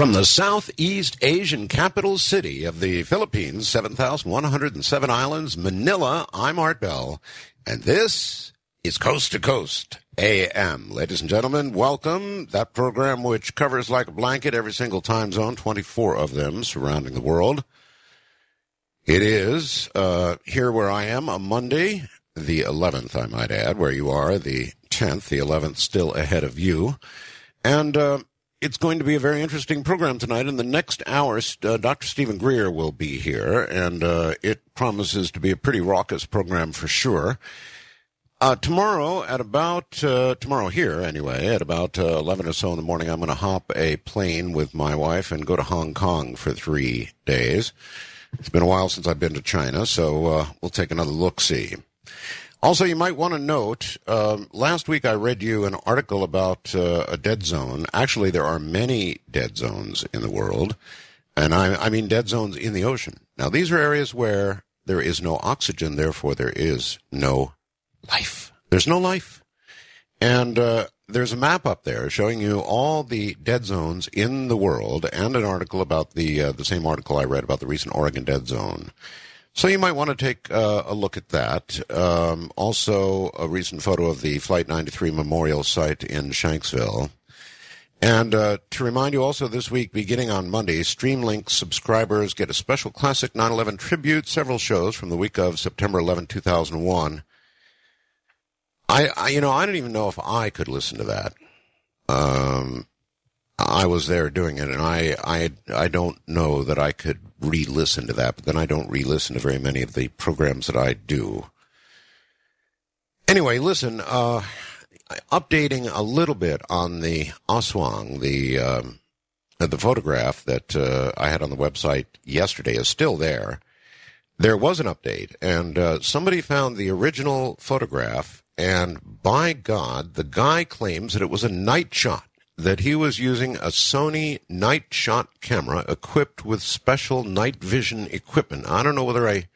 From the Southeast Asian capital city of the Philippines, 7,107 islands, Manila, I'm Art Bell, and this is Coast to Coast AM. Ladies and gentlemen, welcome. That program which covers like a blanket every single time zone, 24 of them surrounding the world. It is here where I am, a Monday, the 11th, I might add, where you are, the 10th, the 11th still ahead of you. And it's going to be a very interesting program tonight. In the next hour, Dr. Stephen Greer will be here, and it promises to be a pretty raucous program for sure. Tomorrow at about, tomorrow here anyway, at about 11 or so in the morning, I'm going to hop a plane with my wife and go to Hong Kong for 3 days. It's been a while since I've been to China, so we'll take another look-see. Also, you might want to note, last week I read you an article about a dead zone. Actually, there are many dead zones in the world, and I mean dead zones in the ocean. Now, these are areas where there is no oxygen, therefore there is no life. There's no life. And there's a map up there showing you all the dead zones in the world, and an article about the same article I read about the recent Oregon dead zone. So you might want to take a look at that. Also, a recent photo of the Flight 93 Memorial Site in Shanksville. And to remind you also, this week, beginning on Monday, Streamlink subscribers get a special classic 9/11 tribute, several shows from the week of September 11, 2001. I don't even know if I could listen to that. I was there doing it, and I don't know that I could re-listen to that, but then I don't re-listen to very many of the programs that I do. Anyway, listen, updating a little bit on the Aswang, the photograph that I had on the website yesterday is still there. There was an update, and somebody found the original photograph, and by God, the guy claims that it was a night shot, that he was using a Sony night shot camera equipped with special night vision equipment. I don't know whether I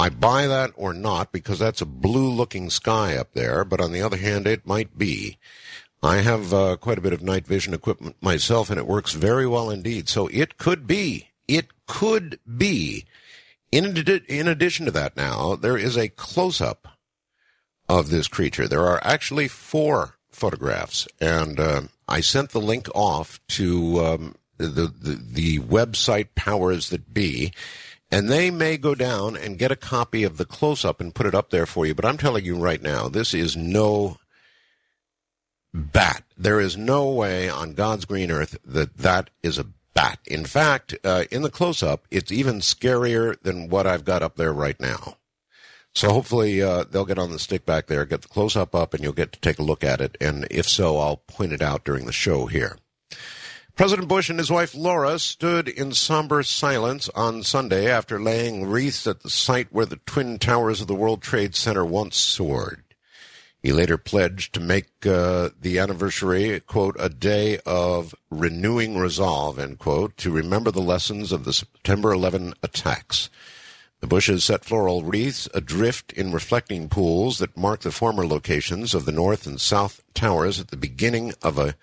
buy that or not, because that's a blue-looking sky up there, but on the other hand, it might be. I have quite a bit of night vision equipment myself, and it works very well indeed. So it could be. It could be. In addition to that now, there is a close-up of this creature. There are actually 4 photographs, and I sent the link off to the website powers that be, and they may go down and get a copy of the close-up and put it up there for you. But I'm telling you right now, this is no bat. There is no way on God's green earth that that is a bat. In fact, in the close-up, it's even scarier than what I've got up there right now. So hopefully they'll get on the stick back there, get the close-up up, and you'll get to take a look at it. And if so, I'll point it out during the show here. President Bush and his wife Laura stood in somber silence on Sunday after laying wreaths at the site where the Twin Towers of the World Trade Center once soared. He later pledged to make the anniversary, quote, a day of renewing resolve, end quote, to remember the lessons of the September 11 attacks. The Bushes set floral wreaths adrift in reflecting pools that mark the former locations of the North and South Towers at the beginning of a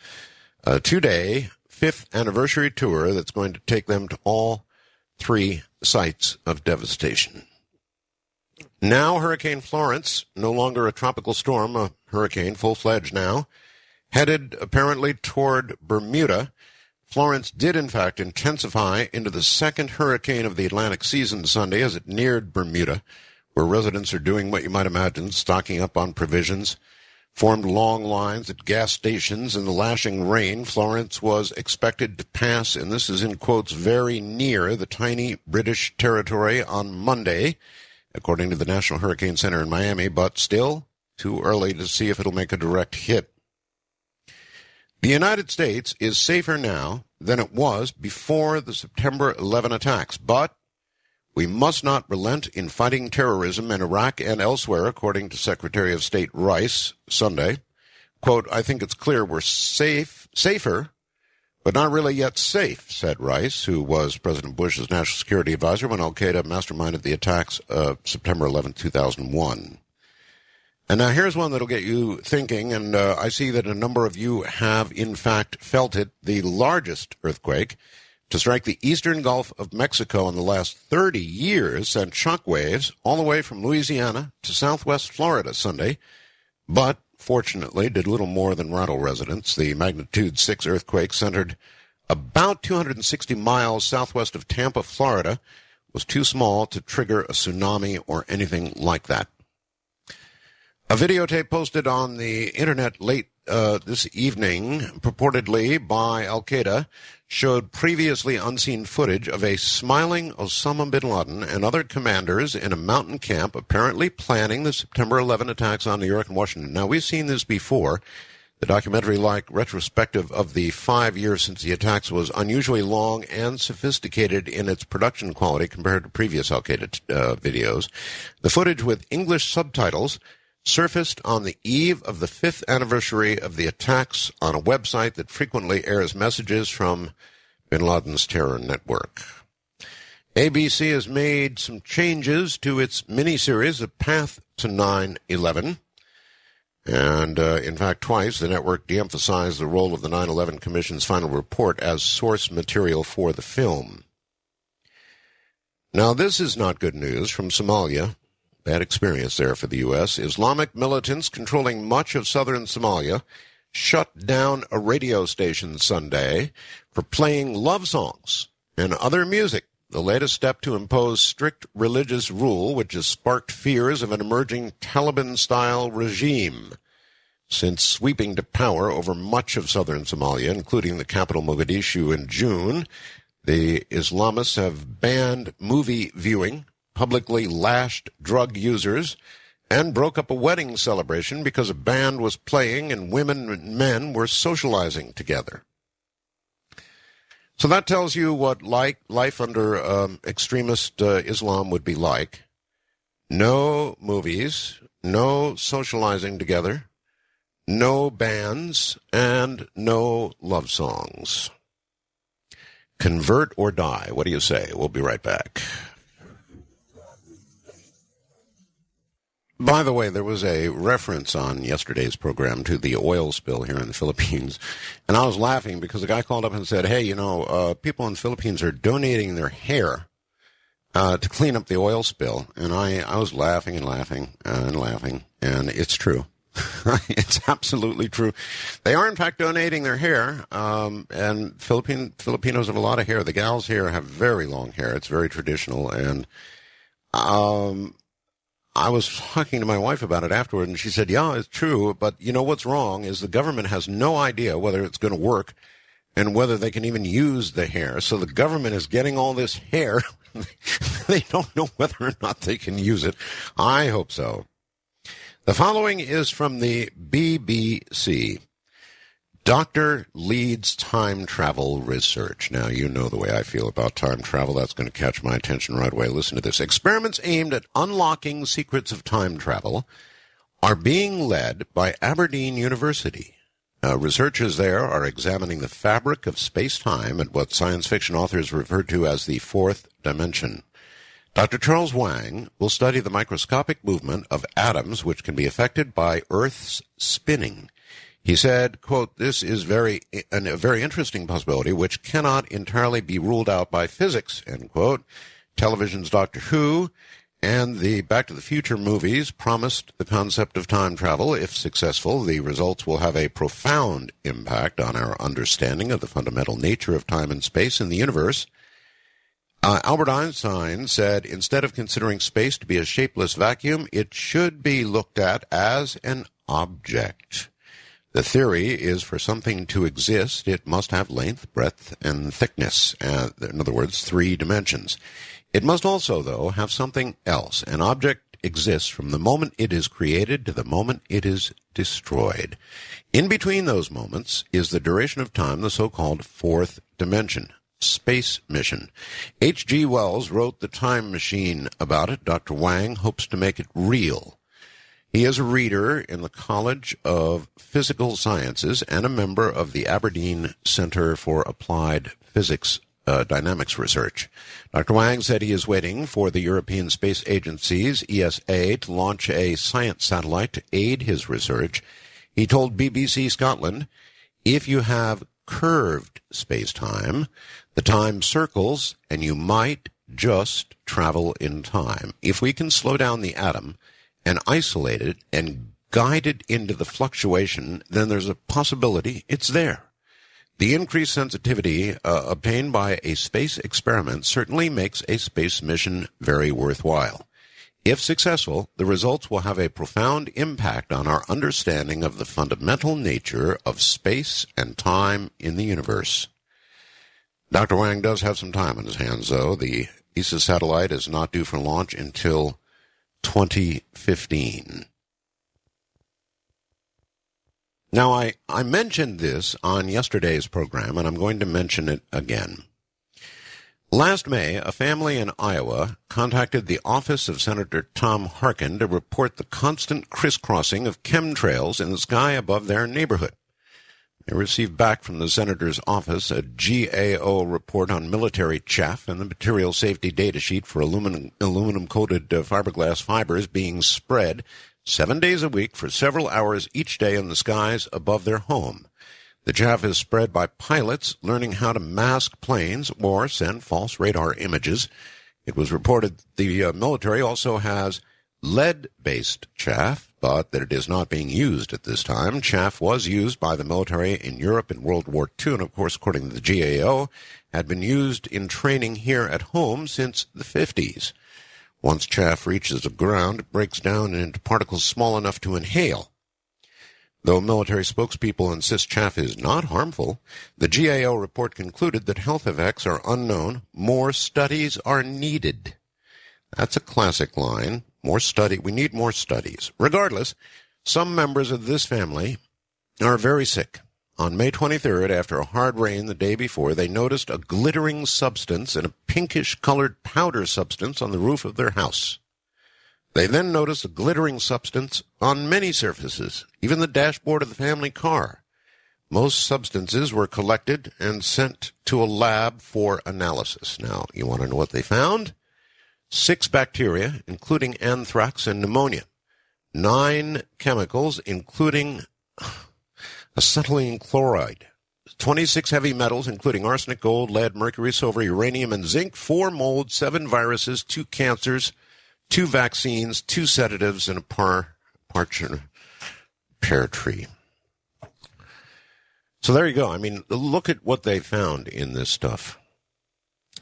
2-day, 5th anniversary tour that's going to take them to all 3 sites of devastation. Now Hurricane Florence, no longer a tropical storm, a hurricane, full-fledged now, headed apparently toward Bermuda. Florence did, in fact, intensify into the second hurricane of the Atlantic season Sunday as it neared Bermuda, where residents are doing what you might imagine, stocking up on provisions, formed long lines at gas stations in the lashing rain. Florence was expected to pass, and this is in quotes, very near the tiny British territory on Monday, according to the National Hurricane Center in Miami, but still too early to see if it'll make a direct hit. The United States is safer now than it was before the September 11 attacks, but we must not relent in fighting terrorism in Iraq and elsewhere, according to Secretary of State Rice Sunday. Quote, I think it's clear we're safer, but not really yet safe, said Rice, who was President Bush's national security advisor when al-Qaeda masterminded the attacks of September 11, 2001. And now here's one that'll get you thinking, and I see that a number of you have, in fact, felt it. The largest earthquake to strike the eastern Gulf of Mexico in the last 30 years sent shockwaves all the way from Louisiana to southwest Florida Sunday, but fortunately did little more than rattle residents. The magnitude 6 earthquake centered about 260 miles southwest of Tampa, Florida, was too small to trigger a tsunami or anything like that. A videotape posted on the internet late this evening, purportedly by Al-Qaeda, showed previously unseen footage of a smiling Osama bin Laden and other commanders in a mountain camp apparently planning the September 11 attacks on New York and Washington. Now, we've seen this before. The documentary-like retrospective of the 5 years since the attacks was unusually long and sophisticated in its production quality compared to previous Al-Qaeda videos. The footage with English subtitles surfaced on the eve of the 5th anniversary of the attacks on a website that frequently airs messages from bin Laden's terror network. ABC has made some changes to its miniseries, The Path to 9/11. And, in fact, twice the network de-emphasized the role of the 9/11 Commission's final report as source material for the film. Now, this is not good news from Somalia. Bad experience there for the U.S. Islamic militants controlling much of southern Somalia shut down a radio station Sunday for playing love songs and other music, the latest step to impose strict religious rule, which has sparked fears of an emerging Taliban-style regime. Since sweeping to power over much of southern Somalia, including the capital Mogadishu in June, the Islamists have banned movie viewing, publicly lashed drug users, and broke up a wedding celebration because a band was playing and women and men were socializing together. So that tells you what life under extremist Islam would be like. No movies, no socializing together, no bands, and no love songs. Convert or die. What do you say? We'll be right back. By the way, there was a reference on yesterday's program to the oil spill here in the Philippines, and I was laughing because the guy called up and said, hey, people in the Philippines are donating their hair to clean up the oil spill, and I was laughing and laughing and laughing, and it's true. It's absolutely true. They are, in fact, donating their hair, and Filipinos have a lot of hair. The gals here have very long hair. It's very traditional, and I was talking to my wife about it afterward, and she said, yeah, it's true, but you know what's wrong is the government has no idea whether it's going to work and whether they can even use the hair. So the government is getting all this hair. They don't know whether or not they can use it. I hope so. The following is from the BBC. Doctor leads time travel research. Now, you know the way I feel about time travel. That's going to catch my attention right away. Listen to this. Experiments aimed at unlocking secrets of time travel are being led by Aberdeen University. Researchers there are examining the fabric of space-time and what science fiction authors refer to as the fourth dimension. Dr. Charles Wang will study the microscopic movement of atoms which can be affected by Earth's spinning. He said, quote, this is a very interesting possibility which cannot entirely be ruled out by physics, end quote. Television's Doctor Who and the Back to the Future movies promised the concept of time travel. If successful, the results will have a profound impact on our understanding of the fundamental nature of time and space in the universe. Albert Einstein said, instead of considering space to be a shapeless vacuum, it should be looked at as an object. The theory is for something to exist, it must have length, breadth, and thickness. In other words, 3 dimensions. It must also, though, have something else. An object exists from the moment it is created to the moment it is destroyed. In between those moments is the duration of time, the so-called fourth dimension. Space mission. H.G. Wells wrote The Time Machine about it. Dr. Wang hopes to make it real. He is a reader in the College of Physical Sciences and a member of the Aberdeen Center for Applied Physics dynamics research. Dr. Wang said he is waiting for the European Space Agency's ESA to launch a science satellite to aid his research. He told BBC Scotland, if you have curved space-time, the time circles and you might just travel in time. If we can slow down the atom and isolate it and guide it into the fluctuation, then there's a possibility it's there. The increased sensitivity obtained by a space experiment certainly makes a space mission very worthwhile. If successful, the results will have a profound impact on our understanding of the fundamental nature of space and time in the universe. Dr. Wang does have some time on his hands, though. The ESA satellite is not due for launch until 2015. Now, I mentioned this on yesterday's program, and I'm going to mention it again. Last May, a family in Iowa contacted the office of Senator Tom Harkin to report the constant crisscrossing of chemtrails in the sky above their neighborhood. They received back from the senator's office a GAO report on military chaff and the material safety data sheet for aluminum-coated fiberglass fibers being spread 7 days a week for several hours each day in the skies above their home. The chaff is spread by pilots learning how to mask planes or send false radar images. It was reported the military also has lead-based chaff, but that it is not being used at this time. Chaff was used by the military in Europe in World War II, and of course, according to the GAO, had been used in training here at home since the 50s. Once chaff reaches the ground, it breaks down into particles small enough to inhale. Though military spokespeople insist chaff is not harmful, the GAO report concluded that health effects are unknown. More studies are needed. That's a classic line. We need more studies. Regardless, some members of this family are very sick. On May 23rd, after a hard rain the day before, they noticed a glittering substance and a pinkish-colored powder substance on the roof of their house. They then noticed a glittering substance on many surfaces, even the dashboard of the family car. Most substances were collected and sent to a lab for analysis. Now, you want to know what they found? 6 bacteria, including anthrax and pneumonia. 9 chemicals, including acetylene chloride. 26 heavy metals, including arsenic, gold, lead, mercury, silver, uranium, and zinc. 4 molds, 7 viruses, 2 cancers, 2 vaccines, 2 sedatives, and a pear tree. So there you go. I mean, look at what they found in this stuff.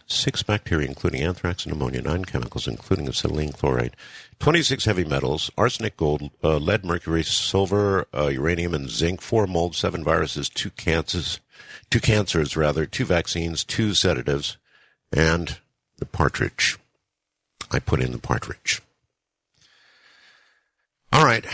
6 bacteria, including anthrax and pneumonia, 9 chemicals, including acetylene chloride, 26 heavy metals, arsenic, gold, lead, mercury, silver, uranium, and zinc, 4 molds, 7 viruses, 2 cancers, 2 vaccines, 2 sedatives, and the partridge. I put in the partridge. All right.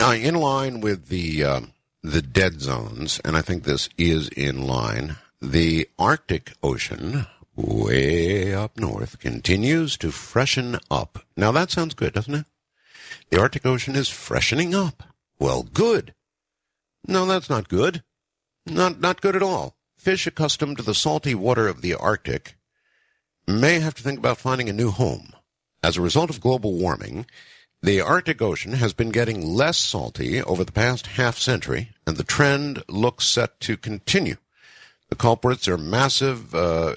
In line with the dead zones, and I think this is in line, the Arctic Ocean, way up north, continues to freshen up. Now that sounds good, doesn't it? The Arctic Ocean is freshening up. Well, good. No, that's not good. Not good at all. Fish accustomed to the salty water of the Arctic may have to think about finding a new home. As a result of global warming, the Arctic Ocean has been getting less salty over the past half-century, and the trend looks set to continue. The culprits are massive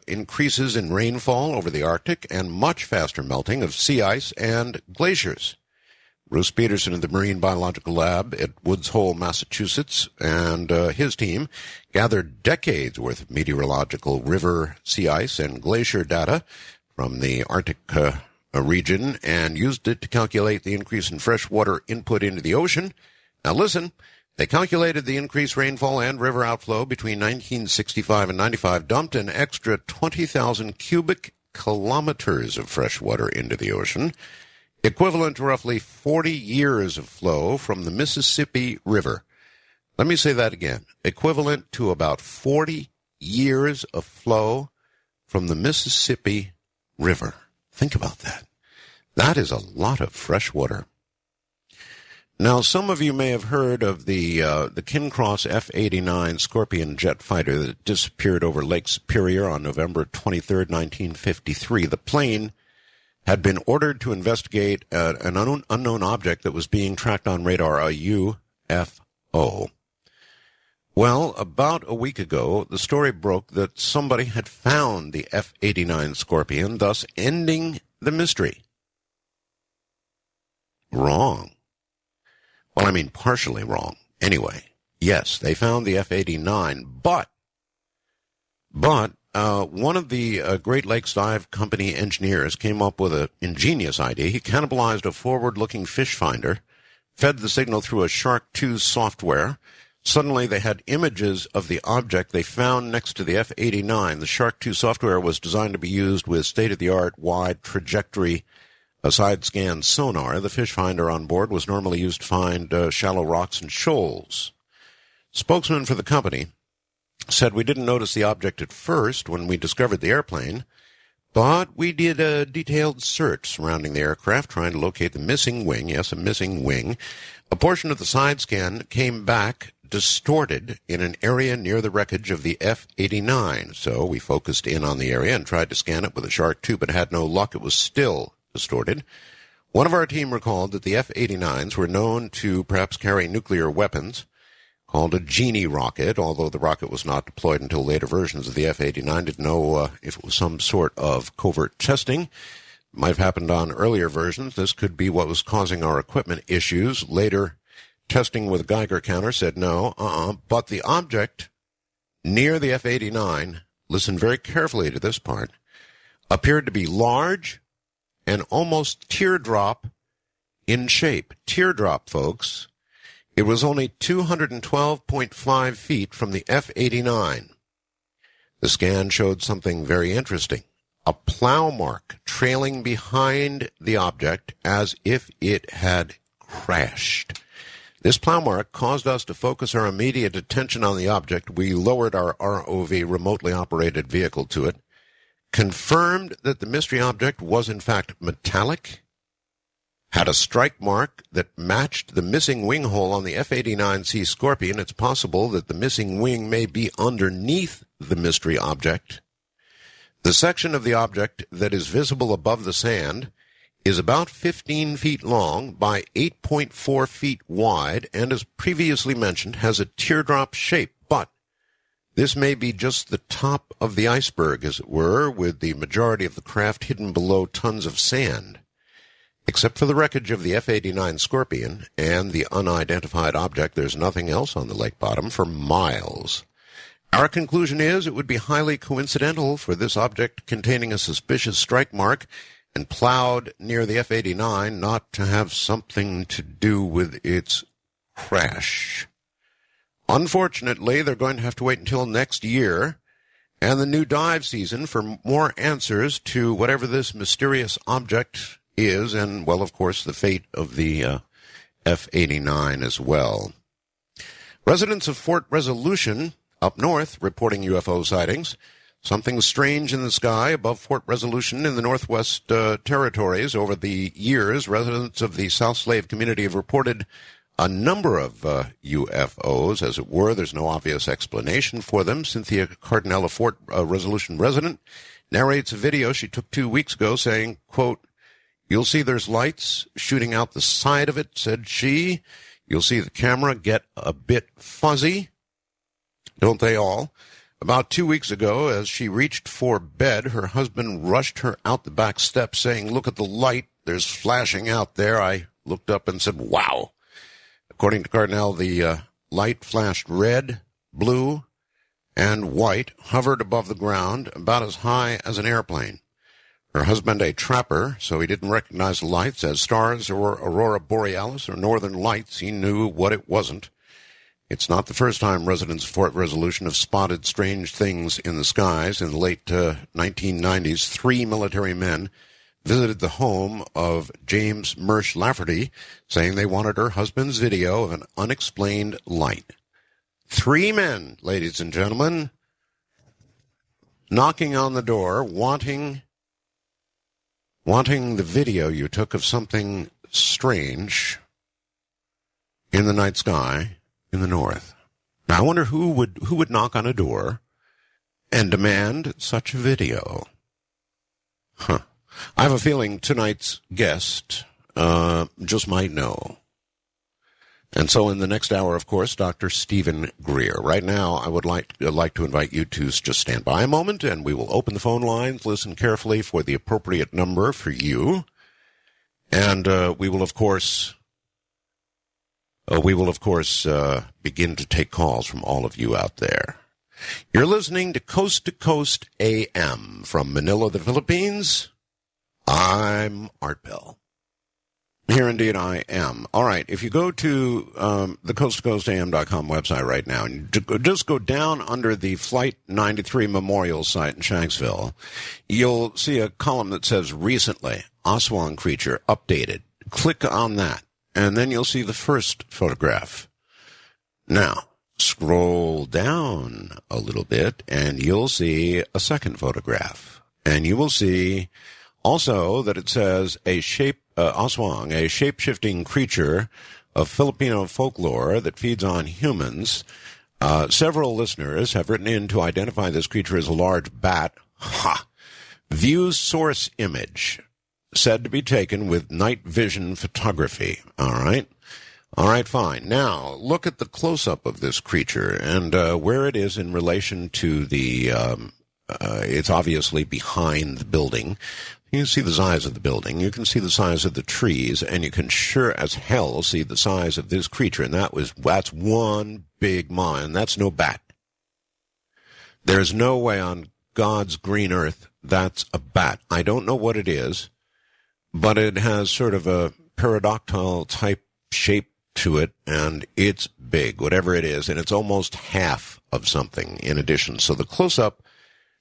increases in rainfall over the Arctic and much faster melting of sea ice and glaciers. Bruce Peterson of the Marine Biological Lab at Woods Hole, Massachusetts, and his team gathered decades' worth of meteorological river, sea ice, and glacier data from the Arctic region and used it to calculate the increase in freshwater input into the ocean. Now listen. They calculated the increased rainfall and river outflow between 1965 and 95, dumped an extra 20,000 cubic kilometers of fresh water into the ocean, equivalent to roughly 40 years of flow from the Mississippi River. Let me say that again. Equivalent to about 40 years of flow from the Mississippi River. Think about that. That is a lot of fresh water. Now, some of you may have heard of the King-Cross F-89 Scorpion jet fighter that disappeared over Lake Superior on November 23, 1953. The plane had been ordered to investigate an unknown object that was being tracked on radar, a UFO. Well, about a week ago, the story broke that somebody had found the F-89 Scorpion, thus ending the mystery. Wrong. Well, I mean, partially wrong. Anyway, yes, they found the F-89, but one of the Great Lakes Dive Company engineers came up with an ingenious idea. He cannibalized a forward-looking fish finder, fed the signal through a Shark 2 software. Suddenly, they had images of the object they found next to the F-89. The Shark 2 software was designed to be used with state-of-the-art wide trajectory side-scan sonar. The fish finder on board was normally used to find shallow rocks and shoals. Spokesman for the company said, "We didn't notice the object at first when we discovered the airplane, but we did a detailed search surrounding the aircraft trying to locate the missing wing." Yes, a missing wing. A portion of the side scan came back distorted in an area near the wreckage of the F-89. So we focused in on the area and tried to scan it with a Shark 2, but had no luck. It was still distorted. One of our team recalled that the F-89s were known to perhaps carry nuclear weapons, called a Genie rocket, although the rocket was not deployed until later versions of the F-89. Didn't know if it was some sort of covert testing. Might have happened on earlier versions. This could be what was causing our equipment issues. Later testing with a Geiger counter said no, but the object near the F-89, listen very carefully to this part, appeared to be large and almost teardrop in shape. Teardrop, folks. It was only 212.5 feet from the F-89. The scan showed something very interesting. A plow mark trailing behind the object as if it had crashed. This plow mark caused us to focus our immediate attention on the object. We lowered our ROV, remotely operated vehicle, to it, confirmed that the mystery object was in fact metallic, had a strike mark that matched the missing wing hole on the F-89C Scorpion. It's possible that the missing wing may be underneath the mystery object. The section of the object that is visible above the sand is about 15 feet long by 8.4 feet wide and, as previously mentioned, has a teardrop shape. But this may be just the top of the iceberg, as it were, with the majority of the craft hidden below tons of sand. Except for the wreckage of the F-89 Scorpion and the unidentified object, there's nothing else on the lake bottom for miles. Our conclusion is it would be highly coincidental for this object containing a suspicious strike mark and plowed near the F-89 not to have something to do with its crash. Unfortunately, they're going to have to wait until next year and the new dive season for more answers to whatever this mysterious object is, and, well, of course, the fate of the F-89 as well. Residents of Fort Resolution up north reporting UFO sightings. Something strange in the sky above Fort Resolution in the Northwest Territories. Over the years, residents of the South Slave community have reported a number of UFOs, as it were. There's no obvious explanation for them. Cynthia Cardinal, a Fort Resolution resident, narrates a video she took 2 weeks ago saying, quote, "You'll see there's lights shooting out the side of it," said she. "You'll see the camera get a bit fuzzy. Don't they all?" About 2 weeks ago, as she reached for bed, her husband rushed her out the back steps saying, "Look at the light. There's flashing out there." I looked up and said, "Wow." According to Cardinal, the light flashed red, blue, and white, hovered above the ground about as high as an airplane. Her husband, a trapper, so he didn't recognize the lights as stars or aurora borealis or northern lights. He knew what it wasn't. It's not the first time residents of Fort Resolution have spotted strange things in the skies. In the late 1990s, 3 military men visited the home of James Mersch Lafferty, saying they wanted her husband's video of an unexplained light. 3 men, ladies and gentlemen, knocking on the door, wanting the video you took of something strange. in the night sky in the north. Now, I wonder who would knock on a door and demand such a video. Huh. I have a feeling tonight's guest just might know. And so in the next hour, of course, Dr. Stephen Greer. Right now, I would like to invite you to just stand by a moment, and we will open the phone lines, listen carefully for the appropriate number for you. And we will, of course, begin to take calls from all of you out there. You're listening to Coast AM from Manila, the Philippines. I'm Art Bell. Here indeed I am. All right, if you go to the coasttocoastam.com website right now, and just go down under the Flight 93 Memorial site in Shanksville, you'll see a column that says Recently, Aswang Creature Updated. Click on that, and then you'll see the first photograph. Now, scroll down a little bit, and you'll see a second photograph. And you will see also that it says Aswang, a shape-shifting creature of Filipino folklore that feeds on humans. Several listeners have written in to identify this creature as a large bat. Ha! View source image, said to be taken with night vision photography. All right, fine. Now, look at the close-up of this creature and where it is in relation to the, it's obviously behind the building. You can see the size of the building, you can see the size of the trees, and you can sure as hell see the size of this creature, and that's one big mon. That's no bat. There's no way on God's green earth that's a bat. I don't know what it is, but it has sort of a pterodactyl type shape to it, and it's big, whatever it is, and it's almost half of something in addition. So the close-up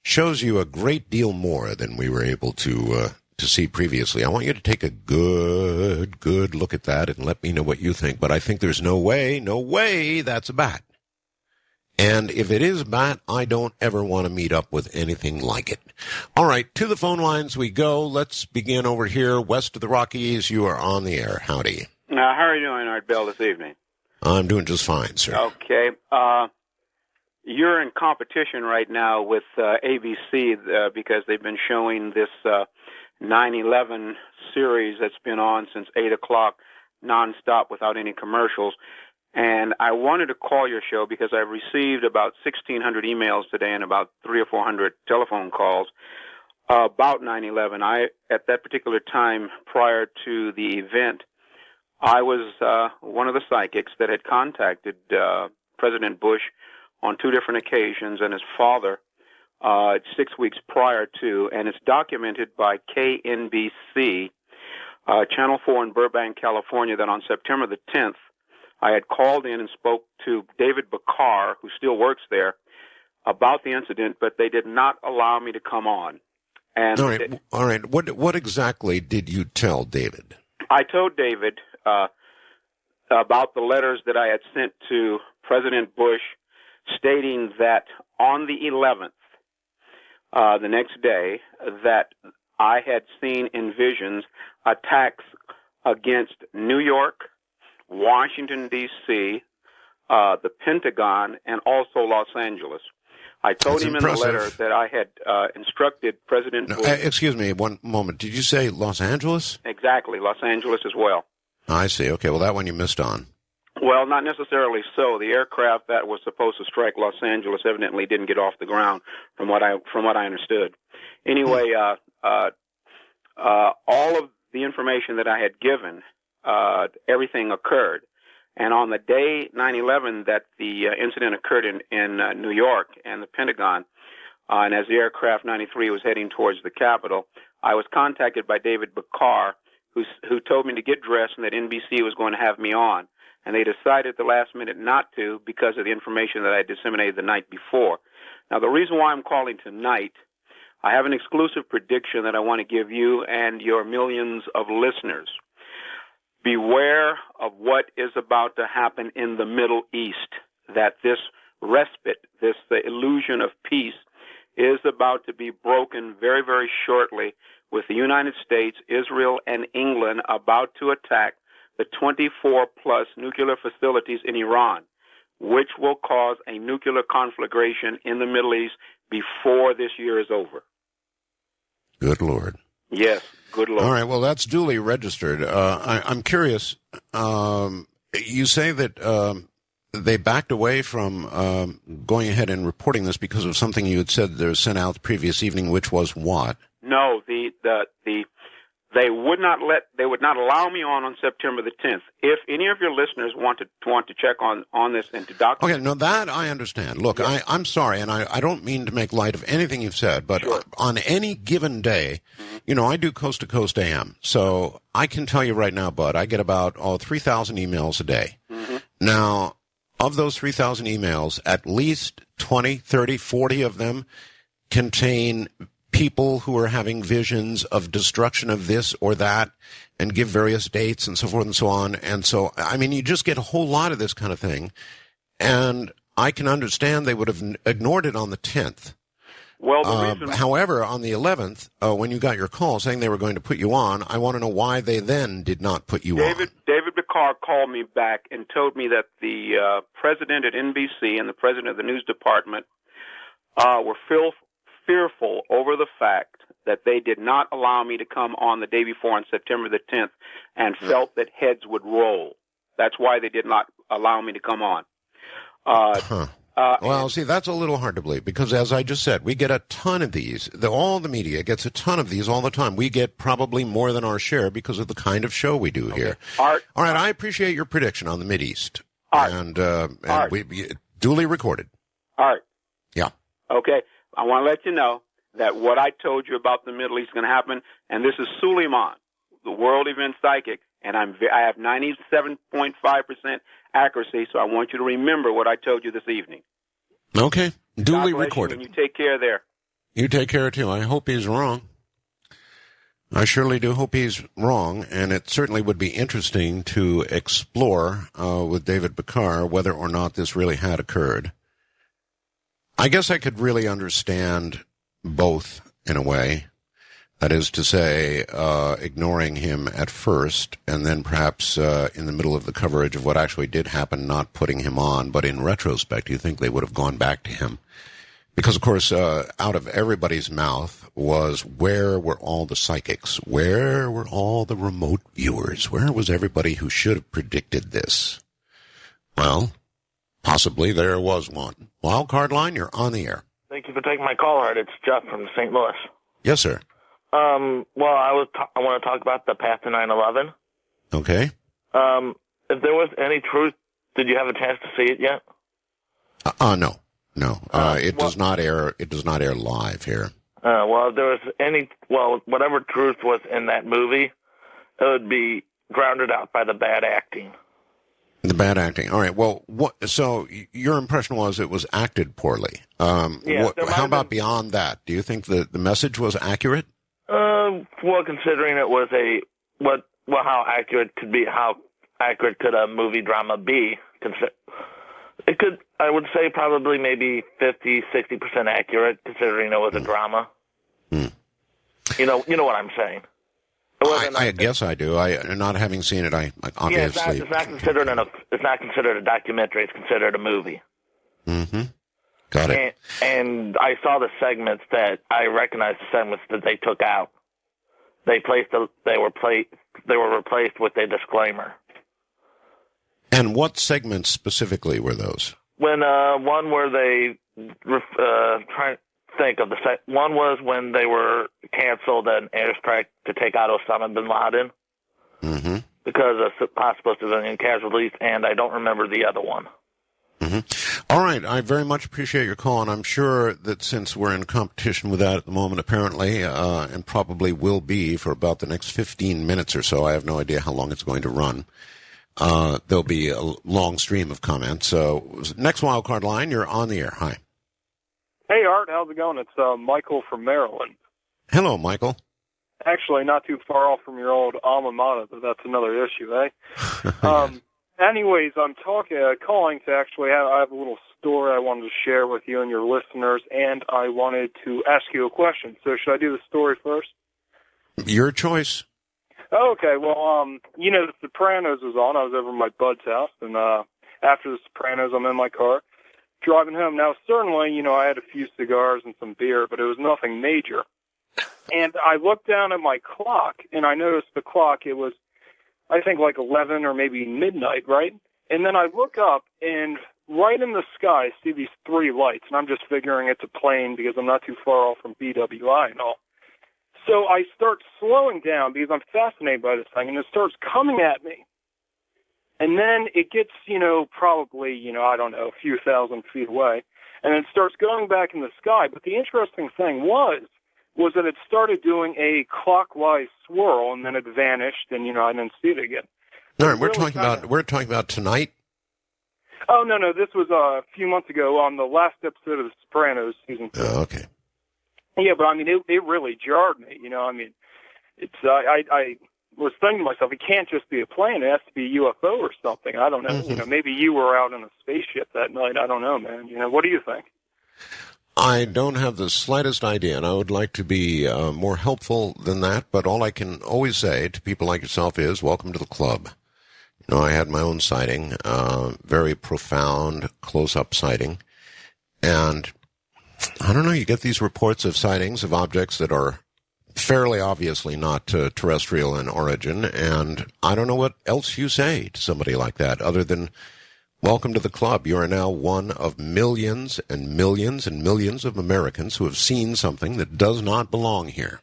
shows you a great deal more than we were able to see previously. I want you to take a good look at that and let me know what you think. But I think there's no way that's a bat. And if it is a bat, I don't ever want to meet up with anything like it. All right, to the phone lines we go. Let's begin over here west of the Rockies. You are on the air. Howdy. How are you doing, Art Bell, this evening? I'm doing just fine, sir. Okay. You're in competition right now with ABC because they've been showing this 9/11 series that's been on since 8 o'clock nonstop without any commercials. And I wanted to call your show because I received about 1,600 emails today and about 300 or 400 telephone calls about 9/11. At that particular time prior to the event, I was one of the psychics that had contacted President Bush on 2 different occasions, and his father 6 weeks prior to, and it's documented by KNBC, Channel 4 in Burbank, California, that on September the 10th, I had called in and spoke to David Bakar, who still works there, about the incident, but they did not allow me to come on. And all right. What exactly did you tell David? I told David about the letters that I had sent to President Bush, stating that on the 11th, the next day, that I had seen in visions attacks against New York, Washington, D.C., the Pentagon, and also Los Angeles. I told him in the letter that I had instructed President Bush. Excuse me, one moment. Did you say Los Angeles? Exactly, Los Angeles as well. I see. Okay, well, that one you missed on. Well, not necessarily so. The aircraft that was supposed to strike Los Angeles evidently didn't get off the ground, from what I understood. Anyway, all of the information that I had given, everything occurred. And on the day 9/11 that the incident occurred in New York and the Pentagon, and as the aircraft 93 was heading towards the Capitol, I was contacted by David Bakar, who told me to get dressed and that NBC was going to have me on. And they decided at the last minute not to because of the information that I disseminated the night before. Now, the reason why I'm calling tonight, I have an exclusive prediction that I want to give you and your millions of listeners. Beware of what is about to happen in the Middle East, that this respite, this illusion of peace, is about to be broken very, very shortly, with the United States, Israel, and England about to attack the 24-plus nuclear facilities in Iran, which will cause a nuclear conflagration in the Middle East before this year is over. Good Lord. Yes, good Lord. All right, well, that's duly registered. I'm curious. You say that they backed away from going ahead and reporting this because of something you had said they were sent out the previous evening, which was what? No, they would not allow me on September the 10th. If any of your listeners want to check on this and to document. Okay, no, that I understand. Look, yes. I'm sorry, and I don't mean to make light of anything you've said, but sure. On any given day, I do coast to coast AM, so I can tell you right now, Bud, I get about 3,000 emails a day. Mm-hmm. Now, of those 3,000 emails, at least 20, 30, 40 of them contain people who are having visions of destruction of this or that and give various dates and so forth and so on. And so, I mean, you just get a whole lot of this kind of thing. And I can understand they would have ignored it on the 10th. Well, the reason... However, on the 11th, when you got your call saying they were going to put you on, I want to know why they then did not put you on. David Picard called me back and told me that the president at NBC and the president of the news department were fearful over the fact that they did not allow me to come on the day before on September the 10th and felt that heads would roll. That's why they did not allow me to come on. Well, see, that's a little hard to believe because, as I just said, we get a ton of these. All the media gets a ton of these all the time. We get probably more than our share because of the kind of show we do here. Art, all right, I appreciate your prediction on the Mideast. Art, and we duly recorded. Art. Yeah. Okay. I want to let you know that what I told you about the Middle East is going to happen, and this is Suleiman, the world event psychic, and I have 97.5% accuracy, so I want you to remember what I told you this evening. Okay. Duly God bless recorded. You, and you take care there. You take care, too. I hope he's wrong. I surely do hope he's wrong, and it certainly would be interesting to explore with David Picard whether or not this really had occurred. I guess I could really understand both in a way. That is to say, ignoring him at first, and then perhaps in the middle of the coverage of what actually did happen, not putting him on. But in retrospect, you think they would have gone back to him. Because, of course, out of everybody's mouth was, where were all the psychics? Where were all the remote viewers? Where was everybody who should have predicted this? Well, possibly there was one. Wildcard line, you're on the air. Thank you for taking my call, Art. It's Jeff from St. Louis. Yes, sir. Well, I want to talk about the path to 9/11. Okay. If there was any truth, did you have a chance to see it yet? No. It does not air. It does not air live here. Well, if there was whatever truth was in that movie, it would be grounded out by the bad acting. The bad acting. All right. Well, so your impression was it was acted poorly. How about beyond that? Do you think the message was accurate? Well, considering it was how accurate could a movie drama be? It could, I would say, probably maybe 50, 60% accurate, considering it was a drama. You know what I'm saying. I guess I do. Not having seen it, I obviously. Yeah, it's not considered a documentary. It's considered a movie. Mm-hmm. Got it. And I saw the segments that I recognized the segments that they took out. They were replaced with a disclaimer. And what segments specifically were those? When one where they trying to think of one was when they were canceled an airstrike to take out Osama bin Laden because of possible civilian casualties, and I don't remember the other one. All right. I very much appreciate your call, and I'm sure that since we're in competition with that at the moment, apparently, and probably will be for about the next 15 minutes or so, I have no idea how long it's going to run, there'll be a long stream of comments. So next wildcard line, you're on the air. Hi. Hey, Art. How's it going? It's Michael from Maryland. Hello, Michael. Actually, not too far off from your old alma mater, but that's another issue, eh? Anyways, I'm calling to actually I have a little story I wanted to share with you and your listeners, and I wanted to ask you a question. So should I do the story first? Your choice. Okay, well, The Sopranos was on. I was over at my bud's house, and after The Sopranos, I'm in my car driving home. Now, certainly, I had a few cigars and some beer, but it was nothing major. And I looked down at my clock, and I noticed the clock. It was, I think, like 11 or maybe midnight, right? And then I look up, and right in the sky, I see these three lights, and I'm just figuring it's a plane because I'm not too far off from BWI and all. So I start slowing down because I'm fascinated by this thing, and it starts coming at me. And then it gets, probably, I don't know, a few thousand feet away, and it starts going back in the sky. But the interesting thing was that it started doing a clockwise swirl, and then it vanished, and, I didn't see it again. All right, we're talking about tonight. Oh, no, this was a few months ago on the last episode of The Sopranos, season 2. Oh, okay. Yeah, but, it really jarred me, It's, I was thinking to myself, it can't just be a plane. It has to be a UFO or something. I don't know. Mm-hmm. Maybe you were out in a spaceship that night. I don't know, man. What do you think? I don't have the slightest idea, and I would like to be more helpful than that, but all I can always say to people like yourself is, welcome to the club. I had my own sighting, very profound, close-up sighting, and I don't know, you get these reports of sightings of objects that are fairly obviously not terrestrial in origin, and I don't know what else you say to somebody like that other than, welcome to the club. You are now one of millions and millions and millions of Americans who have seen something that does not belong here.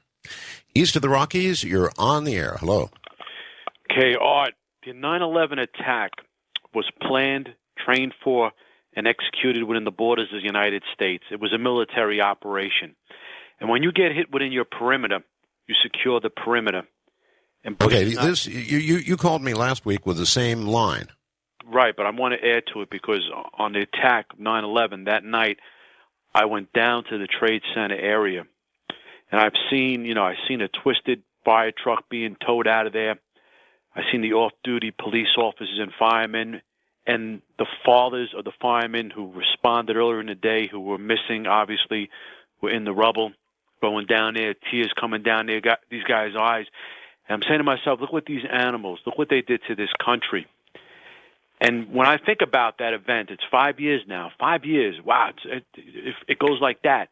East of the Rockies, you're on the air. Hello. Okay, Art, the 9/11 attack was planned, trained for, and executed within the borders of the United States. It was a military operation. And when you get hit within your perimeter, you secure the perimeter. And okay, you called me last week with the same line. Right, but I want to add to it because on the attack of 9/11 that night, I went down to the Trade Center area, and I've seen a twisted fire truck being towed out of there. I've seen the off-duty police officers and firemen, and the fathers of the firemen who responded earlier in the day, who were missing, obviously, were in the rubble, going down there, tears coming down there, got these guys' eyes. And I'm saying to myself, look what these animals, look what they did to this country. And when I think about that event, it's 5 years now. 5 years, wow, it goes like that.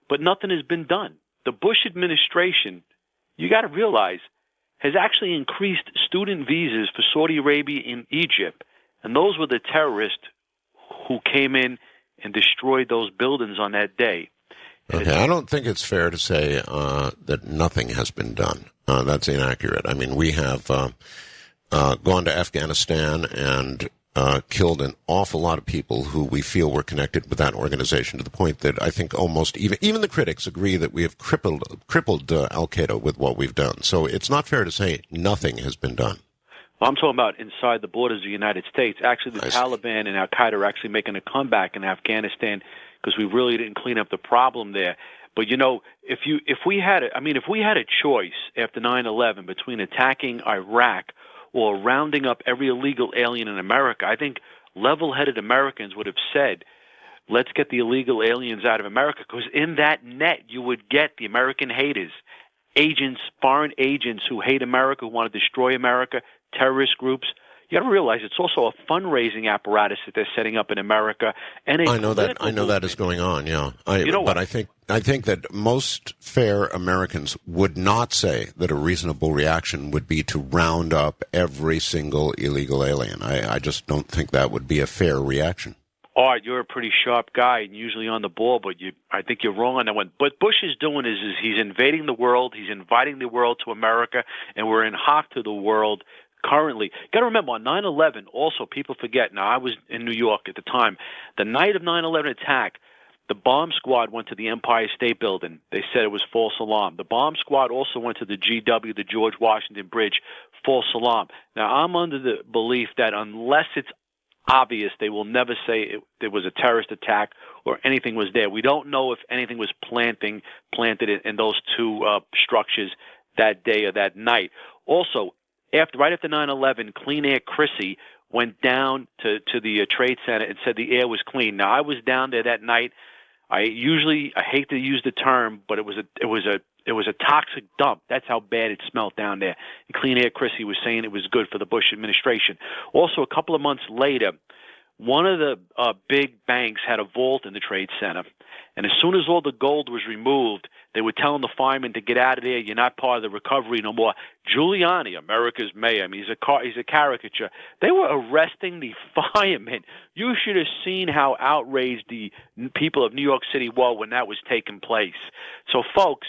But nothing has been done. The Bush administration, you got to realize, has actually increased student visas for Saudi Arabia and Egypt. And those were the terrorists who came in and destroyed those buildings on that day. Okay, I don't think it's fair to say that nothing has been done. That's inaccurate. I mean, we have gone to Afghanistan and killed an awful lot of people who we feel were connected with that organization, to the point that I think almost even the critics agree that we have crippled Al-Qaeda with what we've done. So it's not fair to say nothing has been done. Well, I'm talking about inside the borders of the United States. Actually, the Taliban and Al-Qaeda are actually making a comeback in Afghanistan because we really didn't clean up the problem there. But if we had a choice after 9/11 between attacking Iraq or rounding up every illegal alien in America, I think level-headed Americans would have said, let's get the illegal aliens out of America, because in that net you would get the American haters, agents, foreign agents who hate America, who want to destroy America, terrorist groups. You got to realize it's also a fundraising apparatus that they're setting up in America. And I know that is going on. Yeah, but I think that most fair Americans would not say that a reasonable reaction would be to round up every single illegal alien. I just don't think that would be a fair reaction. Art, you're a pretty sharp guy and usually on the ball, but I think you're wrong on that one. What Bush is doing is he's invading the world, he's inviting the world to America, and we're in hock to the world currently. Got to remember, on 9/11, also, people forget, now I was in New York at the time, the night of 9/11 attack, the bomb squad went to the Empire State Building. They said it was false alarm. The bomb squad also went to the GW, the George Washington Bridge, false alarm. Now, I'm under the belief that unless it's obvious, they will never say there was a terrorist attack or anything was there. We don't know if anything was planted in those two structures that day or that night. Also, right after 9/11, Clean Air Chrissy went down to the Trade Center and said the air was clean. Now, I was down there that night. I hate to use the term, but it was a toxic dump. That's how bad it smelled down there. And Clean Air Chrissy was saying it was good for the Bush administration. Also, a couple of months later, one of the big banks had a vault in the Trade Center, and as soon as all the gold was removed, they were telling the firemen to get out of there. You're not part of the recovery no more. Giuliani, America's mayor, I mean, he's a caricature. They were arresting the firemen. You should have seen how outraged the people of New York City were when that was taking place. So, folks,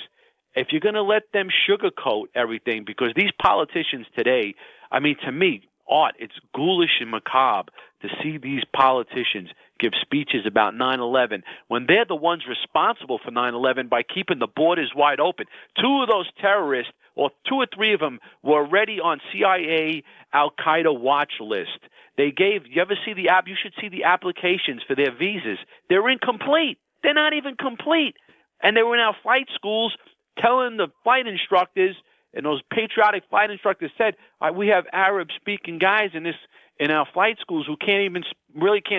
if you're going to let them sugarcoat everything, because these politicians today, I mean, to me, Art, it's ghoulish and macabre to see these politicians give speeches about 9/11 when they're the ones responsible for 9/11 by keeping the borders wide open. Two of those terrorists, or two or three of them, were already on CIA Al-Qaeda watch list. You ever see the app? You should see the applications for their visas. They're incomplete. They're not even complete. And they were in our flight schools telling the flight instructors, and those patriotic flight instructors said, we have Arab-speaking guys in our flight schools who can't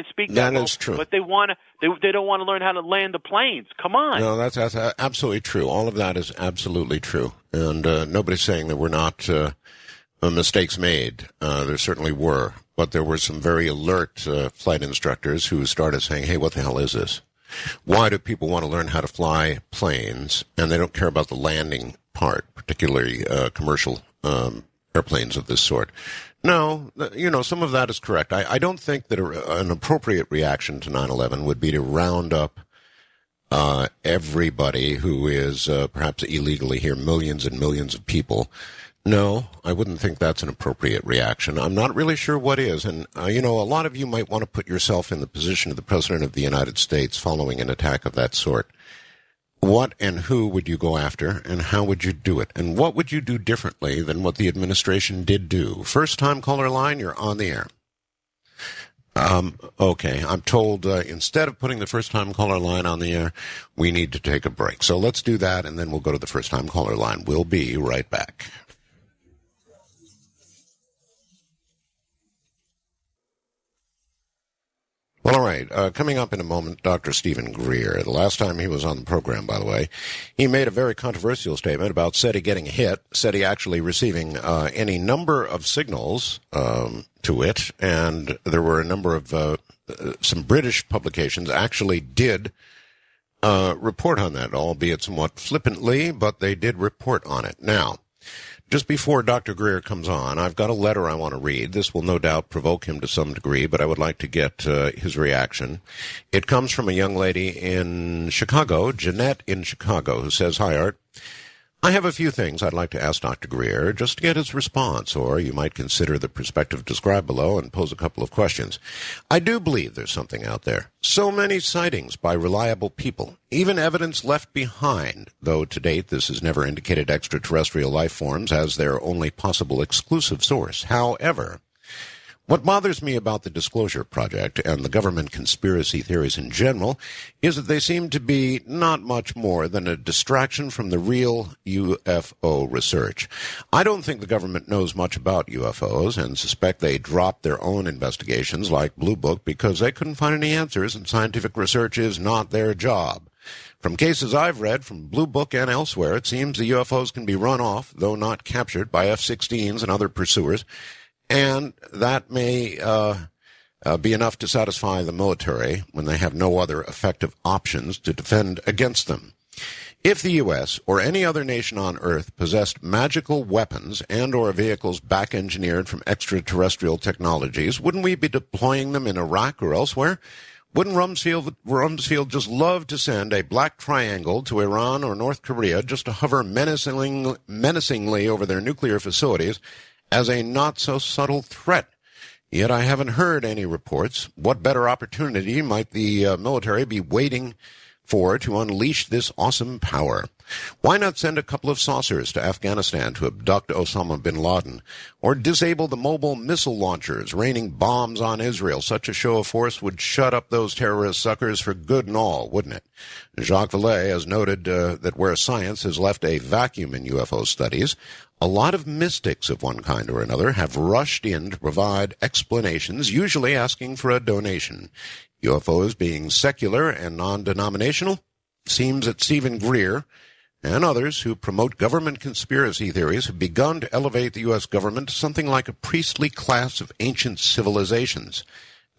speak that well. That is true. But they don't want to learn how to land the planes. Come on. No, that's absolutely true. All of that is absolutely true. And nobody's saying there were not mistakes made. There certainly were. But there were some very alert flight instructors who started saying, hey, what the hell is this? Why do people want to learn how to fly planes, and they don't care about the landing part, particularly commercial airplanes of this sort? No, some of that is correct. I don't think that an appropriate reaction to 9/11 would be to round up everybody who is perhaps illegally here, millions and millions of people. No, I wouldn't think that's an appropriate reaction. I'm not really sure what is. And, a lot of you might want to put yourself in the position of the President of the United States following an attack of that sort. What and who would you go after, and how would you do it? And what would you do differently than what the administration did do? First-time caller line, you're on the air. Okay, I'm told instead of putting the first-time caller line on the air, we need to take a break. So let's do that, and then we'll go to the first-time caller line. We'll be right back. Well, all right. Coming up in a moment, Dr. Stephen Greer. The last time he was on the program, by the way, he made a very controversial statement about SETI getting hit, SETI actually receiving any number of signals to it, and there were a number of some British publications actually did report on that, albeit somewhat flippantly, but they did report on it. Now, just before Dr. Greer comes on, I've got a letter I want to read. This will no doubt provoke him to some degree, but I would like to get his reaction. It comes from a young lady in Chicago, Jeanette in Chicago, who says, "Hi, Art. I have a few things I'd like to ask Dr. Greer just to get his response, or you might consider the perspective described below and pose a couple of questions. I do believe there's something out there. So many sightings by reliable people, even evidence left behind, though to date this has never indicated extraterrestrial life forms as their only possible exclusive source. However, what bothers me about the Disclosure Project and the government conspiracy theories in general is that they seem to be not much more than a distraction from the real UFO research. I don't think the government knows much about UFOs and suspect they dropped their own investigations like Blue Book because they couldn't find any answers and scientific research is not their job. From cases I've read from Blue Book and elsewhere, it seems the UFOs can be run off, though not captured, by F-16s and other pursuers, and that may be enough to satisfy the military when they have no other effective options to defend against them. If the U.S. or any other nation on Earth possessed magical weapons and or vehicles back-engineered from extraterrestrial technologies, wouldn't we be deploying them in Iraq or elsewhere? Wouldn't Rumsfeld just love to send a black triangle to Iran or North Korea just to hover menacingly over their nuclear facilities as a not-so-subtle threat? Yet I haven't heard any reports. What better opportunity might the military be waiting for to unleash this awesome power? Why not send a couple of saucers to Afghanistan to abduct Osama bin Laden, or disable the mobile missile launchers raining bombs on Israel? Such a show of force would shut up those terrorist suckers for good and all, wouldn't it? Jacques Vallée has noted that where science has left a vacuum in UFO studies, a lot of mystics of one kind or another have rushed in to provide explanations, usually asking for a donation. UFOs being secular and non-denominational? Seems that Stephen Greer and others who promote government conspiracy theories have begun to elevate the U.S. government to something like a priestly class of ancient civilizations,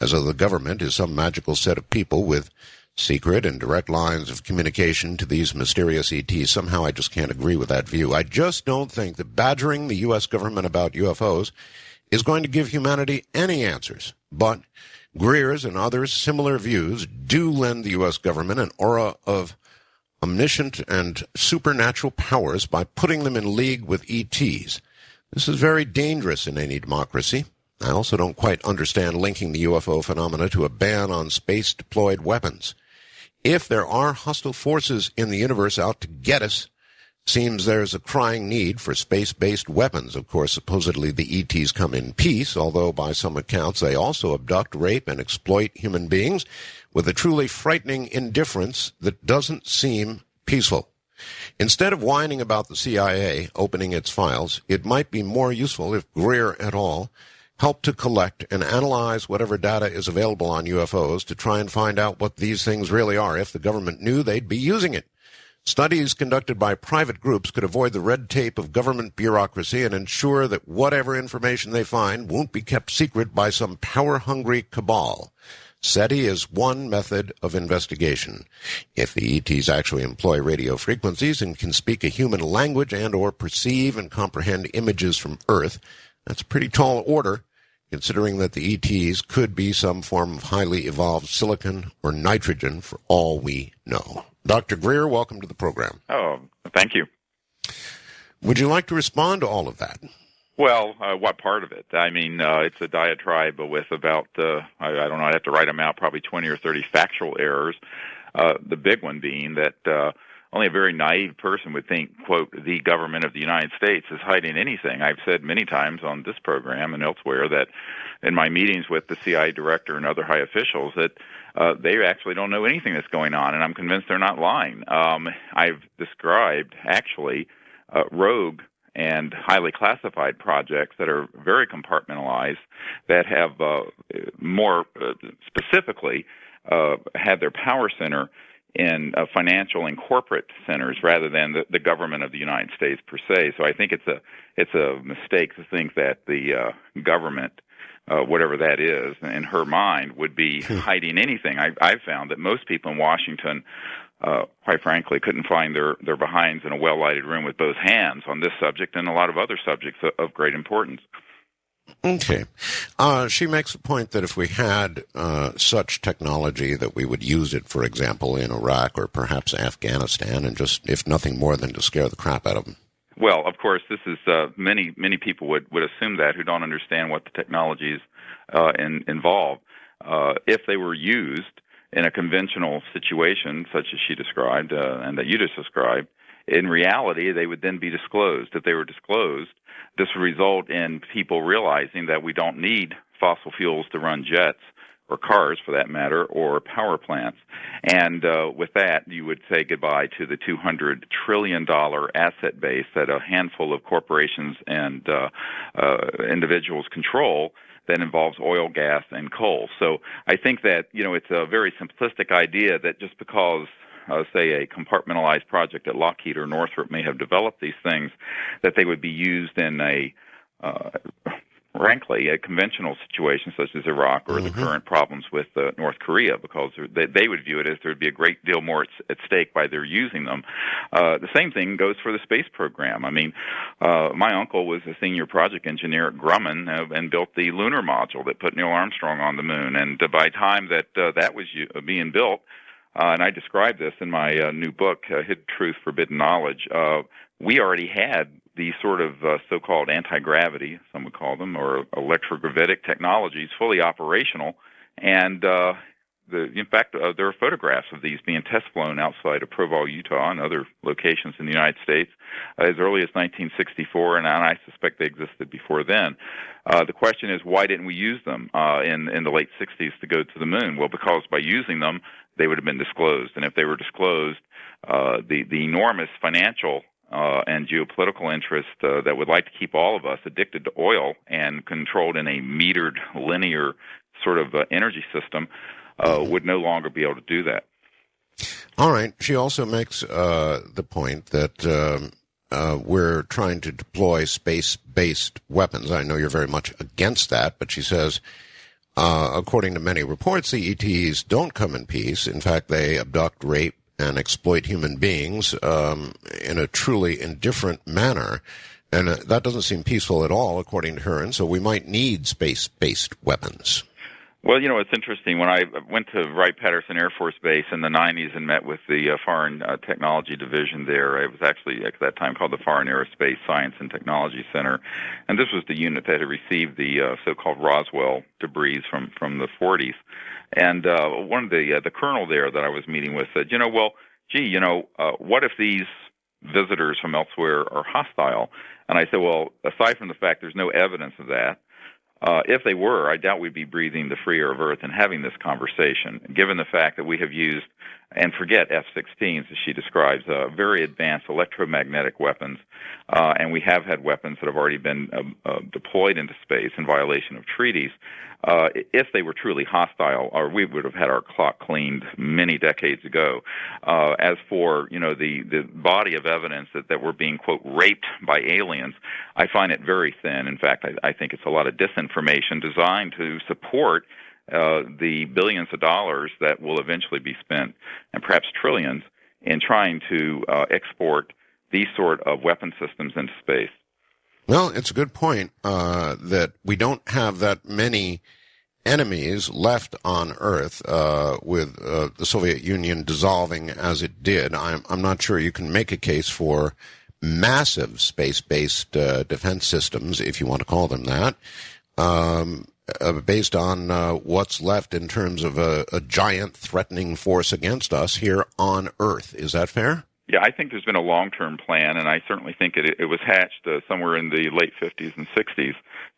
as though the government is some magical set of people with secret and direct lines of communication to these mysterious ETs. Somehow I just can't agree with that view. I just don't think that badgering the U.S. government about UFOs is going to give humanity any answers. But Greer's and others' similar views do lend the U.S. government an aura of omniscient and supernatural powers by putting them in league with ETs. This is very dangerous in any democracy. I also don't quite understand linking the UFO phenomena to a ban on space-deployed weapons. If there are hostile forces in the universe out to get us, seems there's a crying need for space-based weapons. Of course, supposedly the ETs come in peace, although by some accounts they also abduct, rape, and exploit human beings with a truly frightening indifference that doesn't seem peaceful. Instead of whining about the CIA opening its files, it might be more useful if Greer et al. Help to collect and analyze whatever data is available on UFOs to try and find out what these things really are. If the government knew, they'd be using it. Studies conducted by private groups could avoid the red tape of government bureaucracy and ensure that whatever information they find won't be kept secret by some power-hungry cabal. SETI is one method of investigation. If the ETs actually employ radio frequencies and can speak a human language and or perceive and comprehend images from Earth, that's a pretty tall order, considering that the ETs could be some form of highly evolved silicon or nitrogen for all we know. Dr. Greer, welcome to the program. Oh, thank you. Would you like to respond to all of that? Well, what part of it? I mean, it's a diatribe with about, I don't know, I'd have to write them out, probably 20 or 30 factual errors. The big one being that only a very naive person would think, quote, the government of the United States is hiding anything. I've said many times on this program and elsewhere that in my meetings with the CIA director and other high officials that they actually don't know anything that's going on, and I'm convinced they're not lying. I've described, actually, rogue and highly classified projects that are very compartmentalized, that have more specifically had their power center in financial and corporate centers rather than the government of the United States per se. So I think it's a mistake to think that the government, whatever that is, in her mind, would be hiding anything. I've found that most people in Washington, quite frankly, couldn't find their behinds in a well-lighted room with both hands on this subject and a lot of other subjects of great importance. Okay. She makes the point that if we had such technology that we would use it, for example, in Iraq or perhaps Afghanistan, and just, if nothing more than to scare the crap out of them. Well, of course, this is many people would assume that who don't understand what the technologies involve. If they were used in a conventional situation, such as she described and that you just described, in reality, they would then be disclosed. If they were disclosed, this would result in people realizing that we don't need fossil fuels to run jets, or cars for that matter, or power plants. And with that, you would say goodbye to the $200 trillion asset base that a handful of corporations and individuals control that involves oil, gas, and coal. So I think that, it's a very simplistic idea that just because say a compartmentalized project at Lockheed or Northrop may have developed these things, that they would be used in frankly, a conventional situation such as Iraq or the current problems with North Korea, because they would view it as there would be a great deal more at stake by their using them. The same thing goes for the space program. I mean, my uncle was a senior project engineer at Grumman and built the lunar module that put Neil Armstrong on the moon. And by the time that that was being built, and I describe this in my new book, Hidden Truth, Forbidden Knowledge, we already had these sort of so-called anti-gravity, some would call them, or electrogravitic technologies fully operational. And in fact, there are photographs of these being test flown outside of Provo, Utah, and other locations in the United States as early as 1964, and I suspect they existed before then. The question is, why didn't we use them in the late 60s to go to the moon? Well, because by using them, they would have been disclosed. And if they were disclosed, the enormous financial and geopolitical interest that would like to keep all of us addicted to oil and controlled in a metered, linear sort of energy system would no longer be able to do that. All right. She also makes the point that we're trying to deploy space-based weapons. I know you're very much against that, but she says, according to many reports, the ETs don't come in peace. In fact, they abduct, rape, and exploit human beings in a truly indifferent manner. And that doesn't seem peaceful at all, according to her, and so we might need space-based weapons. Well, it's interesting. When I went to Wright-Patterson Air Force Base in the 90s and met with the Foreign Technology Division there, it was actually at that time called the Foreign Aerospace Science and Technology Center, and this was the unit that had received the so-called Roswell debris from the 40s. And one of the colonel there that I was meeting with said, what if these visitors from elsewhere are hostile? And I said, well, aside from the fact there's no evidence of that, if they were, I doubt we'd be breathing the free air of Earth and having this conversation, given the fact that we have used, and forget F-16s, as she describes, very advanced electromagnetic weapons, and we have had weapons that have already been deployed into space in violation of treaties. If they were truly hostile, or we would have had our clock cleaned many decades ago. As for the body of evidence that we're being, quote, raped by aliens, I find it very thin. In fact, I think it's a lot of disinformation designed to support the billions of dollars that will eventually be spent, and perhaps trillions, in trying to export these sort of weapon systems into space. Well, it's a good point that we don't have that many enemies left on Earth with the Soviet Union dissolving as it did. I'm not sure you can make a case for massive space-based defense systems, if you want to call them that, based on what's left in terms of a giant threatening force against us here on Earth. Is that fair? Yeah, I think there's been a long-term plan, and I certainly think it was hatched somewhere in the late 50s and 60s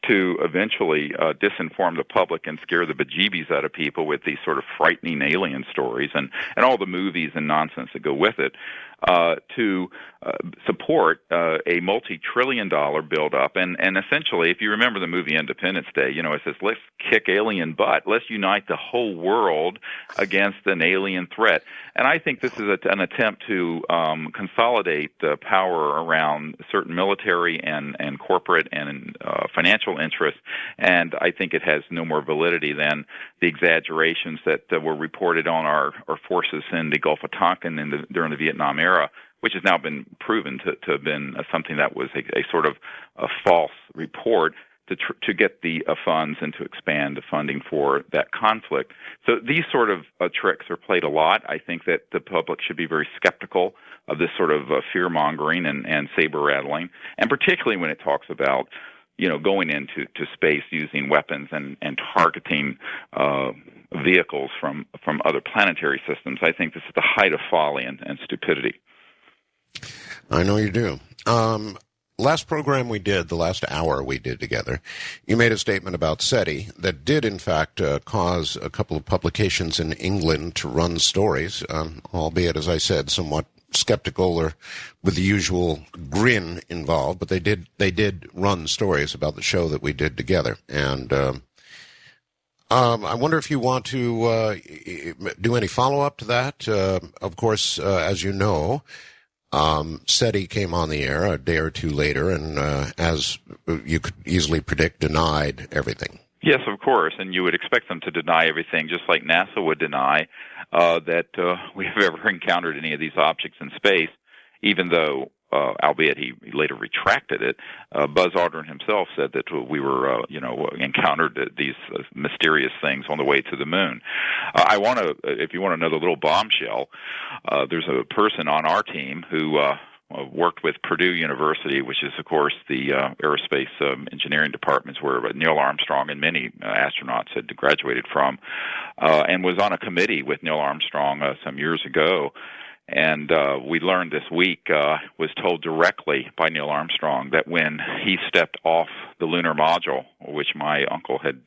to eventually disinform the public and scare the bejeebies out of people with these sort of frightening alien stories and all the movies and nonsense that go with it, to support a multi-trillion-dollar buildup. And essentially, if you remember the movie Independence Day, it says, let's kick alien butt. Let's unite the whole world against an alien threat. And I think this is an attempt to consolidate power around certain military and corporate and financial interests, and I think it has no more validity than the exaggerations that were reported on our forces in the Gulf of Tonkin during the Vietnam era, which has now been proven to have been something that was a sort of a false report to get the funds and to expand the funding for that conflict. So these sort of tricks are played a lot. I think that the public should be very skeptical of this sort of fear-mongering and saber-rattling, and particularly when it talks about going into space using weapons and targeting vehicles from other planetary systems. I think this is the height of folly and stupidity. I know you do. Last program we did, the last hour we did together, you made a statement about SETI that did, in fact, cause a couple of publications in England to run stories, albeit, as I said, somewhat skeptical or with the usual grin involved, but they did run stories about the show that we did together. And I wonder if you want to do any follow-up to that. Of course, as you know, SETI came on the air a day or two later and, as you could easily predict, denied everything. Yes, of course, and you would expect them to deny everything, just like NASA would deny that we have ever encountered any of these objects in space, even though, albeit he later retracted it, Buzz Aldrin himself said that we were, encountered these mysterious things on the way to the moon. I want to, if you want to know the little bombshell, there's a person on our team who worked with Purdue University, which is, of course, the aerospace engineering departments where Neil Armstrong and many astronauts had graduated from, and was on a committee with Neil Armstrong some years ago. And we learned this week, was told directly by Neil Armstrong that when he stepped off the lunar module, which my uncle had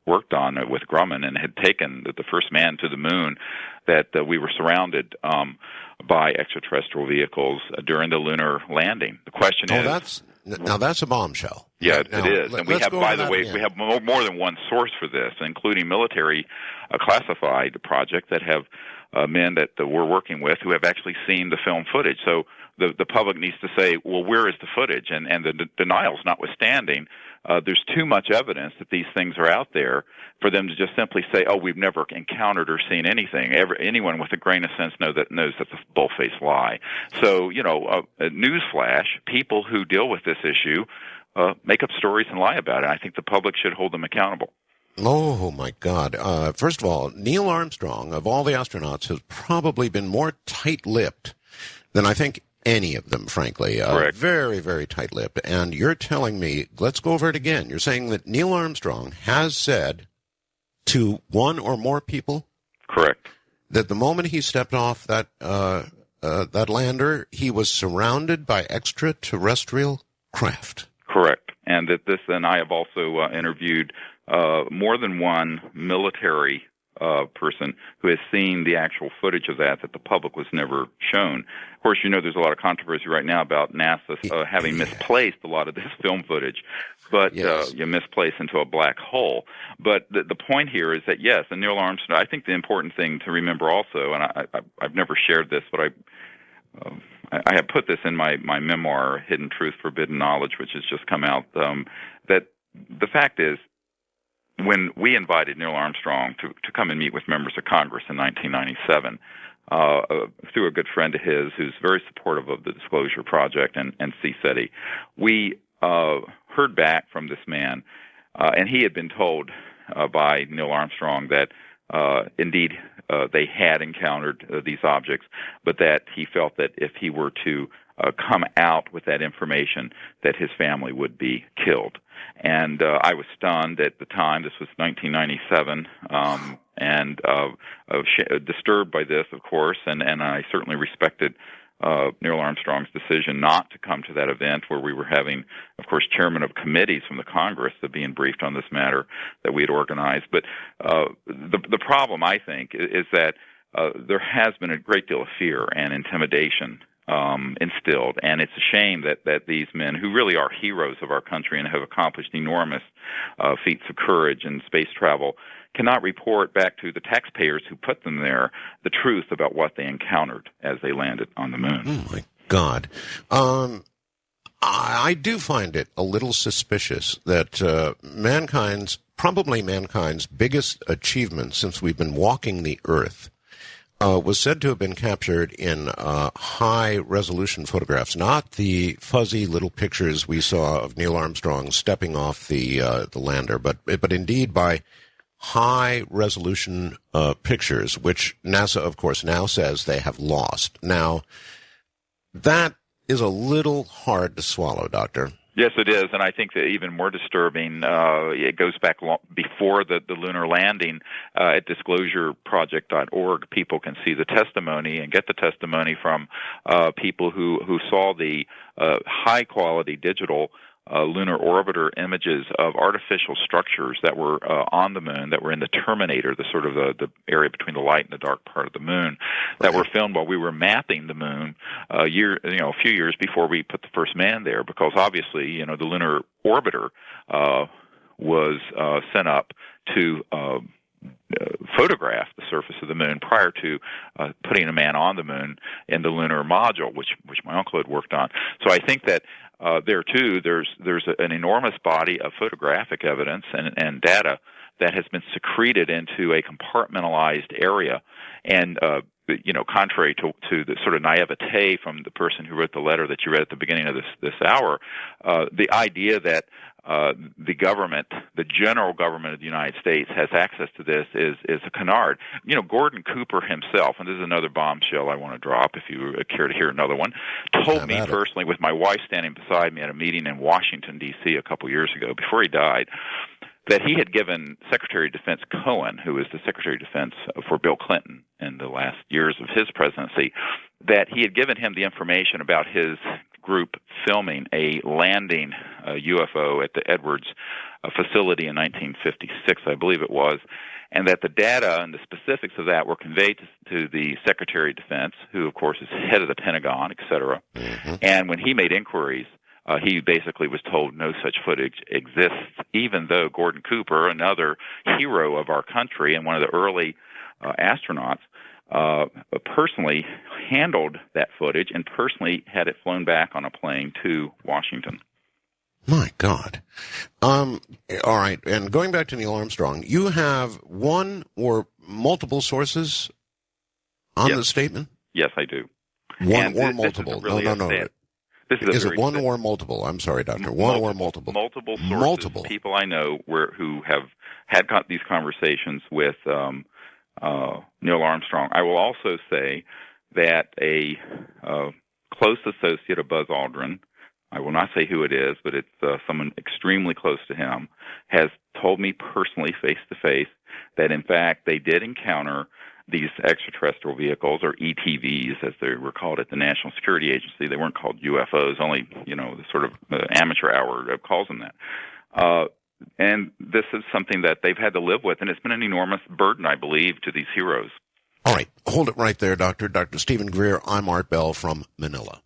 worked on with Grumman and had taken the first man to the moon, that we were surrounded by extraterrestrial vehicles during the lunar landing. The question is... Now that's a bombshell. Yeah, Now, it is. And we have, by the way, again. we have more than one source for this, including military classified projects that have men that we're working with who have actually seen the film footage. So the public needs to say, well, where is the footage? And the denials notwithstanding, there's too much evidence that these things are out there for them to just simply say, oh, we've never encountered or seen anything. Anyone with a grain of sense knows that's a bull-faced lie. So, a newsflash, people who deal with this issue make up stories and lie about it. I think the public should hold them accountable. Oh, my God. First of all, Neil Armstrong, of all the astronauts, has probably been more tight-lipped than I think any of them, frankly. Correct. Very, very tight-lipped. And you're telling me, let's go over it again. You're saying that Neil Armstrong has said to one or more people? Correct. That the moment he stepped off that lander, he was surrounded by extraterrestrial craft. Correct. And that this, and I have also interviewed more than one military person who has seen the actual footage of that the public was never shown. Of course, there's a lot of controversy right now about NASA having misplaced a lot of this film footage, but yes. You misplaced into a black hole. But the point here is that, yes, and Neil Armstrong, I think the important thing to remember also, and I've never shared this, but I have put this in my memoir, Hidden Truth, Forbidden Knowledge, which has just come out, that the fact is, when we invited Neil Armstrong to come and meet with members of Congress in 1997, through a good friend of his who's very supportive of the Disclosure Project and CSETI, we heard back from this man, and he had been told by Neil Armstrong that indeed they had encountered these objects, but that he felt that if he were to come out with that information, that his family would be killed. And I was stunned at the time. This was 1997, and disturbed by this, of course, and I certainly respected Neil Armstrong's decision not to come to that event where we were having, of course, chairmen of committees from the Congress that being briefed on this matter that we had organized. But the problem, I think, is that there has been a great deal of fear and intimidation instilled, and it's a shame that these men, who really are heroes of our country and have accomplished enormous feats of courage and space travel, cannot report back to the taxpayers who put them there the truth about what they encountered as they landed on the moon. Oh, my God. I do find it a little suspicious that mankind's biggest achievement since we've been walking the Earth was said to have been captured in high-resolution photographs, not the fuzzy little pictures we saw of Neil Armstrong stepping off the lander, but indeed by high-resolution pictures, which NASA, of course, now says they have lost. Now, that is a little hard to swallow, Doctor. Yes, it is, and I think that even more disturbing, it goes back before the lunar landing. At disclosureproject.org, people can see the testimony and get the testimony from people who saw the high-quality digital lunar orbiter images of artificial structures that were on the moon, that were in the terminator, the sort of the area between the light and the dark part of the moon, that were filmed while we were mapping the moon a few years before we put the first man there, because obviously, the lunar orbiter was sent up to photograph the surface of the moon prior to putting a man on the moon in the lunar module, which my uncle had worked on. So I think that there too, there's an enormous body of photographic evidence and data that has been secreted into a compartmentalized area, and contrary to the sort of naivete from the person who wrote the letter that you read at the beginning of this hour, the idea that the government, the general government of the United States, has access to this is a canard. Gordon Cooper himself, and this is another bombshell I want to drop if you care to hear another one, told me personally, with my wife standing beside me at a meeting in Washington, D.C. a couple years ago, before he died, that he had given Secretary of Defense Cohen, who was the Secretary of Defense for Bill Clinton in the last years of his presidency, that he had given him the information about his group filming a landing UFO at the Edwards facility in 1956, I believe it was, and that the data and the specifics of that were conveyed to the Secretary of Defense, who, of course, is head of the Pentagon, et cetera. Mm-hmm. And when he made inquiries, he basically was told no such footage exists, even though Gordon Cooper, another hero of our country and one of the early astronauts, personally handled that footage and personally had it flown back on a plane to Washington. My God. All right. And going back to Neil Armstrong, you have one or multiple sources on the statement? Yes, I do. One or multiple? Really no. Is it one or multiple? I'm sorry, Doctor. One or multiple? Multiple sources. Multiple. People I know who have had these conversations with Neil Armstrong. I will also say that a close associate of Buzz Aldrin, I will not say who it is, but it's someone extremely close to him, has told me personally, face-to-face, that in fact they did encounter these extraterrestrial vehicles, or ETVs, as they were called at the National Security Agency. They weren't called UFOs, only, the sort of amateur hour calls them that. And this is something that they've had to live with, and it's been an enormous burden, I believe, to these heroes. All right. Hold it right there, Doctor. Dr. Stephen Greer, I'm Art Bell from Manila.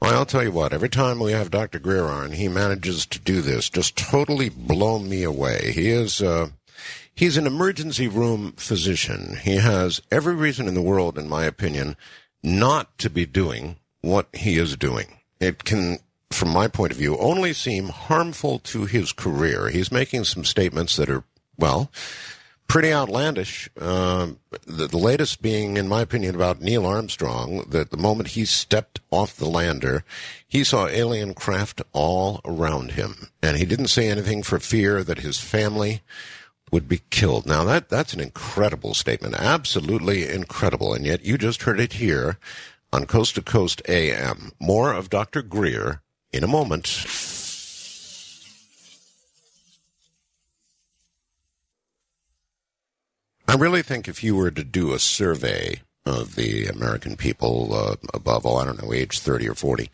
Well, I'll tell you what, every time we have Dr. Greer on, he manages to do this, just totally blow me away. He's an emergency room physician. He has every reason in the world, in my opinion, not to be doing what he is doing. It can, from my point of view, only seem harmful to his career. He's making some statements that are, well, pretty outlandish. The latest being, in my opinion, about Neil Armstrong, that the moment he stepped off the lander, he saw alien craft all around him. And he didn't say anything for fear that his family would be killed. Now, that's an incredible statement, absolutely incredible, and yet you just heard it here on Coast to Coast AM. More of Dr. Greer in a moment. I really think if you were to do a survey of the American people above, age 30 or 40,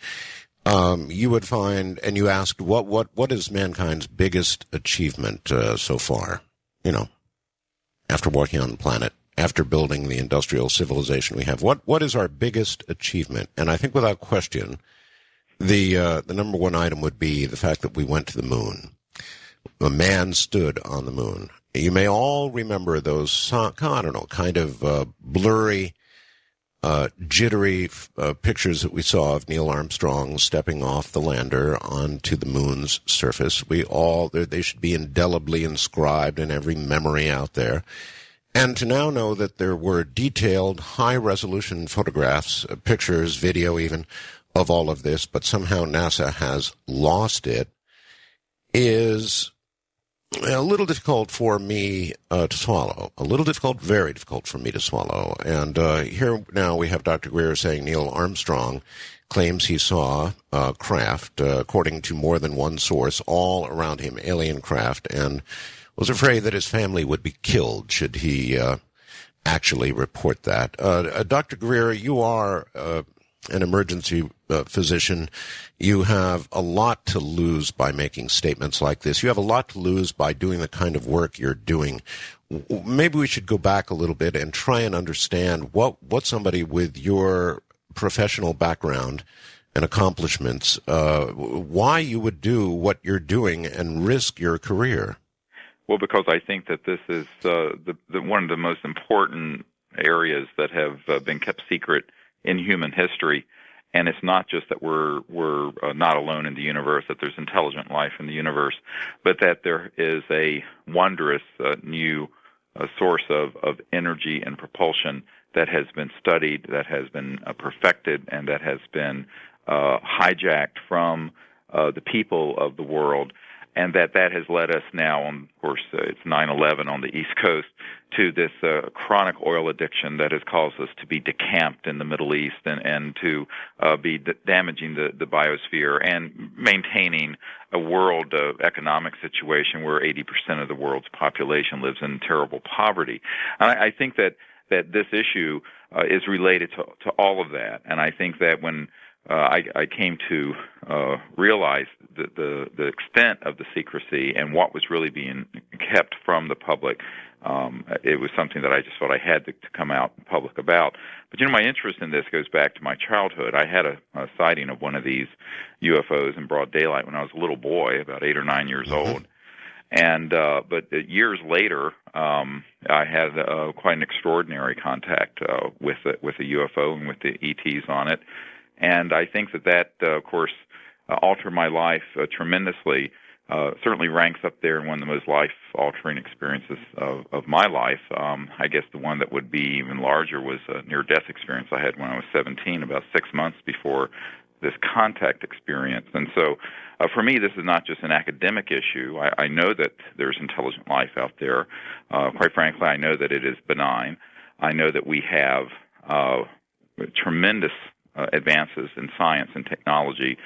you would find, and you asked, what is mankind's biggest achievement so far? After walking on the planet, after building the industrial civilization we have, what is our biggest achievement? And I think without question, the number one item would be the fact that we went to the moon. A man stood on the moon. You may all remember those, kind of blurry, jittery pictures that we saw of Neil Armstrong stepping off the lander onto the moon's surface. They should be indelibly inscribed in every memory out there. And to now know that there were detailed, high-resolution photographs, pictures, video even, of all of this, but somehow NASA has lost it, is a little difficult for me to swallow. A little difficult, very difficult for me to swallow. And here now we have Dr. Greer saying Neil Armstrong claims he saw craft, according to more than one source, all around him, alien craft, and was afraid that his family would be killed should he actually report that. Dr. Greer, you are an emergency physician. You have a lot to lose by making statements like this. You have a lot to lose by doing the kind of work you're doing. Maybe we should go back a little bit and try and understand what somebody with your professional background and accomplishments, why you would do what you're doing and risk your career. Well, because I think that this is one of the most important areas that have been kept secret in human history. And it's not just that we're not alone in the universe, that there's intelligent life in the universe, but that there is a wondrous new source of energy and propulsion that has been studied, that has been perfected, and that has been hijacked from the people of the world. And that has led us now, of course, it's 9/11 on the East Coast, to this chronic oil addiction that has caused us to be decamped in the Middle East and to be damaging the biosphere and maintaining a world economic situation where 80% of the world's population lives in terrible poverty. And I think that this issue is related to all of that. And I think that when I came to realize the extent of the secrecy and what was really being kept from the public, it was something that I just felt I had to come out in public about. But, my interest in this goes back to my childhood. I had a sighting of one of these UFOs in broad daylight when I was a little boy, about 8 or 9 years old. And but years later, I had quite an extraordinary contact with a UFO and with the ETs on it. And I think that of course, altered my life tremendously. Certainly ranks up there in one of the most life-altering experiences of my life. I guess the one that would be even larger was a near-death experience I had when I was 17, about 6 months before this contact experience. And so for me, this is not just an academic issue. I know that there's intelligent life out there. Quite frankly, I know that it is benign. I know that we have tremendous advances in science and technology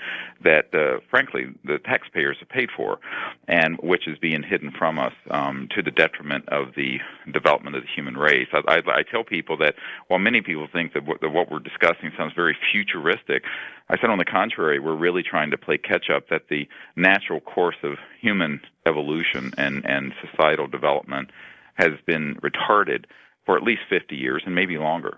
that, frankly, the taxpayers have paid for, and which is being hidden from us to the detriment of the development of the human race. I tell people that while many people think that what we're discussing sounds very futuristic, I said on the contrary, we're really trying to play catch-up, that the natural course of human evolution and societal development has been retarded for at least 50 years and maybe longer.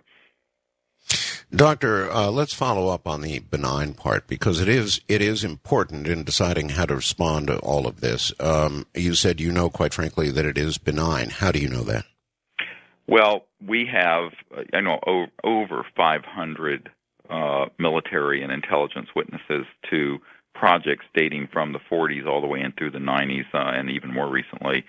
Doctor, let's follow up on the benign part, because it is important in deciding how to respond to all of this. You said quite frankly, that it is benign. How do you know that? Well, we have, over 500 military and intelligence witnesses to projects dating from the 40s all the way in through the 90s and even more recently.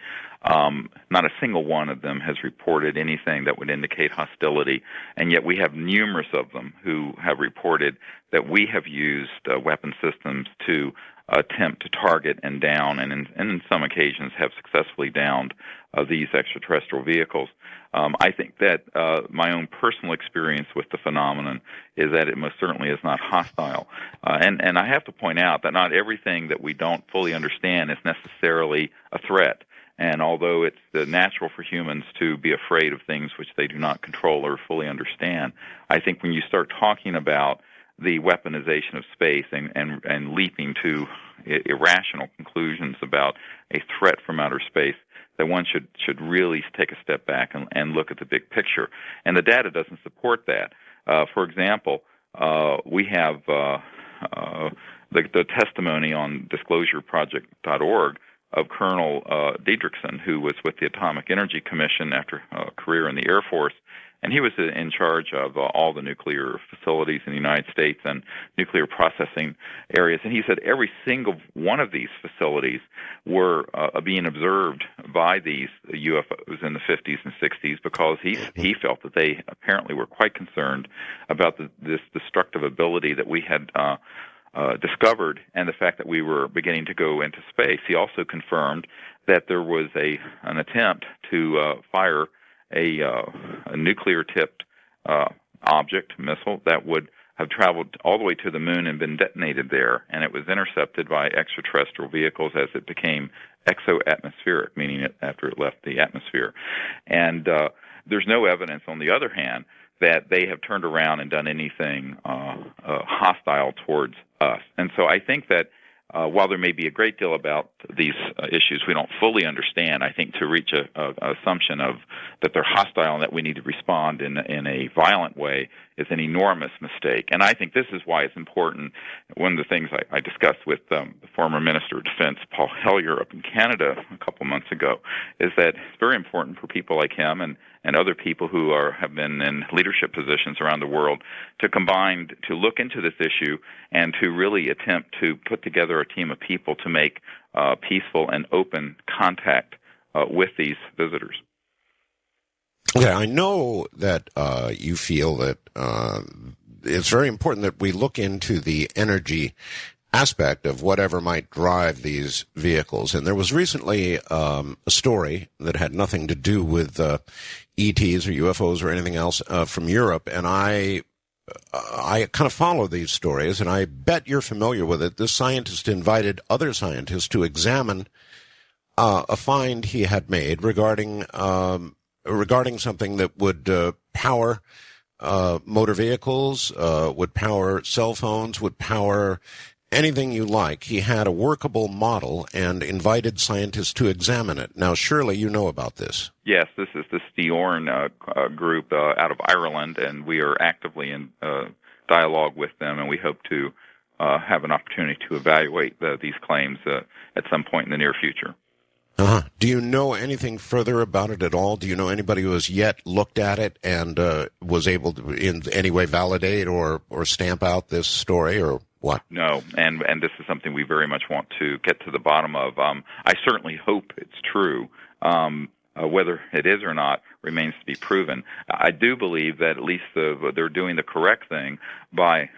Not a single one of them has reported anything that would indicate hostility, and yet we have numerous of them who have reported that we have used weapon systems to attempt to target and down, and in some occasions have successfully downed these extraterrestrial vehicles. I think that my own personal experience with the phenomenon is that it most certainly is not hostile. And I have to point out that not everything that we don't fully understand is necessarily a threat. And although it's natural for humans to be afraid of things which they do not control or fully understand, I think when you start talking about the weaponization of space and leaping to irrational conclusions about a threat from outer space, that one should really take a step back and look at the big picture. And the data doesn't support that. For example, we have the testimony on disclosureproject.org of Colonel Diedrichson, who was with the Atomic Energy Commission after a career in the Air Force, and he was in charge of all the nuclear facilities in the United States and nuclear processing areas. And he said every single one of these facilities were being observed by these UFOs in the 50s and 60s, because he felt that they apparently were quite concerned about this destructive ability that we had discovered, and the fact that we were beginning to go into space. He also confirmed that there was an attempt to fire a nuclear-tipped missile that would have traveled all the way to the moon and been detonated there, and it was intercepted by extraterrestrial vehicles as it became exo-atmospheric, meaning after it left the atmosphere. And there's no evidence, on the other hand, that they have turned around and done anything hostile towards us. And so I think that while there may be a great deal about these issues we don't fully understand, I think to reach a assumption of that they're hostile and that we need to respond in a violent way is an enormous mistake. And I think this is why it's important. One of the things I discussed with the former Minister of Defense, Paul Hellyer, up in Canada a couple months ago, is that it's very important for people like him and other people who have been in leadership positions around the world to combine, to look into this issue and to really attempt to put together a team of people to make peaceful and open contact with these visitors. Okay, I know that you feel that it's very important that we look into the energy aspect of whatever might drive these vehicles. And there was recently a story that had nothing to do with ETs or UFOs or anything else from Europe, and I kind of follow these stories, and I bet you're familiar with it. This scientist invited other scientists to examine a find he had made regarding something that would power motor vehicles, would power cell phones, would power anything you like. He had a workable model and invited scientists to examine it. Now, surely you know about this. Yes, this is the Steorn group out of Ireland, and we are actively in dialogue with them, and we hope to have an opportunity to evaluate these claims at some point in the near future. Uh-huh. Do you know anything further about it at all? Do you know anybody who has yet looked at it and was able to in any way validate or stamp out this story, or what? No, and this is something we very much want to get to the bottom of. I certainly hope it's true. Whether it is or not remains to be proven. I do believe that at least they're doing the correct thing by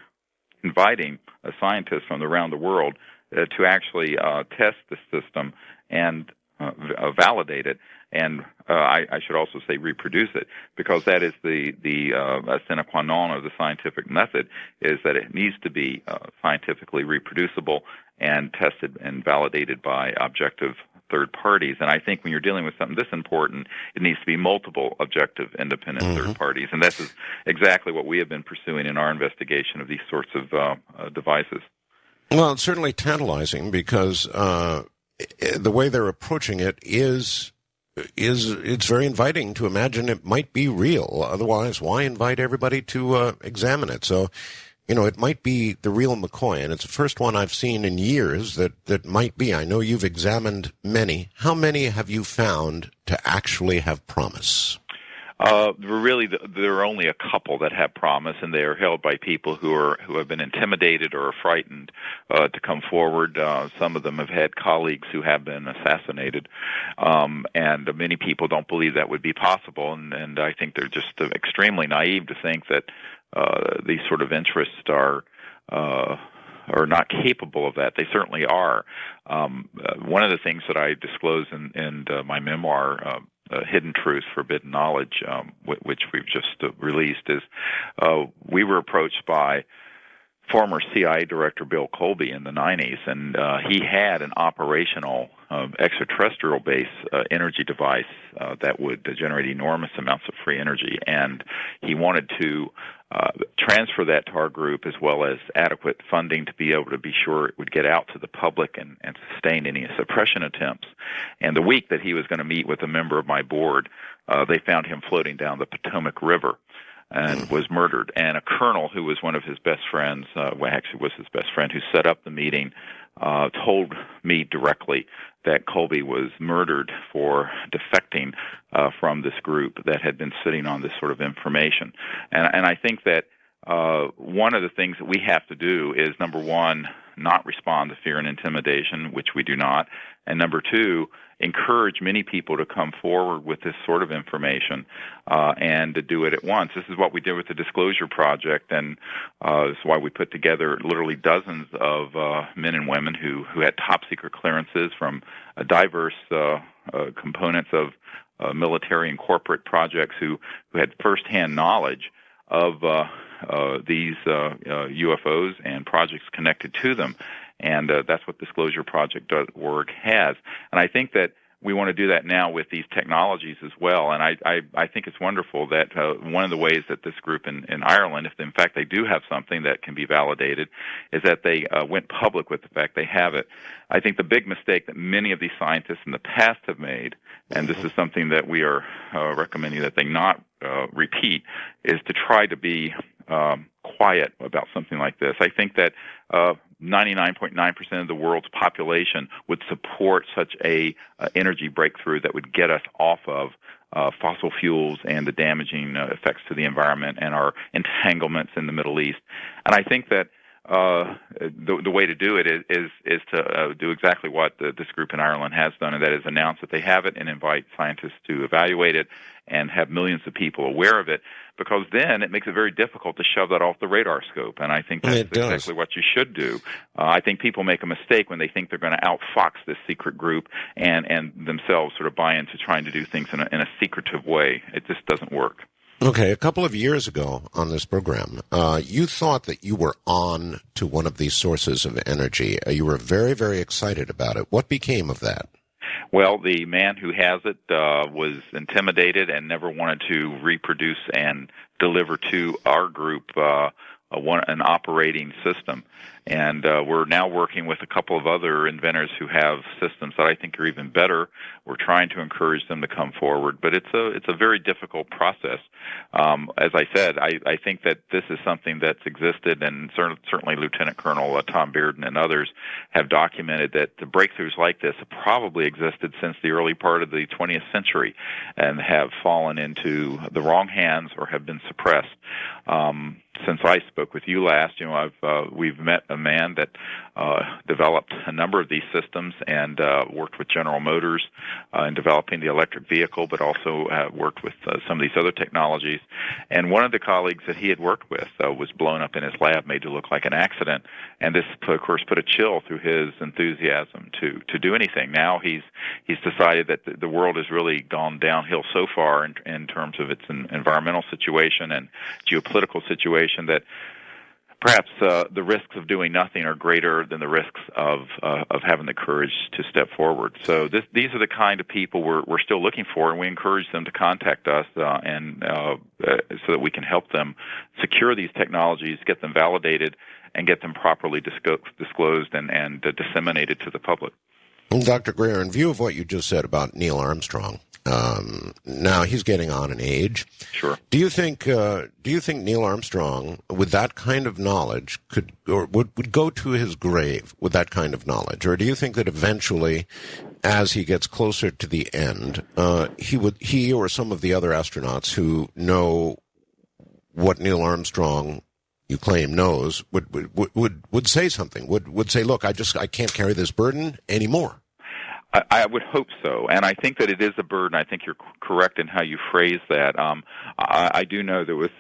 inviting scientists from around the world to actually test the system and validate it, and I should also say reproduce it, because that is the sine qua non of the scientific method, is that it needs to be scientifically reproducible and tested and validated by objective third parties. And I think when you're dealing with something this important, it needs to be multiple objective independent third parties, and this is exactly what we have been pursuing in our investigation of these sorts of devices. Well, it's certainly tantalizing because the way they're approaching it is it's very inviting to imagine it might be real. Otherwise, why invite everybody to examine it? So, it might be the real McCoy, and it's the first one I've seen in years that might be. I know you've examined many. How many have you found to actually have promise? Really, there are only a couple that have promise, and they are held by people who have been intimidated or are frightened to come forward. Some of them have had colleagues who have been assassinated, and many people don't believe that would be possible. And I think they're just extremely naive to think that these sort of interests are not capable of that. They certainly are. One of the things that I disclose in my memoir, Hidden Truths, Forbidden Knowledge, which we've just released, is we were approached by former CIA Director Bill Colby in the 90s, and he had an operational extraterrestrial-based energy device that would generate enormous amounts of free energy, and he wanted to transfer that to our group, as well as adequate funding to be able to be sure it would get out to the public and sustain any suppression attempts. And the week that he was going to meet with a member of my board, they found him floating down the Potomac River and was murdered. And a colonel who was one of his best friends, actually was his best friend, who set up the meeting, told me directly that Colby was murdered for defecting from this group that had been sitting on this sort of information. And I think that one of the things that we have to do is, number one, not respond to fear and intimidation, which we do not, and number two, encourage many people to come forward with this sort of information and to do it at once. This is what we did with the Disclosure Project, and this is why we put together literally dozens of men and women who had top-secret clearances from diverse components of military and corporate projects who had firsthand knowledge of these UFOs and projects connected to them. And that's what DisclosureProject.org has. And I think that we want to do that now with these technologies as well. And I think it's wonderful that one of the ways that this group in Ireland, if in fact they do have something that can be validated, is that they went public with the fact they have it. I think the big mistake that many of these scientists in the past have made, and this is something that we are recommending that they not repeat, is to try to be quiet about something like this. I think that 99.9% of the world's population would support such a energy breakthrough that would get us off of fossil fuels and the damaging effects to the environment and our entanglements in the Middle East. And I think that the way to do it is to do exactly what this group in Ireland has done, and that is announce that they have it and invite scientists to evaluate it and have millions of people aware of it, because then it makes it very difficult to shove that off the radar scope. And I think that's exactly what you should do. I think people make a mistake when they think they're going to outfox this secret group and themselves sort of buy into trying to do things in a secretive way. It just doesn't work. Okay, a couple of years ago on this program, you thought that you were on to one of these sources of energy. You were very, very excited about it. What became of that? Well, the man who has it was intimidated and never wanted to reproduce and deliver to our group an operating system. And we're now working with a couple of other inventors who have systems that I think are even better. We're trying to encourage them to come forward, but it's a very difficult process. As I said, I think that this is something that's existed, and certainly Lieutenant Colonel Tom Bearden and others have documented that the breakthroughs like this have probably existed since the early part of the 20th century and have fallen into the wrong hands or have been suppressed. Since I spoke with you last, we've met a man that developed a number of these systems and worked with General Motors in developing the electric vehicle, but also worked with some of these other technologies. And one of the colleagues that he had worked with was blown up in his lab, made to look like an accident. And this, of course, put a chill through his enthusiasm to do anything. Now he's decided that the world has really gone downhill so far in terms of its environmental situation and geopolitical situation that perhaps the risks of doing nothing are greater than the risks of having the courage to step forward. So these are the kind of people we're still looking for, and we encourage them to contact us so that we can help them secure these technologies, get them validated, and get them properly disclosed and disseminated to the public. Dr. Greer, in view of what you just said about Neil Armstrong, now he's getting on in age. Sure. Do you think Neil Armstrong, with that kind of knowledge, would go to his grave with that kind of knowledge, or do you think that eventually, as he gets closer to the end, he or some of the other astronauts who know what Neil Armstrong, you claim, knows, would say something, would say, look, I can't carry this burden anymore? I would hope so, and I think that it is a burden. I think you're correct in how you phrase that. I do know that with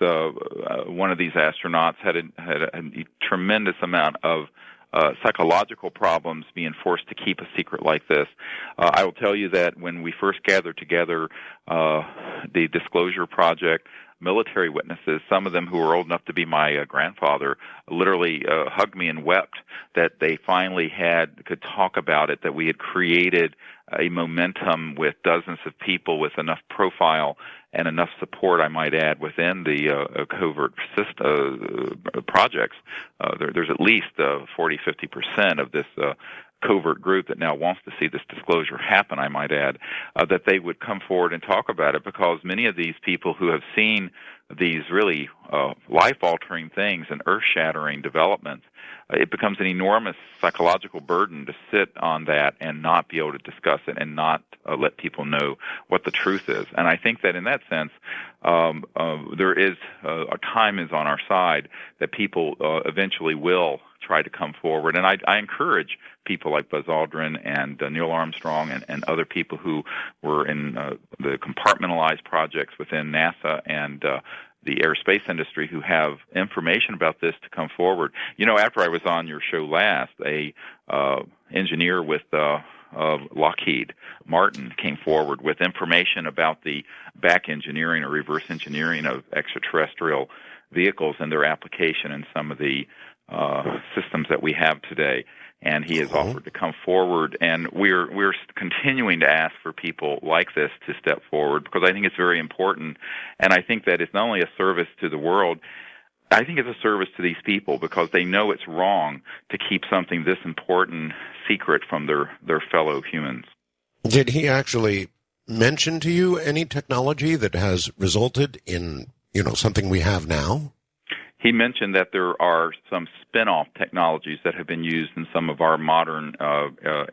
one of these astronauts had a tremendous amount of psychological problems being forced to keep a secret like this. I will tell you that when we first gathered together the Disclosure Project, military witnesses, some of them who were old enough to be my grandfather, literally hugged me and wept that they finally could talk about it, that we had created a momentum with dozens of people with enough profile and enough support, I might add, within the covert projects. There's at least 40-50% of this covert group that now wants to see this disclosure happen, I might add, that they would come forward and talk about it, because many of these people who have seen these really life-altering things and earth-shattering developments, it becomes an enormous psychological burden to sit on that and not be able to discuss it and not let people know what the truth is. And I think that in that sense, there is a time is on our side that people eventually will try to come forward. And I encourage people like Buzz Aldrin and Neil Armstrong and other people who were in the compartmentalized projects within NASA and the aerospace industry who have information about this to come forward. After I was on your show last, a engineer with Lockheed Martin came forward with information about the back engineering or reverse engineering of extraterrestrial vehicles and their application in some of the systems that we have today. And he has offered to come forward, and we're continuing to ask for people like this to step forward, because I think it's very important, and I think that it's not only a service to the world, I think it's a service to these people, because they know it's wrong to keep something this important secret from their fellow humans. Did he actually mention to you any technology that has resulted in, something we have now? He mentioned that there are some spin-off technologies that have been used in some of our modern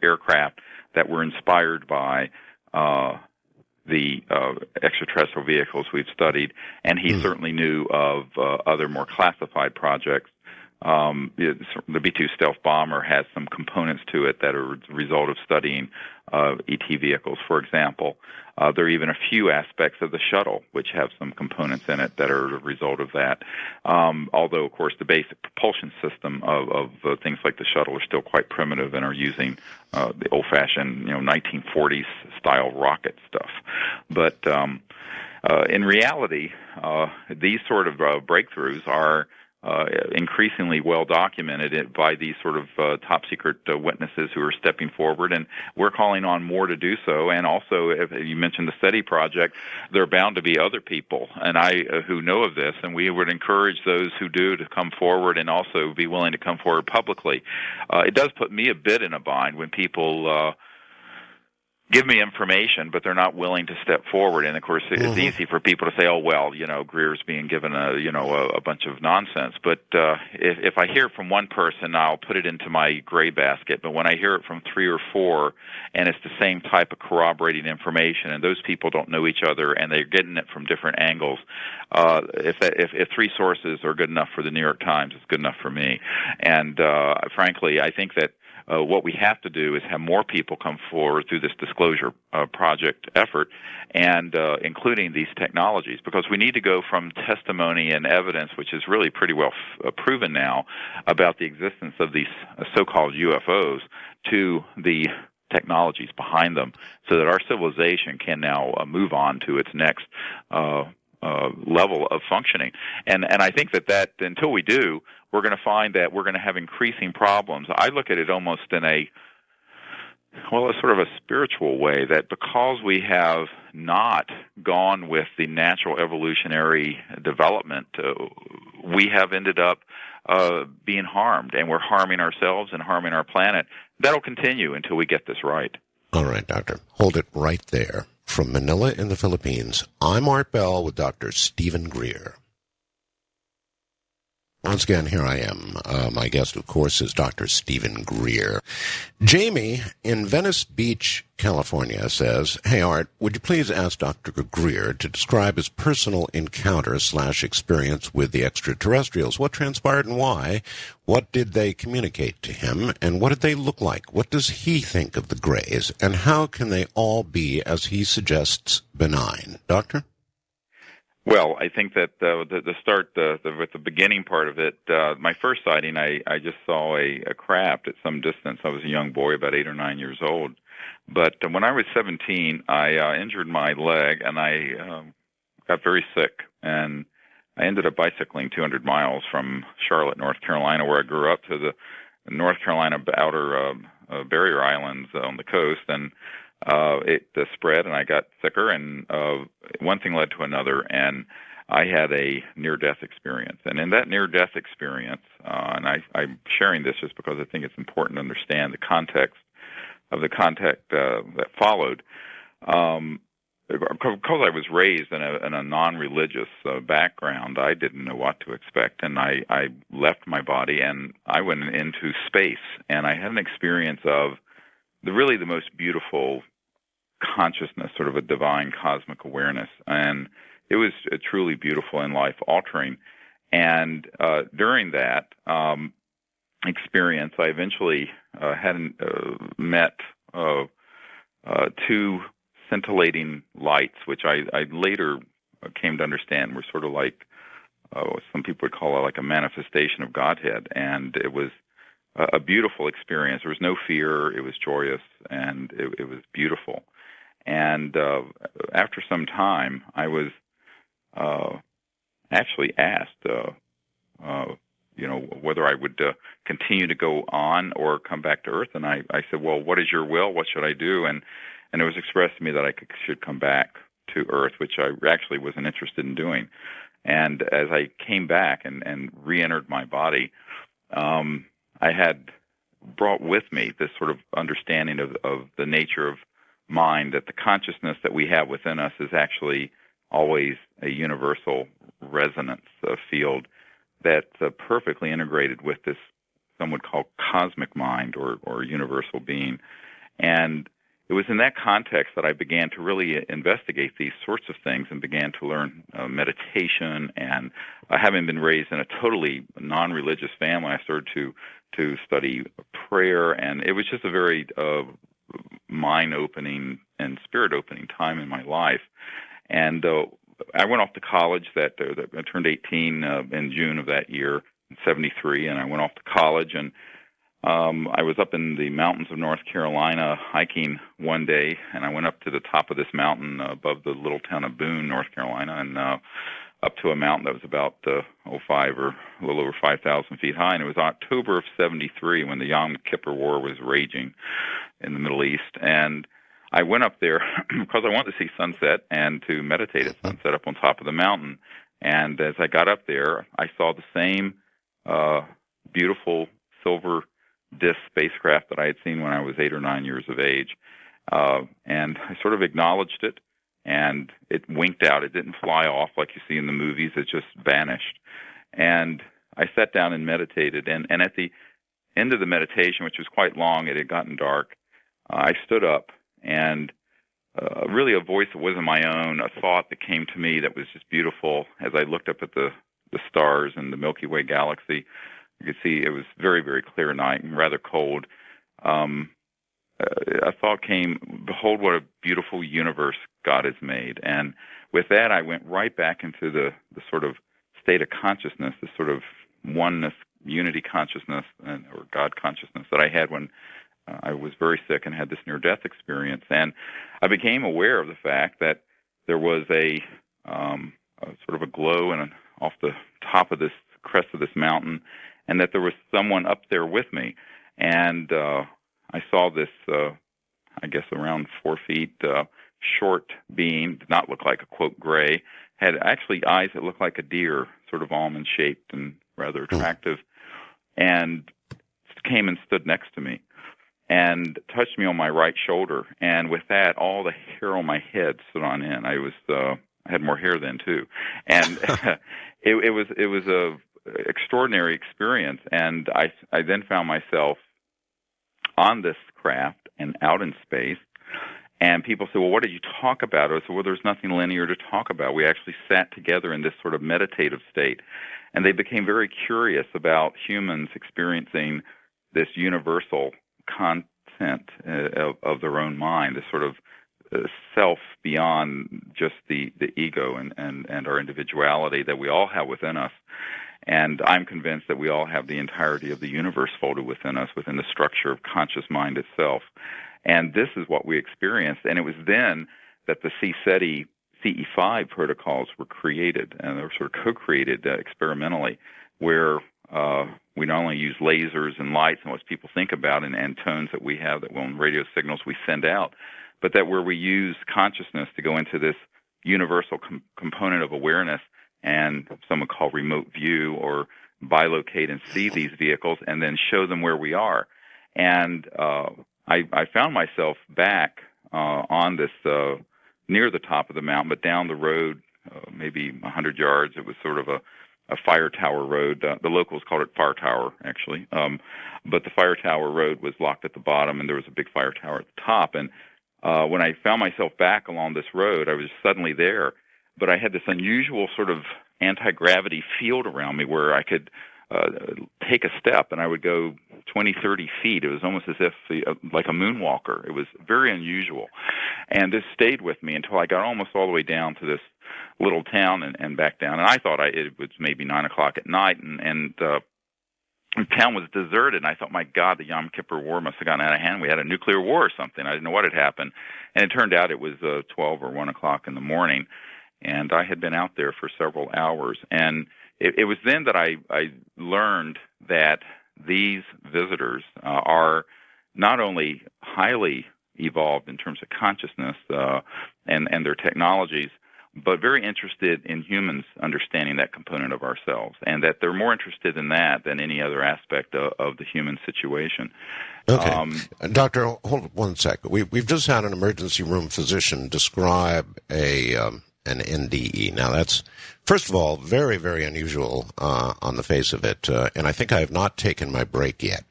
aircraft that were inspired by the extraterrestrial vehicles we've studied, and he certainly knew of other more classified projects. The B-2 stealth bomber has some components to it that are a result of studying ET vehicles, for example. There are even a few aspects of the shuttle which have some components in it that are a result of that. Although, of course, the basic propulsion system of things like the shuttle are still quite primitive and are using the old-fashioned, 1940s style rocket stuff. But in reality, these sort of breakthroughs are increasingly well documented by these sort of top secret witnesses who are stepping forward, and we're calling on more to do so. And also, if you mentioned the SETI project, there are bound to be other people and who know of this, and we would encourage those who do to come forward and also be willing to come forward publicly. It does put me a bit in a bind when people give me information, but they're not willing to step forward. And of course, it's easy for people to say, "Oh, well, Greer's being given a bunch of nonsense." But if I hear it from one person, I'll put it into my gray basket. But when I hear it from 3 or 4, and it's the same type of corroborating information, and those people don't know each other, and they're getting it from different angles, if 3 sources are good enough for the New York Times, it's good enough for me. And frankly, I think that what we have to do is have more people come forward through this disclosure project effort, and including these technologies, because we need to go from testimony and evidence, which is really pretty well proven now, about the existence of these so-called UFOs, to the technologies behind them, so that our civilization can now move on to its next level of functioning. And I think that until we do, we're going to find that we're going to have increasing problems. I look at it almost in a sort of a spiritual way, that because we have not gone with the natural evolutionary development, we have ended up being harmed, and we're harming ourselves and harming our planet. That'll continue until we get this right. All right, Doctor. Hold it right there. From Manila in the Philippines, I'm Art Bell with Dr. Stephen Greer. Once again, here I am. My guest, of course, is Dr. Stephen Greer. Jamie in Venice Beach, California says, "Hey, Art, would you please ask Dr. Greer to describe his personal encounter/experience with the extraterrestrials? What transpired and why? What did they communicate to him? And what did they look like? What does he think of the Greys? And how can they all be, as he suggests, benign?" Doctor? Well, I think that the start, with the beginning part of it, my first sighting, I just saw a craft at some distance. I was a young boy, about 8 or 9 years old. But when I was 17, I injured my leg, and I got very sick. And I ended up bicycling 200 miles from Charlotte, North Carolina, where I grew up, to the North Carolina outer barrier islands on the coast. And it spread, and I got sicker, and one thing led to another, and I had a near-death experience. And in that near-death experience, and I'm sharing this just because I think it's important to understand the context of the contact that followed, because I was raised in a non-religious background, I didn't know what to expect, and I left my body, and I went into space, and I had an experience of the most beautiful consciousness, sort of a divine cosmic awareness. And it was truly beautiful and life-altering. And during that experience, I eventually met 2 scintillating lights, which I later came to understand were sort of like, some people would call it like a manifestation of Godhead. And it was a beautiful experience. There was no fear. It was joyous, and it was beautiful. And after some time, I was actually asked, whether I would continue to go on or come back to Earth. And I said, "Well, what is your will? What should I do?" And it was expressed to me that I should come back to Earth, which I actually wasn't interested in doing. And as I came back and re-entered my body, I had brought with me this sort of understanding of the nature of mind, that the consciousness that we have within us is actually always a universal resonance field that's perfectly integrated with this, some would call cosmic mind or universal being. And it was in that context that I began to really investigate these sorts of things and began to learn meditation. And having been raised in a totally non-religious family, I started to study prayer, and it was just a very mind-opening and spirit-opening time in my life. And I went off to college. I turned 18 in June of that year, in 73, and I went off to college, and I was up in the mountains of North Carolina hiking one day, and I went up to the top of this mountain above the little town of Boone, North Carolina, and up to a mountain that was about 5 or a little over 5,000 feet high. And it was October of '73 when the Yom Kippur War was raging in the Middle East. And I went up there because I wanted to see sunset and to meditate at sunset up on top of the mountain. And as I got up there, I saw the same beautiful silver disk spacecraft that I had seen when I was 8 or 9 years of age. And I sort of acknowledged it, and it winked out. It didn't fly off like you see in the movies. It just vanished. And I sat down and meditated. And at the end of the meditation, which was quite long, it had gotten dark, I stood up, and really a voice that wasn't my own, a thought that came to me that was just beautiful as I looked up at the stars and the Milky Way galaxy. You could see it was very, very clear night and rather cold. A thought came, behold what a beautiful universe God has made. And with that, I went right back into the sort of state of consciousness, the sort of oneness, unity consciousness, or God consciousness that I had when I was very sick and had this near-death experience. And I became aware of the fact that there was a sort of a glow off the top of this crest of this mountain, and that there was someone up there with me. And I saw this, I guess around 4 feet, short being, did not look like a, quote, gray, had actually eyes that looked like a deer, sort of almond-shaped and rather attractive, and came and stood next to me and touched me on my right shoulder. And with that, all the hair on my head stood on end. I had more hair then, too. And it was a extraordinary experience. And I then found myself on this craft and out in space. And people say, well, what did you talk about? I said, well, there's nothing linear to talk about. We actually sat together in this sort of meditative state. And they became very curious about humans experiencing this universal content of their own mind, this sort of self beyond just the ego and our individuality that we all have within us. And I'm convinced that we all have the entirety of the universe folded within us, within the structure of conscious mind itself. And this is what we experienced. And it was then that the CE5 protocols were created, and they were sort of co-created experimentally, where we not only use lasers and lights and what people think about and tones that we have, that on radio signals we send out, but that where we use consciousness to go into this universal component of awareness, and some would call remote view, or bilocate and see these vehicles and then show them where we are. And I found myself back on this near the top of the mountain, but down the road, maybe 100 yards. It was sort of a fire tower road. The locals called it Fire Tower, actually. But the Fire Tower road was locked at the bottom, and there was a big fire tower at the top. And when I found myself back along this road, I was suddenly there. But I had this unusual sort of anti-gravity field around me where I could take a step and I would go 20, 30 feet. It was almost as if like a moonwalker. It was very unusual. And this stayed with me until I got almost all the way down to this little town and back down. And I thought it was maybe 9 o'clock at night, and the town was deserted. And I thought, my God, the Yom Kippur War must have gotten out of hand. We had a nuclear war or something. I didn't know what had happened. And it turned out it was 12 or 1 o'clock in the morning. And I had been out there for several hours. And it was then that I learned that these visitors are not only highly evolved in terms of consciousness and their technologies, but very interested in humans understanding that component of ourselves, and that they're more interested in that than any other aspect of the human situation. Okay. Doctor, hold one sec. We've just had an emergency room physician describe an NDE. Now, that's, first of all, very, very unusual on the face of it, and I think I have not taken my break yet.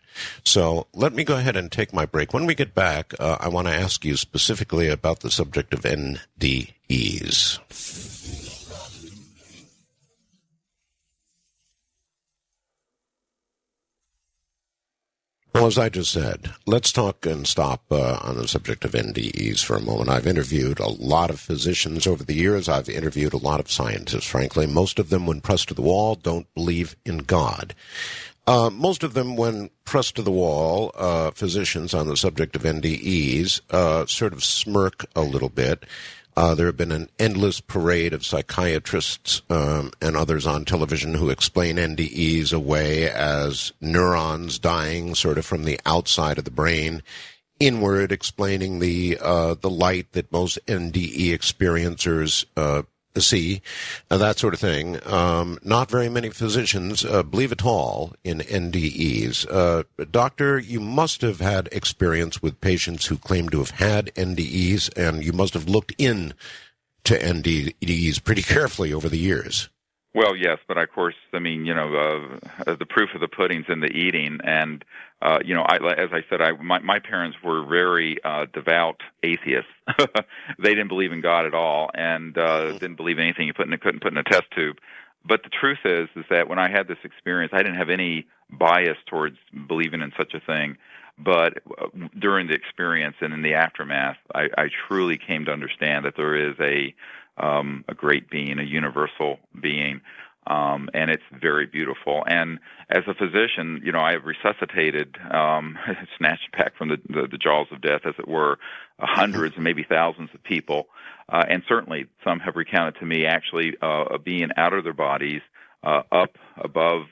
So let me go ahead and take my break. When we get back, I want to ask you specifically about the subject of NDEs. Well, as I just said, let's talk and stop on the subject of NDEs for a moment. I've interviewed a lot of physicians over the years. I've interviewed a lot of scientists, frankly. Most of them, when pressed to the wall, don't believe in God. Most of them, when pressed to the wall, physicians on the subject of NDEs, sort of smirk a little bit. There have been an endless parade of psychiatrists and others on television who explain NDEs away as neurons dying sort of from the outside of the brain inward, explaining the light that most NDE experiencers see, that sort of thing. Not very many physicians believe at all in NDEs. Doctor, you must have had experience with patients who claim to have had NDEs, and you must have looked in to NDEs pretty carefully over the years. Well, yes, but of course, I mean, the proof of the pudding's in the eating, and as I said, my parents were very devout atheists. They didn't believe in God at all, and didn't believe anything you couldn't put in a test tube. But the truth is that when I had this experience, I didn't have any bias towards believing in such a thing. But during the experience and in the aftermath, I truly came to understand that there is a great being, a universal being, and it's very beautiful. And as a physician, I have resuscitated, snatched back from the jaws of death, as it were, hundreds and maybe thousands of people, and certainly some have recounted to me actually being out of their bodies, up above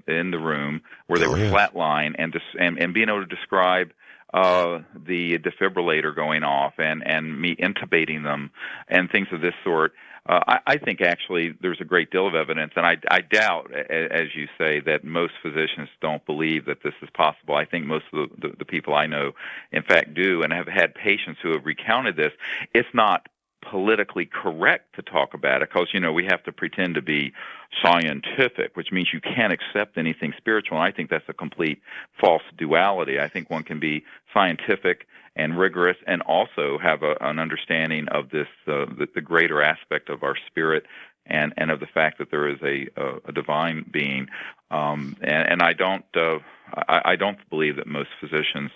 in the room where they were flatline, and being able to describe the defibrillator going off and me intubating them and things of this sort. I think actually there's a great deal of evidence, and I doubt, as you say, that most physicians don't believe that this is possible. I think most of the people I know, in fact, do, and have had patients who have recounted this. It's not politically correct to talk about it because, we have to pretend to be scientific, which means you can't accept anything spiritual. And I think that's a complete false duality. I think one can be scientific and rigorous and also have an understanding of this, the greater aspect of our spirit and of the fact that there is a divine being. And I don't believe that most physicians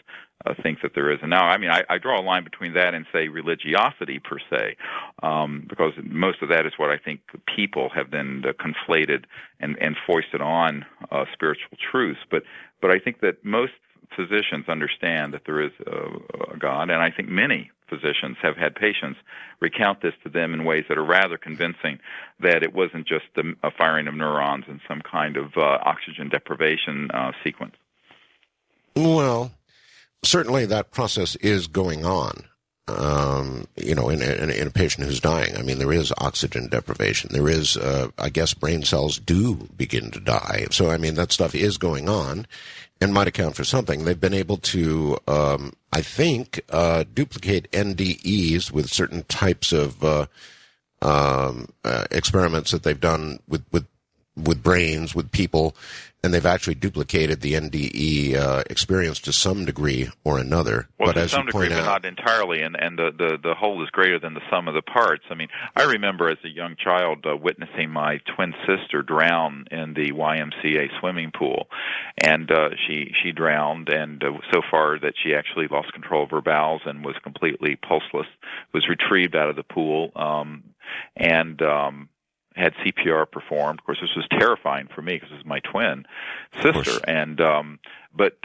think that there is. And now, I mean, I draw a line between that and, say, religiosity per se, because most of that is what I think people have then conflated and foisted on spiritual truths. But I think that most physicians understand that there is a God, and I think many physicians have had patients recount this to them in ways that are rather convincing, that it wasn't just a firing of neurons in some kind of oxygen deprivation sequence. Well, certainly that process is going on, in a patient who's dying. I mean, there is oxygen deprivation. There is, I guess, brain cells do begin to die. So, I mean, that stuff is going on and might account for something. They've been able to, I think, duplicate NDEs with certain types of experiments that they've done with brains, with people, and they've actually duplicated the NDE experience to some degree or another. Well, but to as some you degree, point but out, not entirely, and the whole is greater than the sum of the parts. I mean, I remember as a young child witnessing my twin sister drown in the YMCA swimming pool, and she drowned, and so far that she actually lost control of her bowels and was completely pulseless, was retrieved out of the pool, and had CPR performed. Of course, this was terrifying for me because it was my twin sister. And but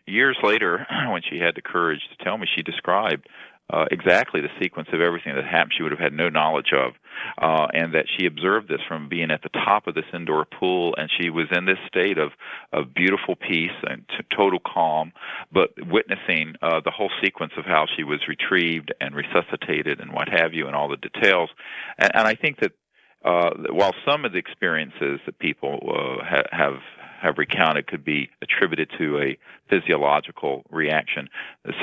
years later, when she had the courage to tell me, she described exactly the sequence of everything that happened she would have had no knowledge of, and that she observed this from being at the top of this indoor pool, and she was in this state of beautiful peace and total calm, but witnessing the whole sequence of how she was retrieved and resuscitated and what have you, and all the details. And I think that while some of the experiences that people have recounted could be attributed to a physiological reaction,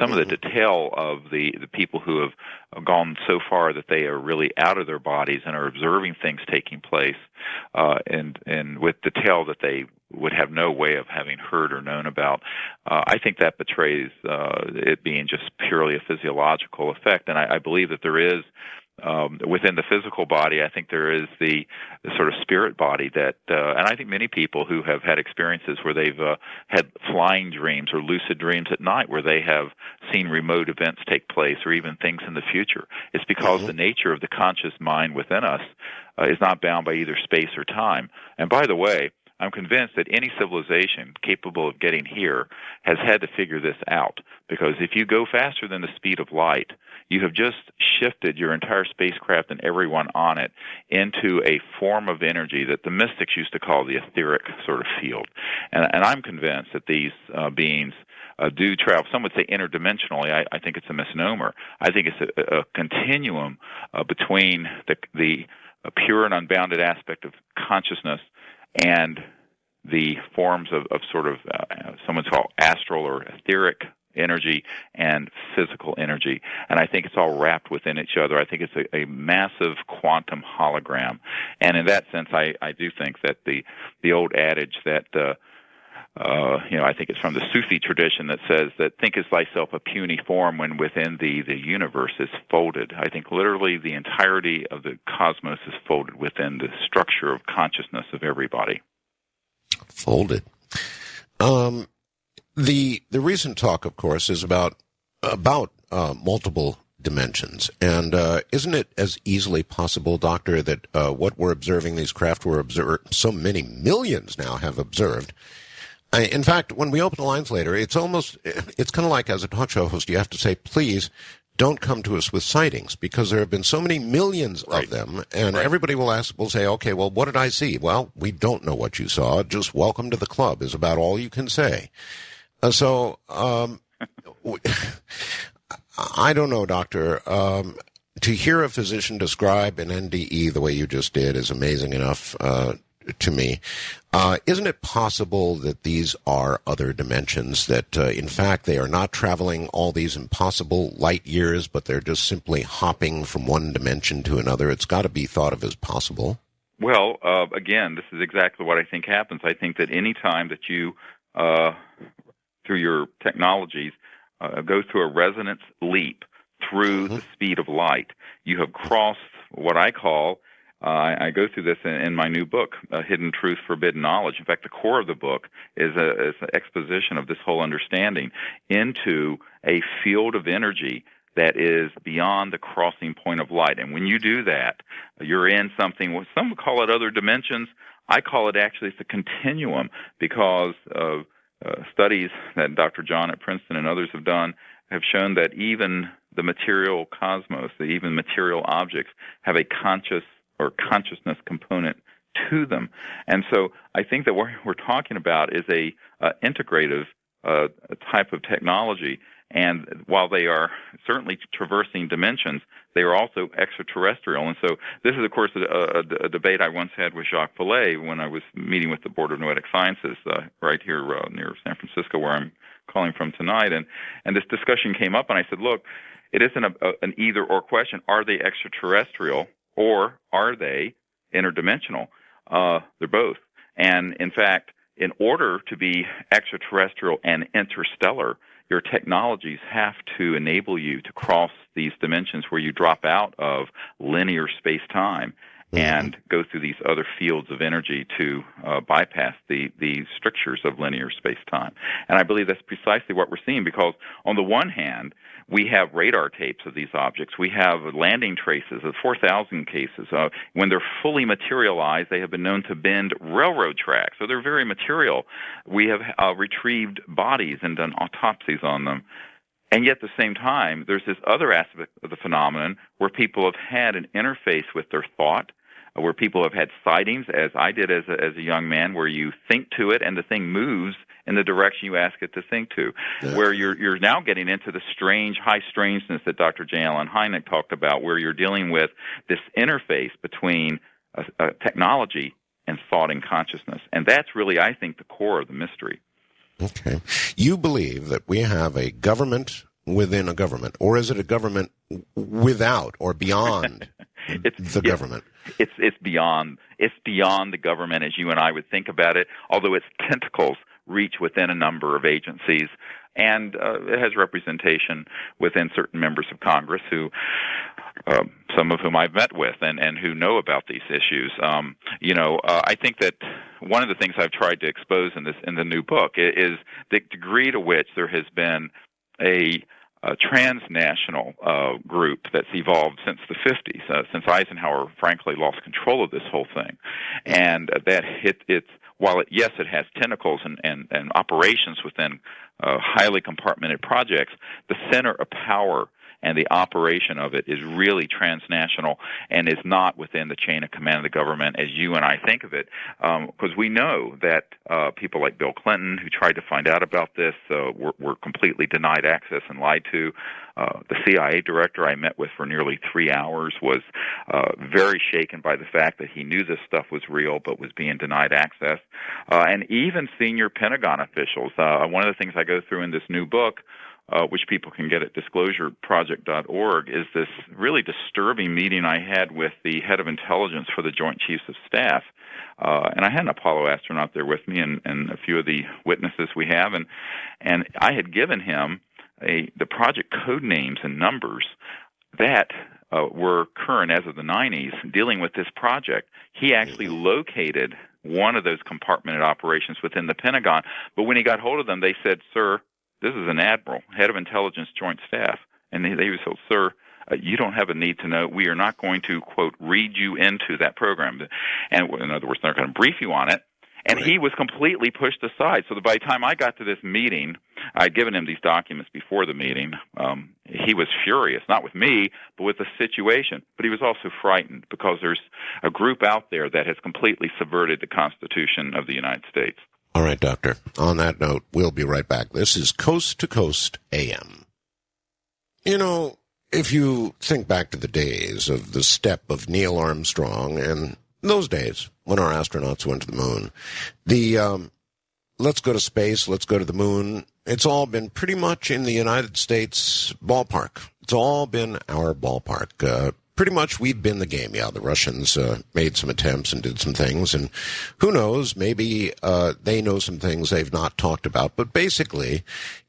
some of the detail of the people who have gone so far that they are really out of their bodies and are observing things taking place, and with detail that they would have no way of having heard or known about, I think that betrays it being just purely a physiological effect. And I believe that there is, within the physical body, I think there is the sort of spirit body that, and I think many people who have had experiences where they've had flying dreams or lucid dreams at night where they have seen remote events take place or even things in the future. It's because the nature of the conscious mind within us is not bound by either space or time. And by the way, I'm convinced that any civilization capable of getting here has had to figure this out, because if you go faster than the speed of light, you have just shifted your entire spacecraft and everyone on it into a form of energy that the mystics used to call the etheric sort of field. And I'm convinced that these beings do travel. Some would say interdimensionally. I think it's a misnomer. I think it's a continuum between the pure and unbounded aspect of consciousness and the forms of sort of some would call astral or etheric energy and physical energy. And I think it's all wrapped within each other. I think it's a massive quantum hologram. And in that sense, I do think that the old adage that I think it's from the Sufi tradition that says that thinkest thyself a puny form when within thee the universe is folded. I think literally the entirety of the cosmos is folded within the structure of consciousness of everybody. Folded. The recent talk, of course, is about multiple dimensions. And isn't it as easily possible, Doctor, that what we're observing, these craft were observed, so many millions now have observed. In fact, when we open the lines later, it's kind of like as a talk show host, you have to say, please don't come to us with sightings, because there have been so many millions of them, and everybody will say, okay, well, what did I see? Well, we don't know what you saw. Just welcome to the club is about all you can say. I don't know, Doctor. To hear a physician describe an NDE the way you just did is amazing enough to me. Isn't it possible that these are other dimensions, that in fact they are not traveling all these impossible light years, but they're just simply hopping from one dimension to another? It's got to be thought of as possible. Well, again, this is exactly what I think happens. I think that any time that you, through your technologies, go through a resonance leap through the speed of light, you have crossed what I call, I go through this in my new book, Hidden Truth, Forbidden Knowledge. In fact, the core of the book is an exposition of this whole understanding into a field of energy that is beyond the crossing point of light. And when you do that, you're in something, some would call it other dimensions. I call it actually it's a continuum, because of studies that Dr. John at Princeton and others have done have shown that even the material cosmos, even material objects, have a conscious or consciousness component to them. And so I think that what we're talking about is a integrative type of technology. And while they are certainly traversing dimensions, they are also extraterrestrial. And so this is, of course, a debate I once had with Jacques Vallée when I was meeting with the Board of Noetic Sciences right here near San Francisco, where I'm calling from tonight. And this discussion came up, and I said, look, it isn't an either-or question. Are they extraterrestrial, or are they interdimensional? They're both. And, in fact, in order to be extraterrestrial and interstellar, your technologies have to enable you to cross these dimensions where you drop out of linear space-time and go through these other fields of energy to bypass the strictures of linear space-time. And I believe that's precisely what we're seeing, because on the one hand, we have radar tapes of these objects. We have landing traces of 4,000 cases. When they're fully materialized, they have been known to bend railroad tracks, so they're very material. We have retrieved bodies and done autopsies on them. And yet at the same time, there's this other aspect of the phenomenon where people have had an interface with their thought, where people have had sightings, as I did as a young man, where you think to it and the thing moves in the direction you ask it to think to, where you're now getting into the strange, high strangeness that Dr. J. Allen Hynek talked about, where you're dealing with this interface between technology and thought and consciousness. And that's really, I think, the core of the mystery. Okay. You believe that we have a government within a government, or is it a government without or beyond the government? It's beyond the government as you and I would think about it, although its tentacles reach within a number of agencies, and it has representation within certain members of Congress who, some of whom I've met with and who know about these issues. I think that one of the things I've tried to expose in the new book is the degree to which there has been a transnational group that's evolved since the 50s, since Eisenhower, frankly, lost control of this whole thing. And that while it has tentacles and operations within highly compartmented projects, the center of power and the operation of it is really transnational and is not within the chain of command of the government as you and I think of it. Because we know that people like Bill Clinton, who tried to find out about this, were completely denied access and lied to. The CIA director I met with for nearly 3 hours was very shaken by the fact that he knew this stuff was real but was being denied access. And even senior Pentagon officials. One of the things I go through in this new book, which people can get at disclosureproject.org, is this really disturbing meeting I had with the head of intelligence for the Joint Chiefs of Staff. And I had an Apollo astronaut there with me and a few of the witnesses we have. And I had given him the project code names and numbers that were current as of the 90s dealing with this project. He actually located one of those compartmented operations within the Pentagon. But when he got hold of them, they said, "Sir, this is an admiral, head of intelligence joint staff." And they said, "Sir, you don't have a need to know. We are not going to, quote, read you into that program." And in other words, they're not going to brief you on it. And he was completely pushed aside. So by the time I got to this meeting, I'd given him these documents before the meeting. He was furious, not with me, but with the situation. But he was also frightened because there's a group out there that has completely subverted the Constitution of the United States. All right, Doctor. On that note, we'll be right back. This is Coast to Coast AM. You know, if you think back to the days of the step of Neil Armstrong and those days when our astronauts went to the moon, the let's go to space, let's go to the moon, it's all been pretty much in the United States ballpark. It's all been our ballpark. Pretty much we've been the game. Yeah, the Russians made some attempts and did some things, and who knows, maybe they know some things they've not talked about, but basically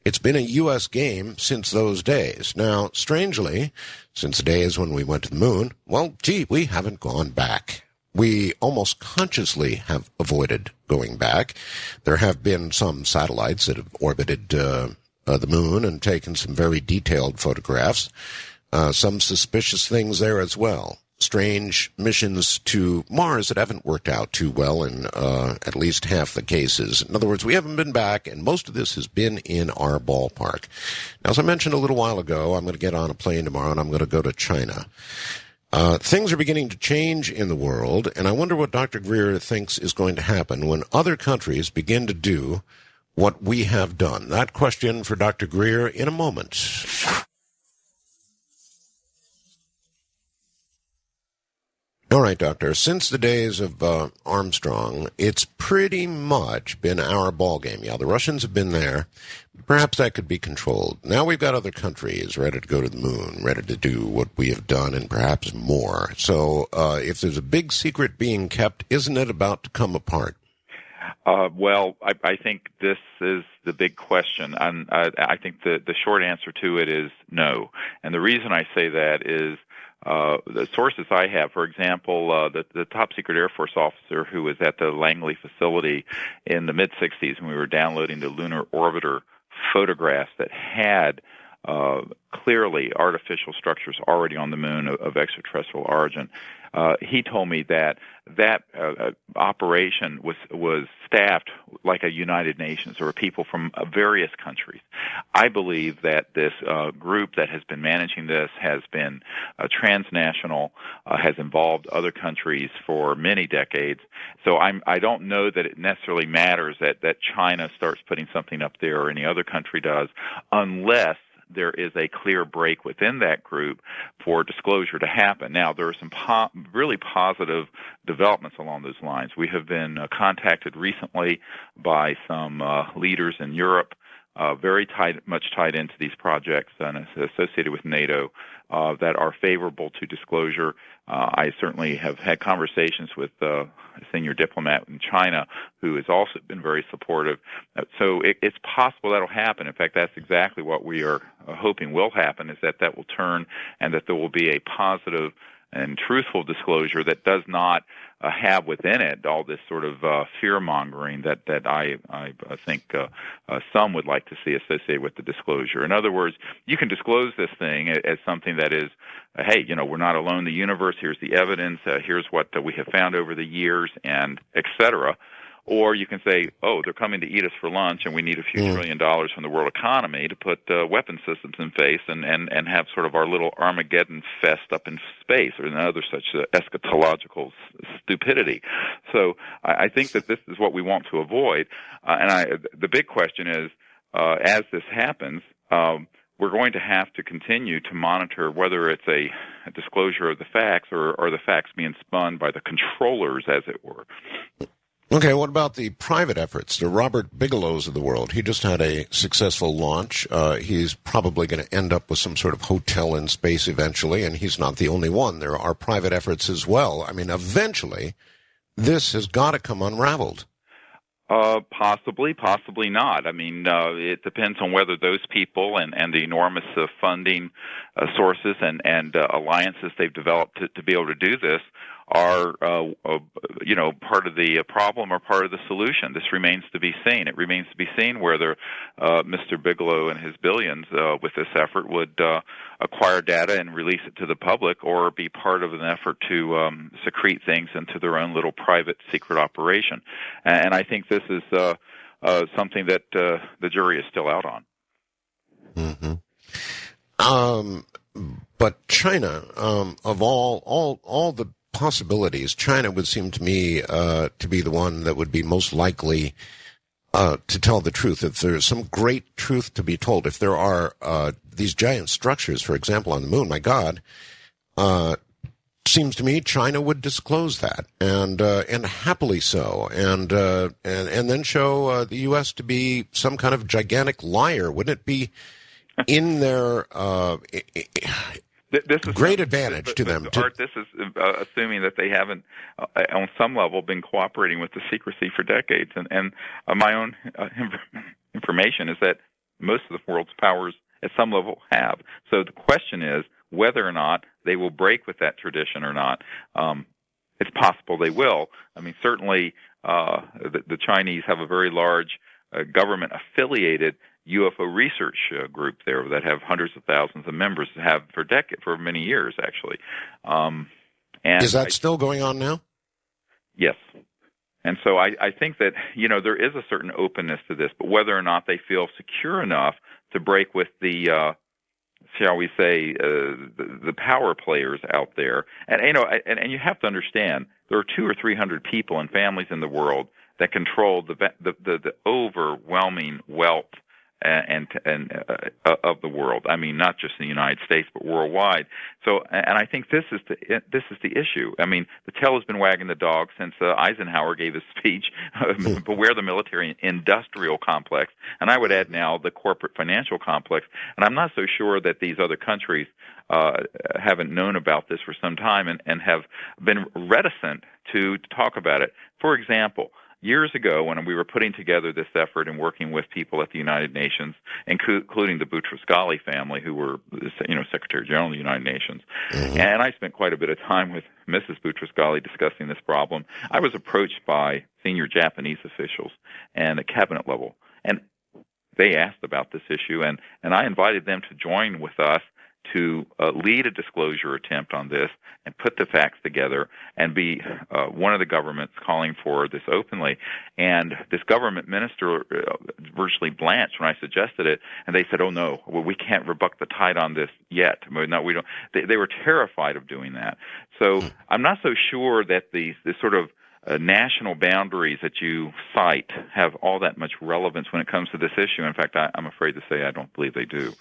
it's been a U.S. game since those days. Now, strangely, since the days when we went to the moon, well, gee, we haven't gone back. We almost consciously have avoided going back. There have been some satellites that have orbited the moon and taken some very detailed photographs. Some suspicious things there as well. Strange missions to Mars that haven't worked out too well in at least half the cases. In other words, we haven't been back, and most of this has been in our ballpark. Now, as I mentioned a little while ago, I'm going to get on a plane tomorrow, and I'm going to go to China. Things are beginning to change in the world, and I wonder what Dr. Greer thinks is going to happen when other countries begin to do what we have done. That question for Dr. Greer in a moment. All right, Doctor. Since the days of Armstrong, it's pretty much been our ballgame. Yeah, the Russians have been there. Perhaps that could be controlled. Now we've got other countries ready to go to the moon, ready to do what we have done and perhaps more. So if there's a big secret being kept, isn't it about to come apart? Well, I think this is the big question. And I think the short answer to it is no. And the reason I say that is the sources I have, for example, the top secret Air Force officer who was at the Langley facility in the mid-'60s when we were downloading the lunar orbiter photographs that had clearly artificial structures already on the moon of extraterrestrial origin. He told me that operation was staffed like a United Nations. There were people from various countries. I believe that this group that has been managing this has been transnational, has involved other countries for many decades. So I don't know that it necessarily matters that China starts putting something up there or any other country does, unless there is a clear break within that group for disclosure to happen. Now, there are some really positive developments along those lines. We have been contacted recently by some leaders in Europe, very much tied into these projects and associated with NATO, that are favorable to disclosure. I certainly have had conversations with a senior diplomat in China who has also been very supportive. So it's possible that'll happen. In fact, that's exactly what we are hoping will happen, is that will turn and that there will be a positive and truthful disclosure that does not have within it all this sort of fear-mongering that I think some would like to see associated with the disclosure. In other words, you can disclose this thing as something that is, hey, we're not alone in the universe, here's the evidence, here's what we have found over the years, and et cetera. Or you can say, oh, they're coming to eat us for lunch, and we need a few $1 trillion from the world economy to put weapon systems in place and have sort of our little Armageddon fest up in space, or another such eschatological stupidity. So I think that this is what we want to avoid. The big question is, as this happens, we're going to have to continue to monitor whether it's a disclosure of the facts or the facts being spun by the controllers, as it were. Okay, what about the private efforts? The Robert Bigelows of the world. He just had a successful launch. He's probably going to end up with some sort of hotel in space eventually, and he's not the only one. There are private efforts as well. I mean, eventually, this has got to come unraveled. Possibly, possibly not. I mean, it depends on whether those people and the enormous funding sources and alliances they've developed to be able to do this are, part of the problem or part of the solution. This remains to be seen. It remains to be seen whether Mr. Bigelow and his billions with this effort would acquire data and release it to the public, or be part of an effort to secrete things into their own little private secret operation. And I think this is something that the jury is still out on. But China, of all the possibilities, China would seem to me to be the one that would be most likely to tell the truth. If there's some great truth to be told, if there are these giant structures, for example, on the moon, my God, seems to me China would disclose that, and happily so, and then show the U.S. to be some kind of gigantic liar. Wouldn't it be in their this is great advantage to them? Art, this is assuming that they haven't, on some level, been cooperating with the secrecy for decades. And my own information is that most of the world's powers, at some level, have. So the question is whether or not they will break with that tradition or not. It's possible they will. I mean, certainly the Chinese have a very large government-affiliated UFO research group there that have hundreds of thousands of members, have for many years, actually. And is that still going on now? Yes. And so I think that, there is a certain openness to this, but whether or not they feel secure enough to break with the, shall we say, the power players out there. And, and you have to understand, there are 200 or 300 people and families in the world that control the overwhelming wealth and of the world. I mean, not just in the United States, but worldwide. So, and I think this is the issue. I mean, the tail has been wagging the dog since Eisenhower gave his speech, "Beware the military industrial complex," and I would add now the corporate financial complex. And I'm not so sure that these other countries haven't known about this for some time and have been reticent to talk about it. For example, years ago, when we were putting together this effort and working with people at the United Nations, including the Boutros-Ghali family, who were, Secretary General of the United Nations, and I spent quite a bit of time with Mrs. Boutros-Ghali discussing this problem, I was approached by senior Japanese officials and at cabinet level, and they asked about this issue, and I invited them to join with us to lead a disclosure attempt on this and put the facts together and be one of the governments calling for this openly. And this government minister virtually blanched when I suggested it, and they said, "Oh no, we can't rebuck the tide on this yet." No, we don't. They were terrified of doing that. So I'm not so sure that the sort of national boundaries that you cite have all that much relevance when it comes to this issue. In fact, I'm afraid to say I don't believe they do.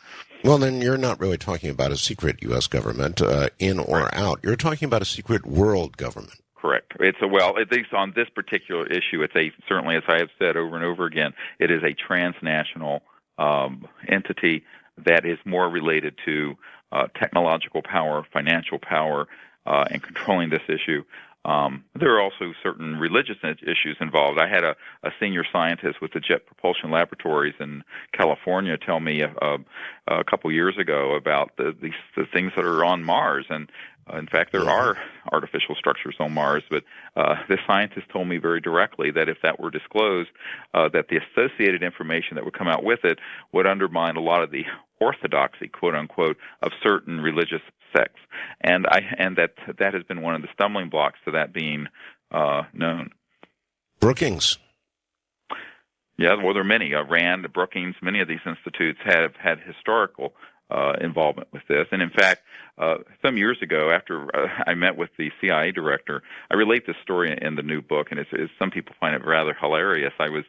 Well, then you're not really talking about a secret U.S. government, in or out. You're talking about a secret world government. Correct. At least on this particular issue, it's certainly, as I have said over and over again, it is a transnational entity that is more related to technological power, financial power, and controlling this issue. There are also certain religious issues involved. I had a senior scientist with the Jet Propulsion Laboratories in California tell me a couple years ago about the things that are on Mars. And in fact, there are artificial structures on Mars, but this scientist told me very directly that if that were disclosed, that the associated information that would come out with it would undermine a lot of the orthodoxy, quote unquote, of certain religious sects, and that has been one of the stumbling blocks to that being known. Brookings, Yeah, well, there are many. Rand, Brookings, many of these institutes have had historical involvement with this. And in fact, some years ago, after I met with the CIA director, I relate this story in the new book, and it's some people find it rather hilarious. I was,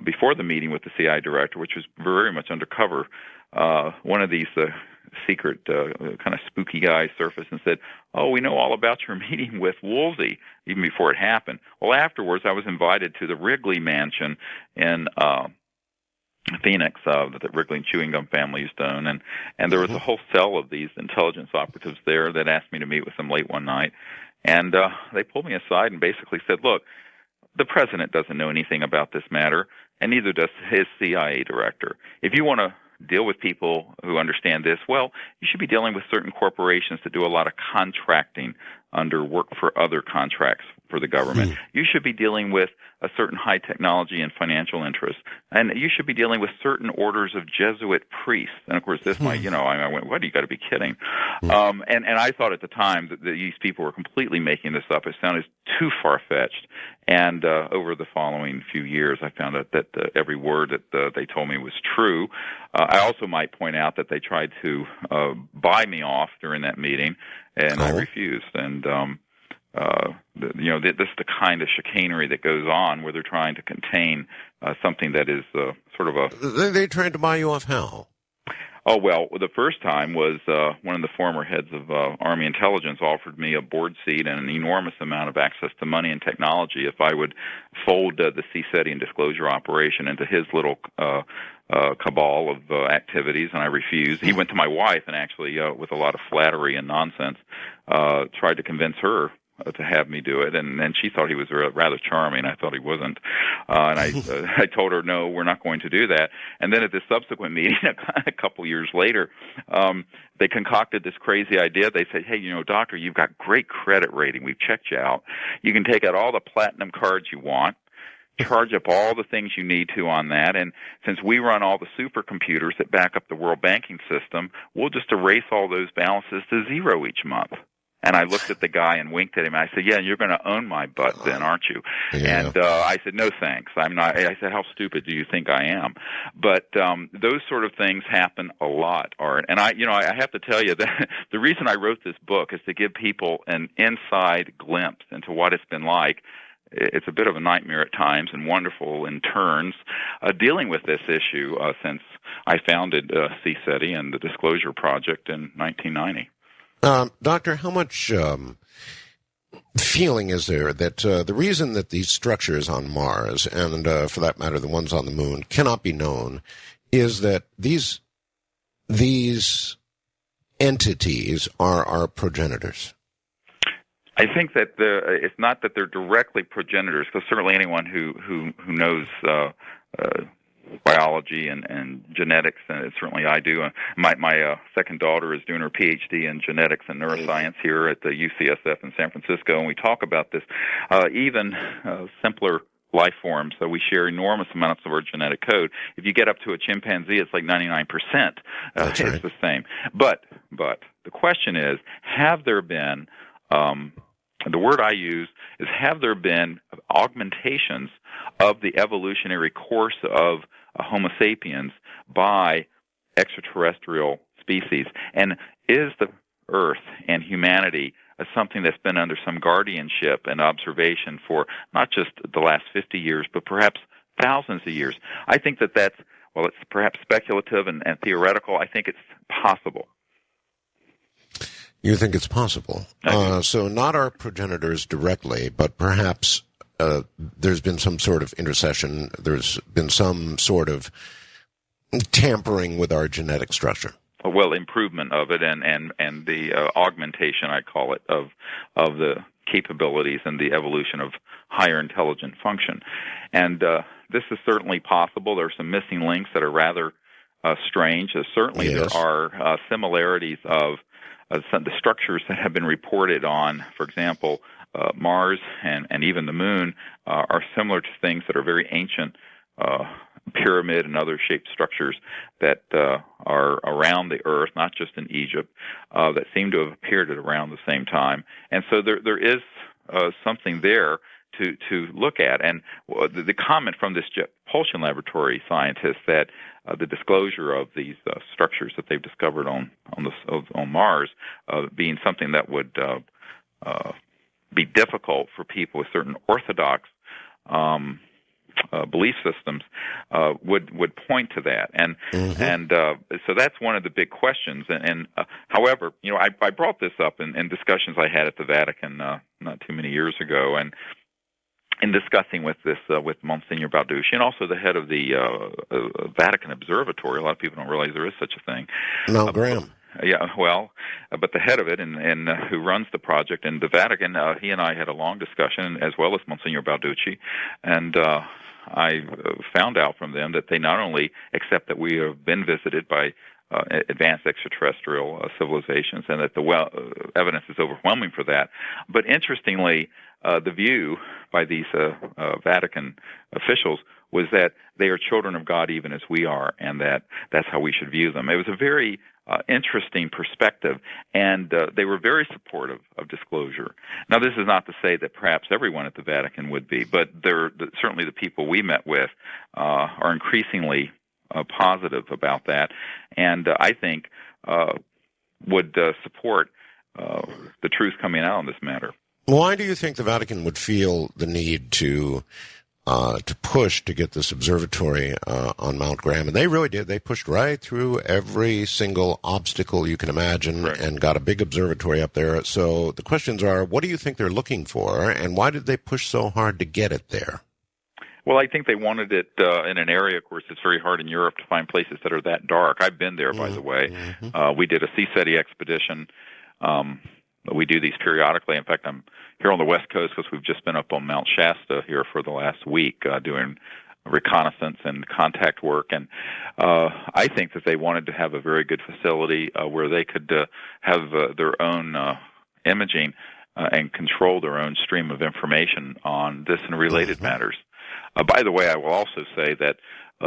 before the meeting with the CIA director, which was very much undercover, one of these secret kind of spooky guys surfaced and said, "Oh, we know all about your meeting with Woolsey," even before it happened. Well, afterwards, I was invited to the Wrigley Mansion in Phoenix that the Wrigley and Chewing Gum family used to own, and there was a whole cell of these intelligence operatives there that asked me to meet with them late one night, and they pulled me aside and basically said, "Look, the president doesn't know anything about this matter, and neither does his CIA director. If you want to deal with people who understand this, well, you should be dealing with certain corporations that do a lot of contracting under work for other contracts for the government. You should be dealing with a certain high technology and financial interests, and you should be dealing with certain orders of Jesuit priests." And of course, this might, I went, "What? You got to be kidding!" And I thought at the time that these people were completely making this up. It sounded too far fetched. And over the following few years, I found out that every word that they told me was true. I also might point out that they tried to buy me off during that meeting, and I refused. And this is the kind of chicanery that goes on where they're trying to contain something that is sort of a... They tried to buy you off how? Oh, well, the first time was one of the former heads of Army intelligence offered me a board seat and an enormous amount of access to money and technology if I would fold the C-SETI and disclosure operation into his little cabal of activities, and I refused. He went to my wife and actually, with a lot of flattery and nonsense, tried to convince her to have me do it, and she thought he was rather charming. I thought he wasn't, and I told her, "No, we're not going to do that." And then at this subsequent meeting, a couple years later, they concocted this crazy idea. They said, "Hey, doctor, you've got great credit rating. We've checked you out. You can take out all the platinum cards you want, charge up all the things you need to on that, and since we run all the supercomputers that back up the world banking system, we'll just erase all those balances to zero each month." And I looked at the guy and winked at him. I said, "Yeah, you're going to own my butt then, aren't you?" Yeah. And I said, "No, thanks. I'm not." I said, "How stupid do you think I am?" But those sort of things happen a lot, Art. And I have to tell you that the reason I wrote this book is to give people an inside glimpse into what it's been like. It's a bit of a nightmare at times and wonderful in turns dealing with this issue since I founded C-SETI and the Disclosure Project in 1990. Doctor, how much feeling is there that the reason that these structures on Mars, and for that matter the ones on the moon, cannot be known is that these entities are our progenitors? I think that it's not that they're directly progenitors, because certainly anyone who knows biology and genetics, and certainly I do. My second daughter is doing her PhD in genetics and neuroscience here at the UCSF in San Francisco, and we talk about this. Even simpler life forms, so we share enormous amounts of our genetic code. If you get up to a chimpanzee, it's like 99%. That's right. It's the same. But the question is, have there been... the word I use is, have there been augmentations of the evolutionary course of Homo sapiens by extraterrestrial species? And is the Earth and humanity something that's been under some guardianship and observation for not just the last 50 years, but perhaps thousands of years? I think that's, well, it's perhaps speculative and theoretical. I think it's possible. You think it's possible? So not our progenitors directly, but perhaps there's been some sort of intercession. There's been some sort of tampering with our genetic structure. Well, improvement of it and the augmentation, I call it, of the capabilities and the evolution of higher intelligent function. And this is certainly possible. There are some missing links that are rather strange. Certainly There are similarities of the structures that have been reported on, for example, Mars and even the Moon, are similar to things that are very ancient, pyramid and other shaped structures that are around the Earth, not just in Egypt, that seem to have appeared at around the same time. And so there is something there to look at. And the comment from this propulsion laboratory scientists that the disclosure of these structures that they've discovered on Mars being something that would be difficult for people with certain orthodox belief systems would point to that, and so that's one of the big questions. And however, I brought this up in discussions I had at the Vatican not too many years ago, and in discussing with Monsignor Balducci and also the head of the Vatican Observatory. A lot of people don't realize there is such a thing. Now, Graham. Yeah, well, but the head of it and who runs the project in the Vatican, he and I had a long discussion, as well as Monsignor Balducci, and I found out from them that they not only accept that we have been visited by advanced extraterrestrial civilizations and that the evidence is overwhelming for that, but interestingly, the view by these Vatican officials was that they are children of God even as we are, and that's how we should view them. It was a very interesting perspective, and they were very supportive of disclosure. Now, this is not to say that perhaps everyone at the Vatican would be, but certainly the people we met with are increasingly positive about that, and I think would support the truth coming out on this matter. Why do you think the Vatican would feel the need to push to get this observatory on Mount Graham? And they really did. They pushed right through every single obstacle you can imagine and got a big observatory up there. So the questions are, what do you think they're looking for, and why did they push so hard to get it there? Well, I think they wanted it in an area, of course, it's very hard in Europe to find places that are that dark. I've been there, by the way. We did a CSETI expedition. We do these periodically. In fact, I'm here on the West Coast because we've just been up on Mount Shasta here for the last week doing reconnaissance and contact work. And I think that they wanted to have a very good facility where they could have their own imaging and control their own stream of information on this and related matters. By the way, I will also say that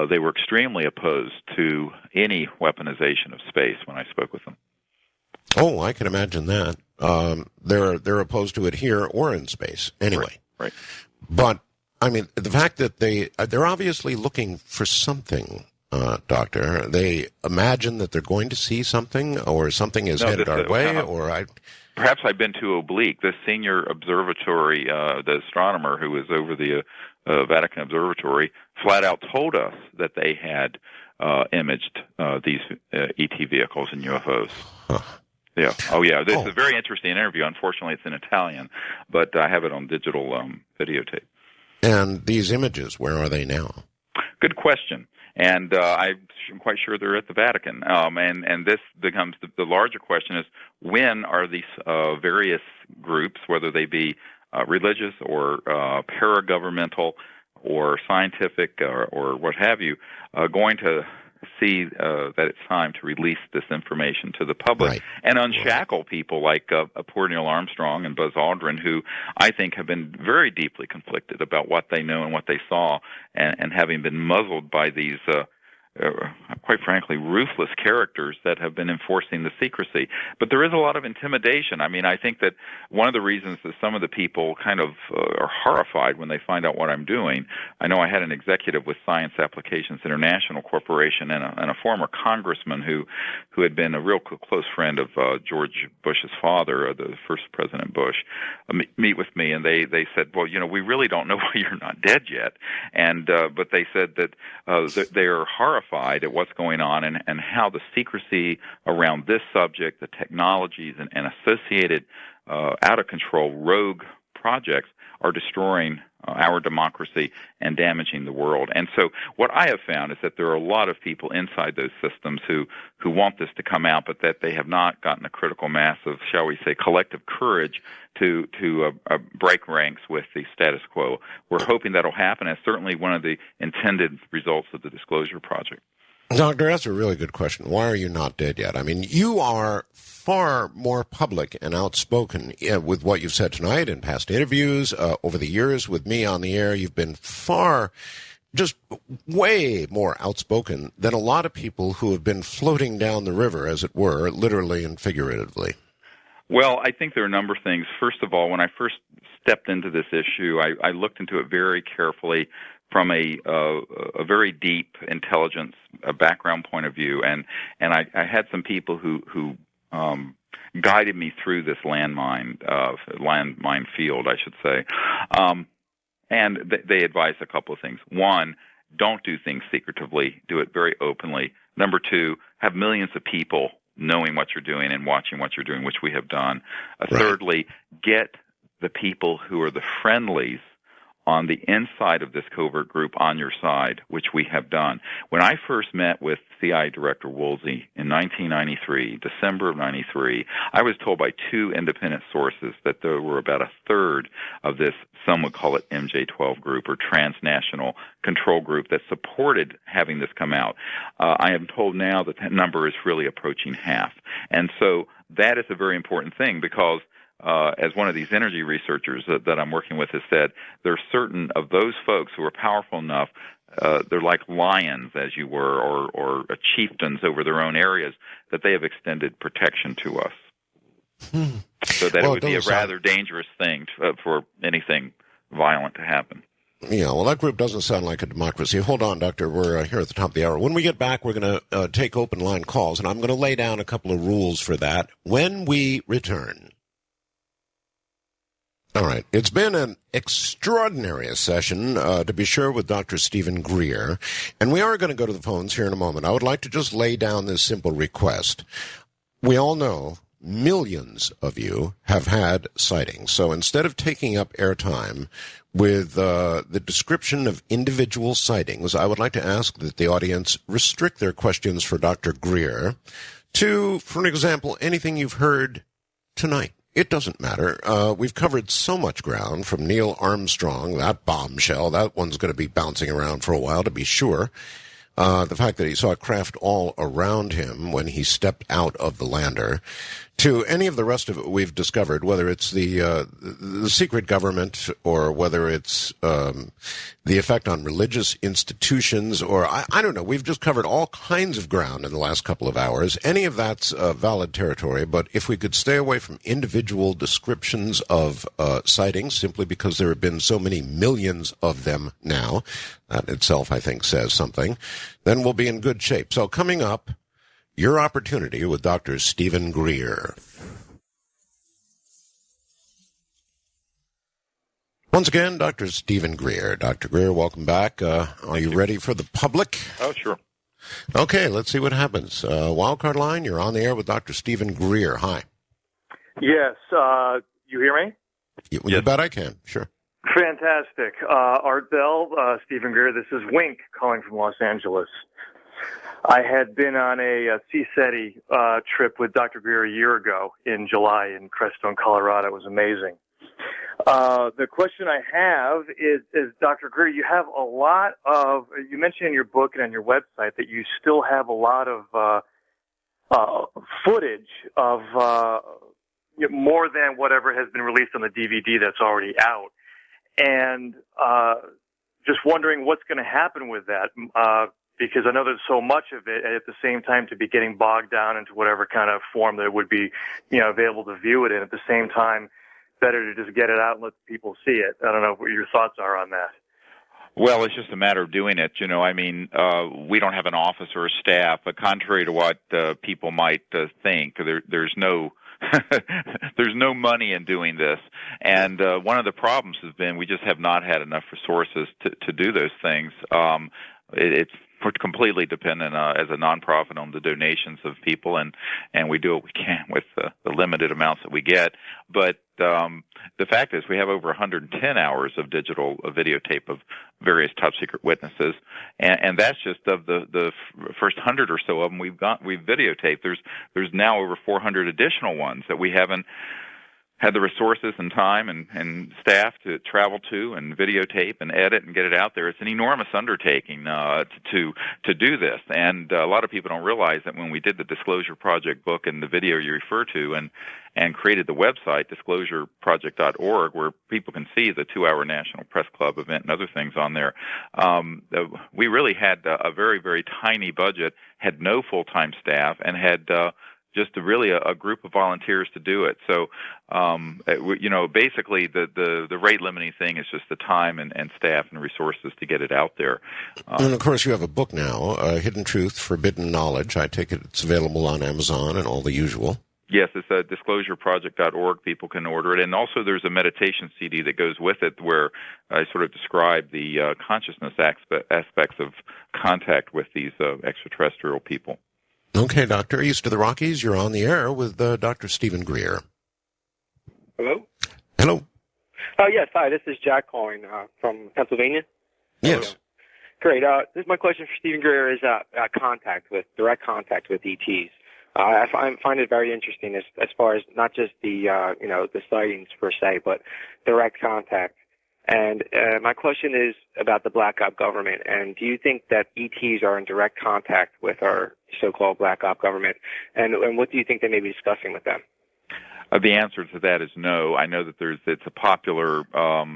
they were extremely opposed to any weaponization of space when I spoke with them. Oh, I can imagine that. They're opposed to it here or in space, anyway. Right. But I mean, the fact that they're obviously looking for something, Doctor. They imagine that they're going to see something, or something is headed our way, Perhaps I've been too oblique. The senior observatory, the astronomer who was over the Vatican Observatory, flat out told us that they had imaged these ET vehicles and UFOs. Huh. Yeah. Oh, yeah. This is a very interesting interview. Unfortunately, it's in Italian, but I have it on digital videotape. And these images, where are they now? Good question. And I'm quite sure they're at the Vatican. And this becomes the larger question is, when are these various groups, whether they be religious or paragovernmental or scientific or what have you, going to see that it's time to release this information to the public and unshackle people like poor Neil Armstrong and Buzz Aldrin, who I think have been very deeply conflicted about what they know and what they saw, and having been muzzled by these quite frankly, ruthless characters that have been enforcing the secrecy. But there is a lot of intimidation. I mean, I think that one of the reasons that some of the people kind of are horrified when they find out what I'm doing, I know I had an executive with Science Applications International Corporation and a former congressman who had been a real close friend of George Bush's father, the first President Bush, meet with me, and they said, well, we really don't know why you're not dead yet. And but they said that they are horrified at what's going on and how the secrecy around this subject, the technologies and associated out-of-control rogue projects are destroying our democracy and damaging the world. And so what I have found is that there are a lot of people inside those systems who want this to come out, but that they have not gotten a critical mass of, shall we say, collective courage to break ranks with the status quo. We're hoping that'll happen, as certainly one of the intended results of the Disclosure Project. Doctor, that's a really good question. Why are you not dead yet? I mean, you are far more public and outspoken with what you've said tonight in past interviews. Over the years with me on the air, you've been just way more outspoken than a lot of people who have been floating down the river, as it were, literally and figuratively. Well, I think there are a number of things. First of all, when I first stepped into this issue, I looked into it very carefully from a very deep intelligence background point of view, and I had some people who guided me through this landmine field, I should say, and they advised a couple of things. One, don't do things secretively; do it very openly. Number two, have millions of people knowing what you're doing and watching what you're doing, which we have done. Right. Thirdly, get the people who are the friendlies on the inside of this covert group on your side, which we have done. When I first met with CIA Director Woolsey in 1993, December of 93, I was told by two independent sources that there were about a third of this, some would call it MJ-12 group or transnational control group, that supported having this come out. I am told now that that number is really approaching half. And so that is a very important thing, because as one of these energy researchers that I'm working with has said, there are certain of those folks who are powerful enough, they're like lions, as you were, or chieftains over their own areas, that they have extended protection to us. So that it would be a rather dangerous thing for anything violent to happen. Yeah, well, that group doesn't sound like a democracy. Hold on, Doctor. We're here at the top of the hour. When we get back, we're going to take open line calls, and I'm going to lay down a couple of rules for that when we return. All right. It's been an extraordinary session, to be sure, with Dr. Stephen Greer. And we are going to go to the phones here in a moment. I would like to just lay down this simple request. We all know millions of you have had sightings. So instead of taking up airtime with the description of individual sightings, I would like to ask that the audience restrict their questions for Dr. Greer to, for example, anything you've heard tonight. It doesn't matter. We've covered so much ground, from Neil Armstrong, that bombshell. That one's going to be bouncing around for a while, to be sure. The fact that he saw a craft all around him when he stepped out of the lander, to any of the rest of it we've discovered, whether it's the secret government or whether it's the effect on religious institutions, or I don't know. We've just covered all kinds of ground in the last couple of hours. Any of that's valid territory, but if we could stay away from individual descriptions of sightings, simply because there have been so many millions of them now, that itself, I think, says something, then we'll be in good shape. So coming up, your opportunity with Dr. Stephen Greer. Once again, Dr. Stephen Greer. Dr. Greer, welcome back. Are you ready for the public? Oh, sure. Okay, let's see what happens. Wildcard line, you're on the air with Dr. Stephen Greer. Hi. Yes, you hear me? You bet I can, sure. Fantastic. Art Bell, Stephen Greer, this is Wink calling from Los Angeles. I had been on a CSETI trip with Dr. Greer a year ago in July in Crestone, Colorado. It was amazing. The question I have is Dr. Greer, you have a lot of, you mentioned in your book and on your website that you still have a lot of footage of more than whatever has been released on the DVD that's already out. And just wondering what's going to happen with that, because I know there's so much of it, and at the same time to be getting bogged down into whatever kind of form that it would be, available to view it in. At the same time, better to just get it out and let people see it. I don't know what your thoughts are on that. Well, it's just a matter of doing it. We don't have an office or a staff, but contrary to what people might think, there's no there's no money in doing this. And one of the problems has been we just have not had enough resources to do those things. It's completely dependent as a nonprofit on the donations of people, and we do what we can with the limited amounts that we get. But the fact is we have over 110 hours of digital videotape of various top secret witnesses, and that's just of the first 100 or so of them we've videotaped. There's now over 400 additional ones that we haven't had the resources and time and staff to travel to and videotape and edit and get it out there. It's an enormous undertaking to do this. And a lot of people don't realize that when we did the Disclosure Project book and the video you refer to and created the website, disclosureproject.org, where people can see the 2-hour National Press Club event and other things on there, we really had a very, very tiny budget, had no full-time staff, and had just really a group of volunteers to do it. So, basically the rate limiting thing is just the time and staff and resources to get it out there. And of course, you have a book now, Hidden Truth, Forbidden Knowledge. I take it it's available on Amazon and all the usual. Yes, it's at disclosureproject.org. People can order it. And also there's a meditation CD that goes with it where I sort of describe the consciousness aspects of contact with these extraterrestrial people. Okay, Doctor. East of the Rockies, you're on the air with Dr. Stephen Greer. Hello? Hello. Yes, hi. This is Jack calling from Pennsylvania. Yes. Great. My question for Stephen Greer is direct contact with ETs. I find it very interesting as far as not just the sightings per se, but direct contact. And my question is about the Black Op government. And do you think that ETs are in direct contact with our so-called Black Op government? And what do you think they may be discussing with them? The answer to that is no. I know that it's a popular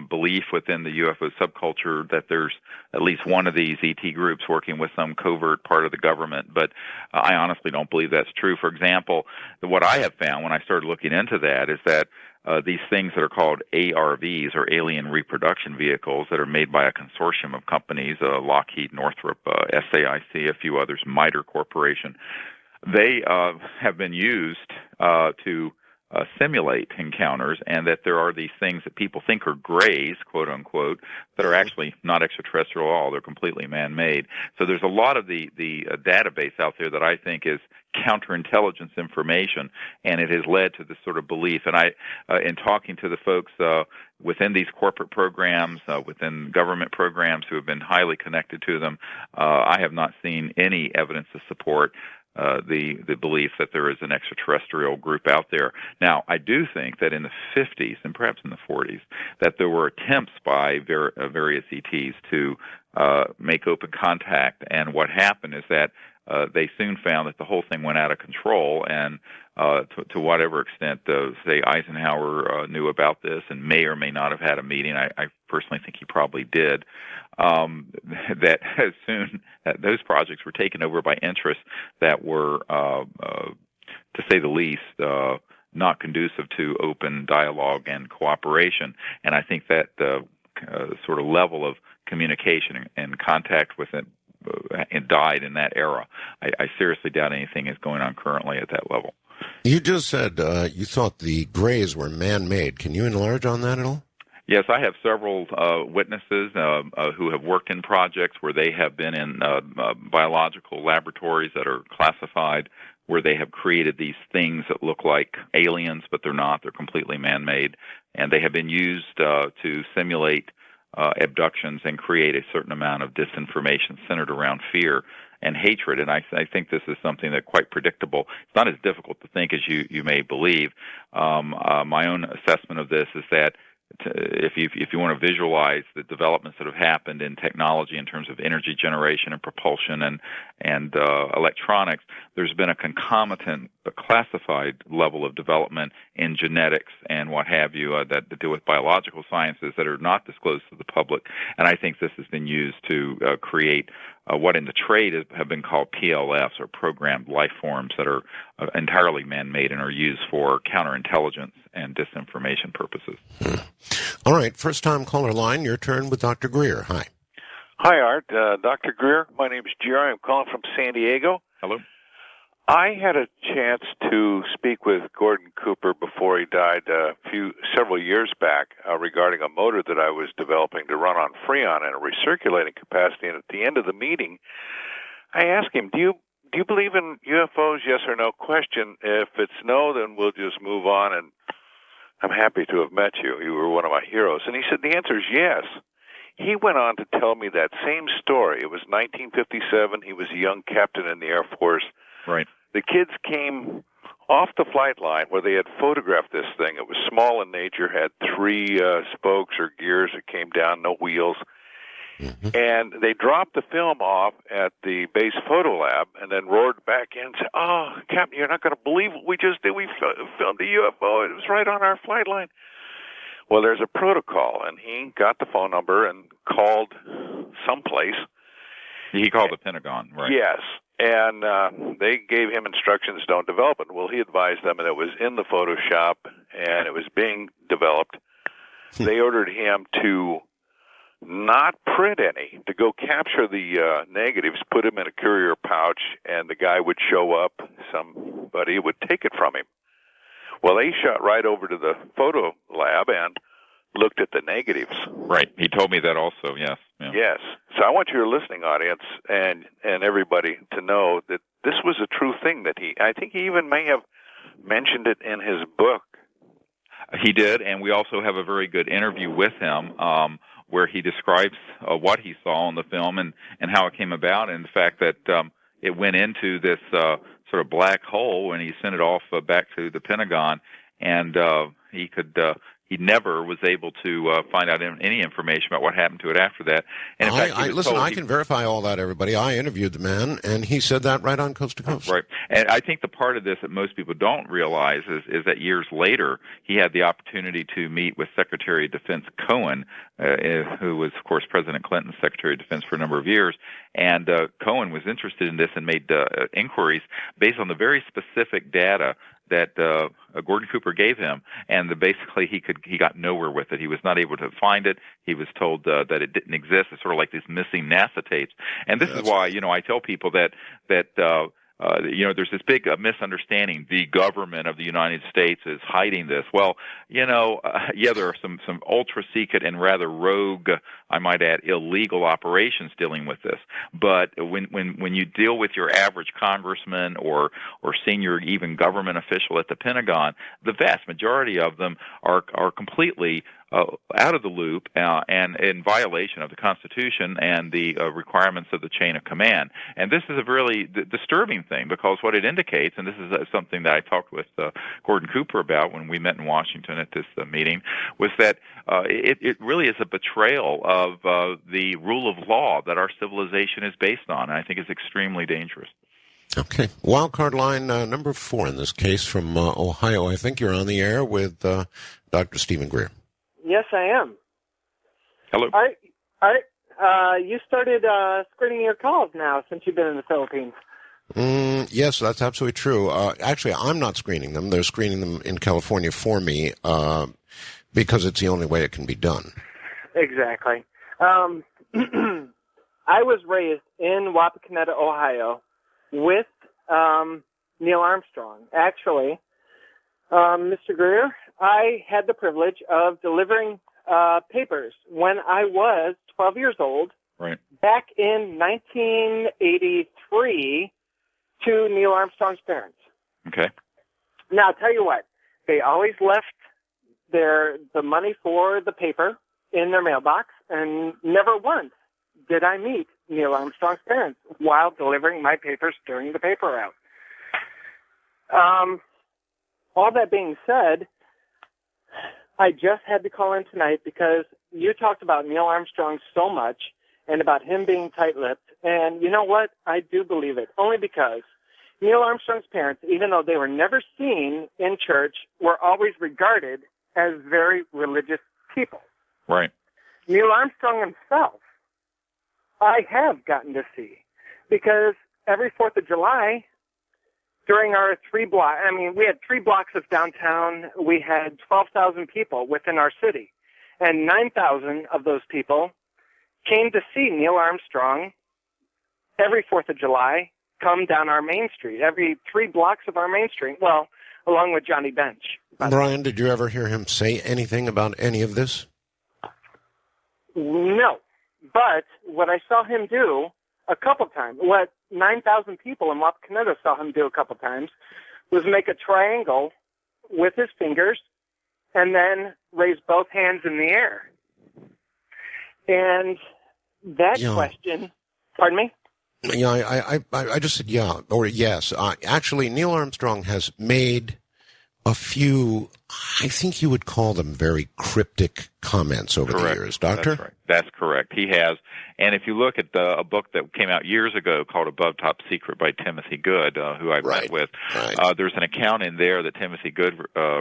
belief within the UFO subculture that there's at least one of these ET groups working with some covert part of the government, but I honestly don't believe that's true. For example, what I have found when I started looking into that is that these things that are called ARVs, or alien reproduction vehicles, that are made by a consortium of companies, Lockheed, Northrop, SAIC, a few others, MITRE Corporation, they have been used to simulate encounters, and that there are these things that people think are grays, quote unquote, that are actually not extraterrestrial at all. They're completely man-made. So there's a lot of the database out there that I think is counterintelligence information, and it has led to this sort of belief. And I, in talking to the folks within these corporate programs, within government programs who have been highly connected to them, I have not seen any evidence to support the belief that there is an extraterrestrial group out there. Now, I do think that in the 50s and perhaps in the 40s that there were attempts by various ETs to make open contact, and what happened is that they soon found that the whole thing went out of control, and to whatever extent, say, Eisenhower knew about this and may or may not have had a meeting. I personally think he probably did. That as soon those projects were taken over by interests that were, to say the least, not conducive to open dialogue and cooperation. And I think that sort of level of communication and contact with it died in that era. I seriously doubt anything is going on currently at that level. You just said you thought the grays were man-made. Can you enlarge on that at all? Yes, I have several witnesses who have worked in projects where they have been in biological laboratories that are classified, where they have created these things that look like aliens, but they're not. They're completely man-made, and they have been used to simulate abductions and create a certain amount of disinformation centered around fear and hatred. And I think this is something that's quite predictable. It's not as difficult to think as you may believe. My own assessment of this is that if you want to visualize the developments that have happened in technology in terms of energy generation and propulsion and electronics, there's been a concomitant, classified level of development in genetics and what have you that deal with biological sciences that are not disclosed to the public. And I think this has been used to create what in the trade have been called PLFs, or programmed life forms, that are entirely man-made and are used for counterintelligence and disinformation purposes. All right, first-time caller line, your turn with Dr. Greer. Hi. Hi, Art. Dr. Greer, my name is Jerry. I'm calling from San Diego. Hello. I had a chance to speak with Gordon Cooper before he died several years back regarding a motor that I was developing to run on Freon in a recirculating capacity. And at the end of the meeting, I asked him, do you believe in UFOs, yes or no question? If it's no, then we'll just move on, and I'm happy to have met you. You were one of my heroes. And he said the answer is yes. He went on to tell me that same story. It was 1957. He was a young captain in the Air Force. Right. The kids came off the flight line where they had photographed this thing. It was small in nature, had 3 spokes or gears that came down, no wheels. Mm-hmm. And they dropped the film off at the base photo lab and then roared back in and said, "Oh, Captain, you're not going to believe what we just did. We filmed a UFO. It was right on our flight line." Well, there's a protocol, and he got the phone number and called someplace. He called the Pentagon, right? Yes. And they gave him instructions, don't develop it. Well, he advised them that it was in the Photoshop and it was being developed. They ordered him to not print any, to go capture the negatives, put them in a courier pouch, and the guy would show up, somebody would take it from him. Well, they shot right over to the photo lab and looked at the negatives. Right. He told me that also, yes. Yeah. Yes. So I want your listening audience and everybody to know that this was a true thing that I think he even may have mentioned it in his book. He did, and we also have a very good interview with him where he describes what he saw on the film and how it came about, and the fact that it went into this sort of black hole when he sent it off back to the Pentagon, and he never was able to find out any information about what happened to it after that. And in fact, I can verify all that, everybody. I interviewed the man, and he said that right on Coast to Coast. Right. And I think the part of this that most people don't realize is that years later, he had the opportunity to meet with Secretary of Defense Cohen, who was, of course, President Clinton's Secretary of Defense for a number of years. And Cohen was interested in this and made inquiries based on the very specific data that Gordon Cooper gave him, and basically he got nowhere with it. He was not able to find it. He was told that it didn't exist. It's sort of like these missing NASA tapes. And this is why I tell people that there's this big misunderstanding. The government of the United States is hiding this. Well, there are some ultra secret and rather rogue, I might add, illegal operations dealing with this. But when you deal with your average congressman or senior even government official at the Pentagon, the vast majority of them are completely out of the loop and in violation of the Constitution and the requirements of the chain of command. And this is a really disturbing thing, because what it indicates, and this is something that I talked with Gordon Cooper about when we met in Washington at this meeting, was that it really is a betrayal of the rule of law that our civilization is based on, and I think is extremely dangerous. Okay. Wildcard line number 4 in this case from Ohio. I think you're on the air with Dr. Stephen Greer. Yes, I am. Hello. All right. You started screening your calls now since you've been in the Philippines. Yes, that's absolutely true. Actually, I'm not screening them. They're screening them in California for me because it's the only way it can be done. Exactly. I was raised in Wapakoneta, Ohio, with Neil Armstrong. Actually, Mr. Greer, I had the privilege of delivering papers when I was 12 years old, right, back in 1983 to Neil Armstrong's parents. Okay. Now, I'll tell you what, they always left the money for the paper in their mailbox, and never once did I meet Neil Armstrong's parents while delivering my papers during the paper route. All that being said, I just had to call in tonight because you talked about Neil Armstrong so much and about him being tight-lipped. And you know what? I do believe it, only because Neil Armstrong's parents, even though they were never seen in church, were always regarded as very religious people. Right. Neil Armstrong himself, I have gotten to see, because every 4th of July, during our we had 3 blocks of downtown. We had 12,000 people within our city, and 9,000 of those people came to see Neil Armstrong every 4th of July come down our main street, every 3 blocks of our main street, well, along with Johnny Bench. Brian, did you ever hear him say anything about any of this? No, but what I saw him do a couple times, what 9,000 people in Wapakoneta saw him do a couple times, was make a triangle with his fingers and then raise both hands in the air. And that question, pardon me? Yeah, I just said yeah, or yes. Actually, Neil Armstrong has made a few I think you would call them very cryptic comments over the years, Doctor? That's right. That's correct. He has. And if you look at a book that came out years ago called Above Top Secret by Timothy Good, who I met with, there's an account in there that Timothy Good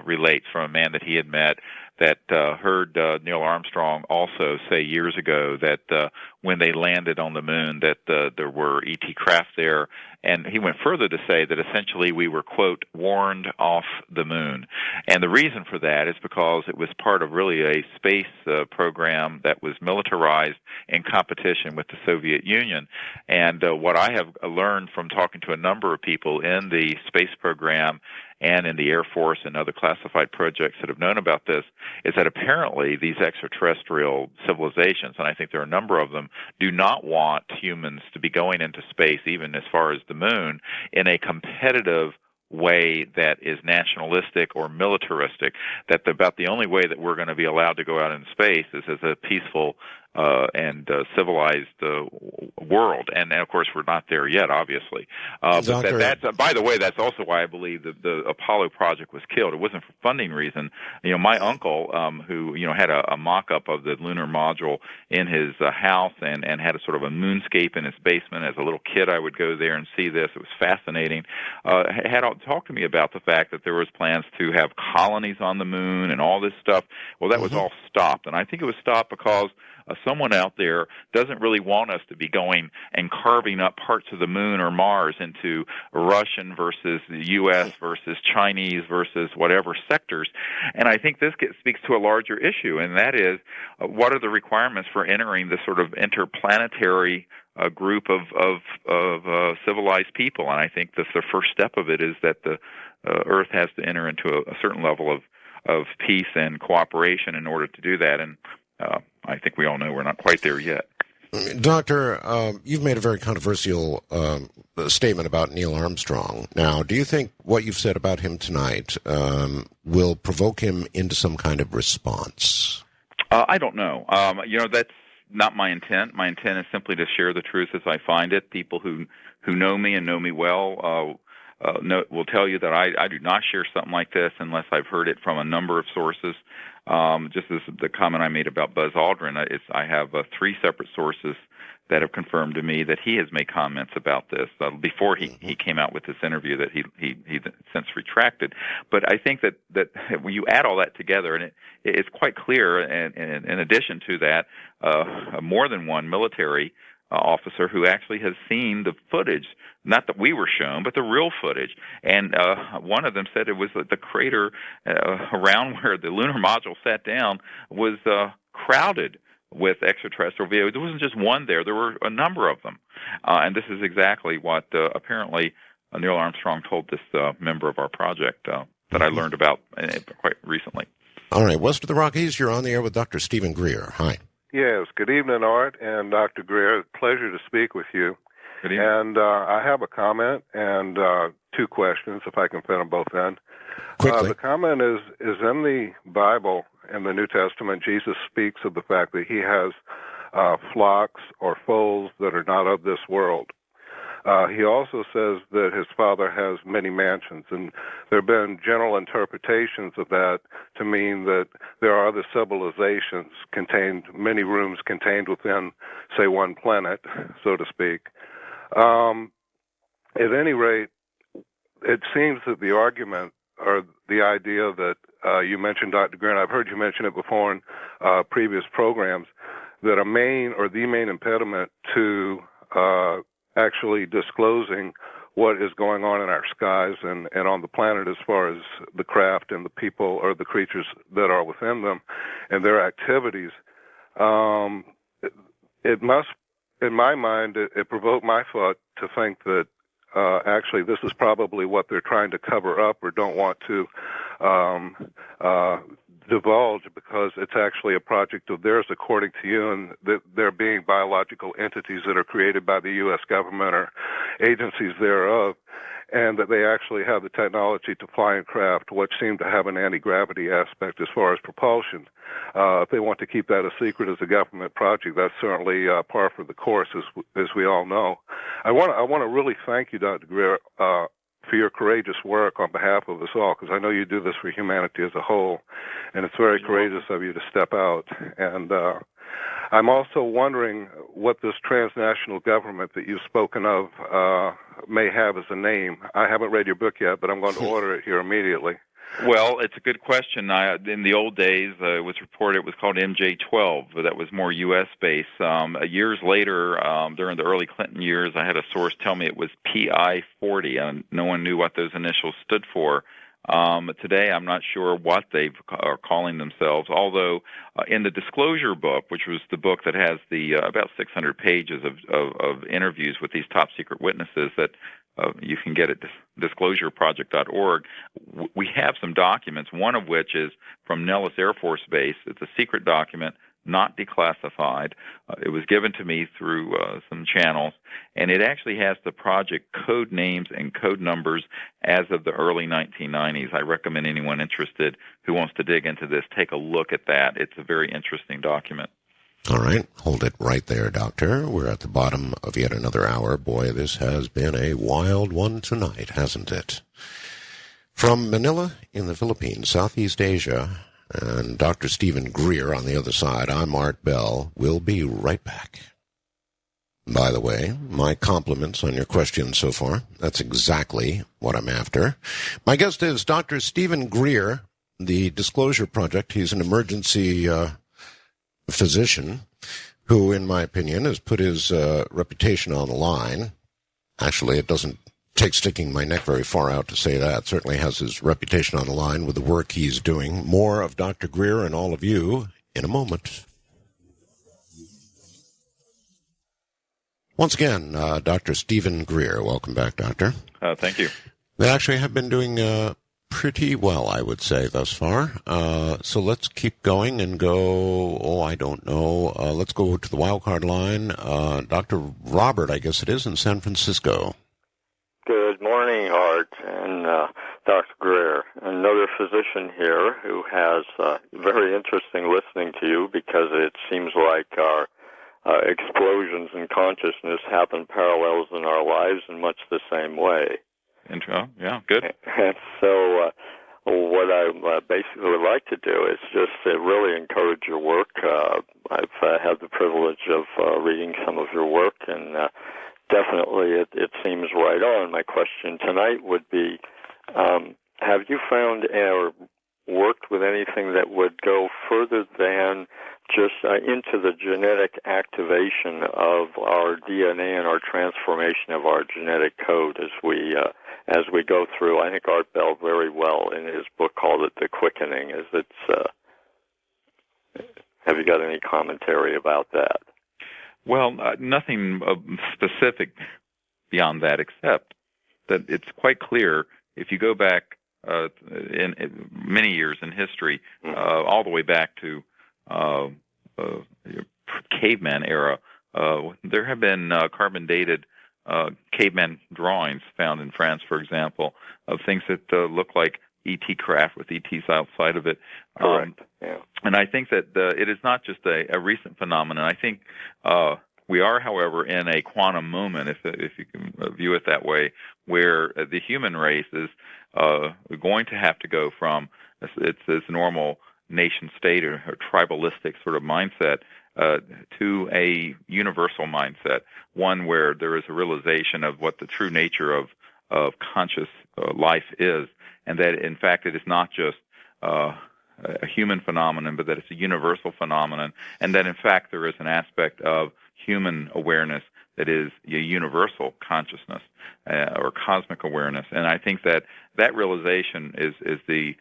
relates from a man that he had met that heard Neil Armstrong also say years ago that when they landed on the moon that there were ET craft there. And he went further to say that essentially we were, quote, warned off the moon. And the reason for that is because it was part of really a space program that was militarized in competition with the Soviet Union. And what I have learned from talking to a number of people in the space program and in the Air Force and other classified projects that have known about this is that apparently these extraterrestrial civilizations, and I think there are a number of them, do not want humans to be going into space, even as far as the moon, in a competitive way that is nationalistic or militaristic, that about the only way that we're going to be allowed to go out in space is as a peaceful and civilized world. And of course, we're not there yet, obviously. But that's by the way, that's also why I believe that the Apollo project was killed. It wasn't for funding reason. You know, my uncle, who had a mock-up of the lunar module in his house and had a sort of a moonscape in his basement. As a little kid, I would go there and see this. It was fascinating. Had talked to me about the fact that there was plans to have colonies on the moon and all this stuff. Well, that was all stopped, and I think it was stopped because someone out there doesn't really want us to be going and carving up parts of the moon or Mars into Russian versus the U.S. versus Chinese versus whatever sectors. And I think this speaks to a larger issue, and that is what are the requirements for entering this sort of interplanetary group of civilized people. And I think the first step of it is that the Earth has to enter into a certain level of peace and cooperation in order to do that. And I think we all know we're not quite there yet. Doctor, you've made a very controversial statement about Neil Armstrong. Now, do you think what you've said about him tonight will provoke him into some kind of response? I don't know. That's not my intent. My intent is simply to share the truth as I find it. People who know me and know me well will tell you that I do not share something like this unless I've heard it from a number of sources. Just as the comment I made about Buzz Aldrin, I have 3 separate sources that have confirmed to me that he has made comments about this before he came out with this interview that he since retracted. But I think that when you add all that together, and it's quite clear, and in addition to that, more than one military officer who actually has seen the footage, not that we were shown, but the real footage. And one of them said it was the crater around where the lunar module sat down was crowded with extraterrestrial vehicles. There wasn't just one there. There were a number of them. And this is exactly what apparently Neil Armstrong told this member of our project that I learned about quite recently. All right. West of the Rockies, you're on the air with Dr. Stephen Greer. Hi. Yes, good evening, Art and Dr. Greer. Pleasure to speak with you. Good evening. And I have a comment and 2 questions, if I can fit them both in. Quickly. The comment is in the Bible, in the New Testament, Jesus speaks of the fact that he has flocks or foals that are not of this world. He also says that his Father has many mansions, and there have been general interpretations of that to mean that there are other civilizations many rooms contained within, say, one planet, so to speak. At any rate, it seems that the argument or the idea that you mentioned, Dr. Greer, and I've heard you mention it before in previous programs, that the main impediment to actually disclosing what is going on in our skies and on the planet as far as the craft and the people or the creatures that are within them and their activities, it must, in my mind, it provoked my thought to think that actually this is probably what they're trying to cover up or don't want to divulge, because it's actually a project of theirs, according to you, and that there being biological entities that are created by the U.S. government or agencies thereof, and that they actually have the technology to fly in craft, which seem to have an anti-gravity aspect as far as propulsion. If they want to keep that a secret as a government project, that's certainly par for the course, as we all know. I want to really thank you, Dr. Greer, for your courageous work on behalf of us all, because I know you do this for humanity as a whole, and it's very courageous of you to step out. And I'm also wondering what this transnational government that you've spoken of may have as a name. I haven't read your book yet, but I'm going to order it here immediately. Well, it's a good question. In the old days, it was reported it was called MJ-12, but that was more U.S.-based. Years later, during the early Clinton years, I had a source tell me it was PI-40, and no one knew what those initials stood for. Today, I'm not sure what they are calling themselves, although in the disclosure book, which was the book that has the about 600 pages of interviews with these top-secret witnesses that you can get at disclosureproject.org, we have some documents, one of which is from Nellis Air Force Base. It's a secret document, not declassified. It was given to me through some channels, and it actually has the project code names and code numbers as of the early 1990s. I recommend anyone interested who wants to dig into this take a look at that. It's a very interesting document. All right, hold it right there, Doctor. We're at the bottom of yet another hour. Boy, this has been a wild one tonight, hasn't it? From Manila in the Philippines, Southeast Asia, and Dr. Stephen Greer on the other side, I'm Art Bell. We'll be right back. By the way, my compliments on your questions so far. That's exactly what I'm after. My guest is Dr. Stephen Greer, the Disclosure Project. He's an emergency physician who, in my opinion, has put his reputation on the line. Actually, it doesn't take sticking my neck very far out to say that. Certainly has his reputation on the line with the work he's doing. More of Dr. Greer and all of you in a moment. Once again, Dr. Stephen Greer. Welcome back, Doctor. Thank you. They actually have been doing pretty well, I would say, thus far. So let's keep going and go, I don't know. Let's go to the wild card line. Dr. Robert, I guess it is, in San Francisco. Good morning, Art and Dr. Greer. Another physician here who has very interesting listening to you because it seems like our explosions in consciousness happen parallels in our lives in much the same way. Yeah, good. And so what I basically would like to do is just really encourage your work. I've had the privilege of reading some of your work, and definitely it seems right on. My question tonight would be, have you found or worked with anything that would go further than just into the genetic activation of our DNA and our transformation of our genetic code as we go through? I think Art Bell very well in his book called it The Quickening. Have you got any commentary about that? Well, nothing specific beyond that, except that it's quite clear if you go back in many years in history, all the way back to caveman era, there have been carbon-dated caveman drawings found in France, for example, of things that look like ET craft with ETs outside of it. Correct. Yeah. And I think that it is not just a recent phenomenon. I think we are, however, in a quantum moment, if you can view it that way, where the human race is going to have to go from its normal nation state or tribalistic sort of mindset to a universal mindset, one where there is a realization of what the true nature of conscious life is, and that, in fact, it is not just a human phenomenon, but that it's a universal phenomenon, and that, in fact, there is an aspect of human awareness that is a universal consciousness or cosmic awareness. And I think that that realization is the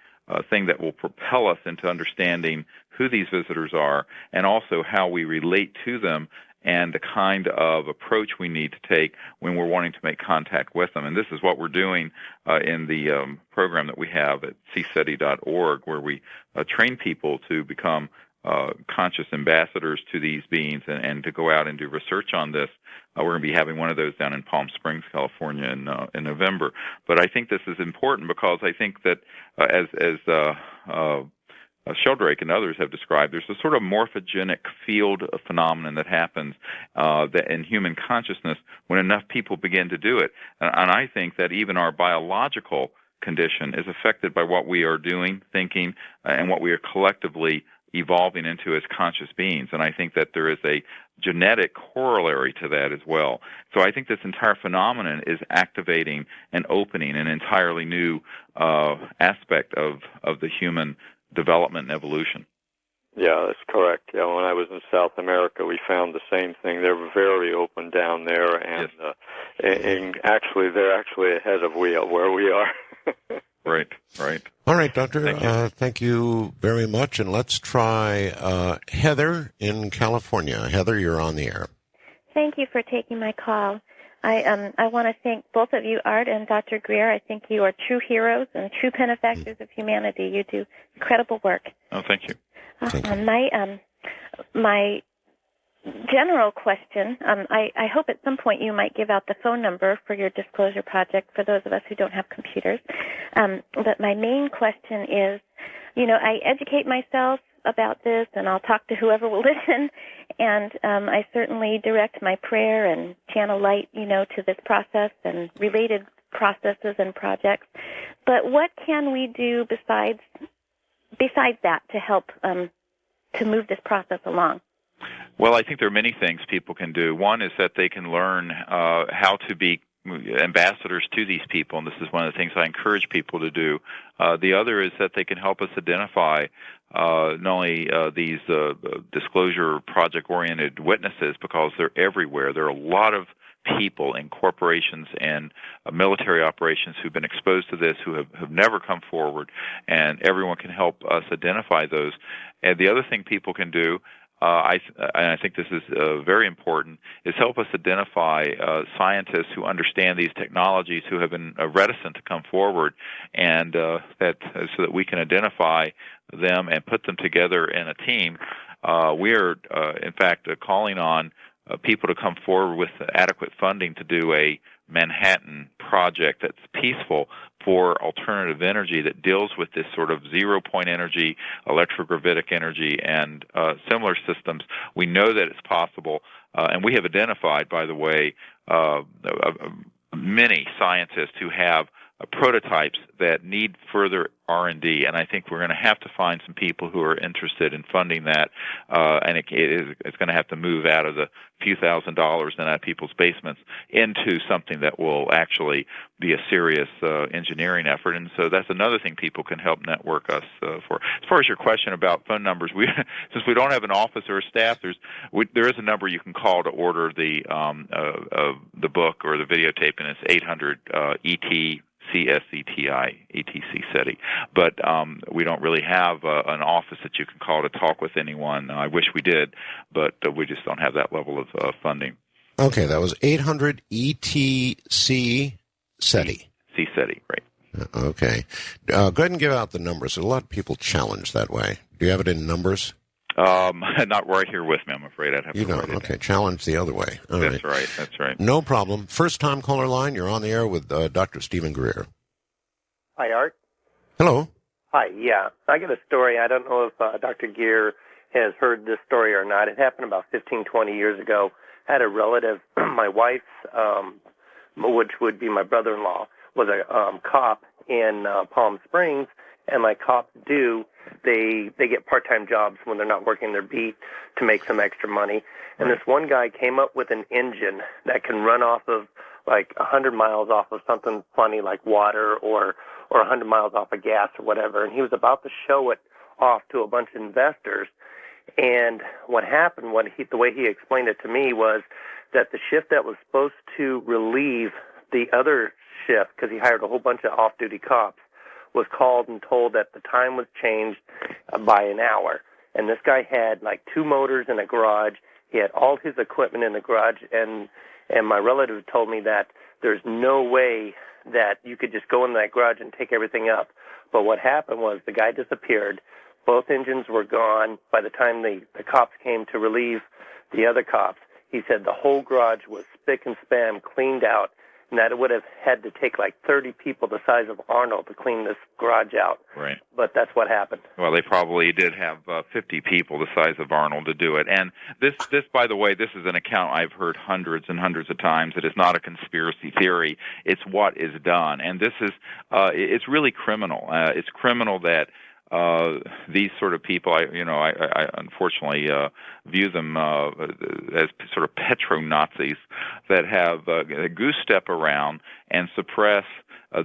thing that will propel us into understanding who these visitors are and also how we relate to them and the kind of approach we need to take when we're wanting to make contact with them. And this is what we're doing in the program that we have at cstudy.org, where we train people to become conscious ambassadors to these beings and to go out and do research on this. We're going to be having one of those down in Palm Springs, California in November. But I think this is important because I think that as Sheldrake and others have described, there's a sort of morphogenic field phenomenon that happens that in human consciousness when enough people begin to do it. And I think that even our biological condition is affected by what we are doing, thinking, and what we are collectively evolving into as conscious beings. And I think that there is a genetic corollary to that as well. So I think this entire phenomenon is activating and opening an entirely new aspect of the human development and evolution. Yeah, that's correct. Yeah, when I was in South America, we found the same thing. They're very open down there, and and actually, they're actually ahead of where we are. Right. All right, Doctor. Thank you very much, and let's try Heather in California. Heather, you're on the air. Thank you for taking my call. I want to thank both of you, Art and Dr. Greer. I think you are true heroes and true benefactors of humanity. You do incredible work. Oh, thank you. My general question, I hope at some point you might give out the phone number for your disclosure project for those of us who don't have computers. But my main question is, I educate myself about this, and I'll talk to whoever will listen, and I certainly direct my prayer and channel light, to this process and related processes and projects. But what can we do besides that to help to move this process along? Well, I think there are many things people can do. One is that they can learn how to be ambassadors to these people, and this is one of the things I encourage people to do. The other is that they can help us identify not only these disclosure project-oriented witnesses, because they're everywhere. There are a lot of people in corporations and military operations who've been exposed to this, who have never come forward, and everyone can help us identify those. And the other thing people can do, and I think this is very important, is help us identify scientists who understand these technologies, who have been reticent to come forward, and so that we can identify them and put them together in a team. We are, in fact, calling on people to come forward with adequate funding to do a Manhattan project that's peaceful for alternative energy that deals with this sort of zero-point energy, electrogravitic energy, and similar systems. We know that it's possible, and we have identified, by the way, many scientists who have prototypes that need further R&D, and I think we're going to have to find some people who are interested in funding that, and it's going to have to move out of the few $1,000s and out of people's basements into something that will actually be a serious engineering effort. And so that's another thing people can help network us for. As far as your question about phone numbers, since we don't have an office or a staff, there is a number you can call to order the book or the videotape, and it's 800 ET. CSETI, ETC SETI. But we don't really have an office that you can call to talk with anyone. I wish we did, but we just don't have that level of funding. Okay, that was 800 ETC SETI. C-SETI, right. Okay. Go ahead and give out the numbers. A lot of people challenge that way. Do you have it in numbers? Not right here with me, I'm afraid. I'd have to write it okay, down. challenge the other way. All That's right. That's right. No problem. First-time caller line, you're on the air with Dr. Stephen Greer. Hi, Art. Hello. Hi, yeah. I got a story. I don't know if Dr. Greer has heard this story or not. It happened about 15, 20 years ago. I had a relative, my wife's, which would be my brother-in-law, was a cop in Palm Springs, and like cops do, they get part-time jobs when they're not working their beat to make some extra money. And this one guy came up with an engine that can run off of like 100 miles off of something funny like water or 100 miles off of gas or whatever. And he was about to show it off to a bunch of investors. And what happened, the way he explained it to me was that the shift that was supposed to relieve the other shift, because he hired a whole bunch of off-duty cops, was called and told that the time was changed by an hour. And this guy had like 2 motors in a garage. He had all his equipment in the garage, and my relative told me that there's no way that you could just go in that garage and take everything up. But what happened was the guy disappeared. Both engines were gone by the time the cops came to relieve the other cops. He said the whole garage was spick and span, cleaned out, and that it would have had to take like 30 people the size of Arnold to clean this garage out. Right. But that's what happened. Well, they probably did have 50 people the size of Arnold to do it. And this, by the way, this is an account I've heard hundreds and hundreds of times. It is not a conspiracy theory. It's what is done. And this is, it's really criminal. It's criminal that these sort of people, I unfortunately view them as sort of petro-Nazis that have goose-step around and suppress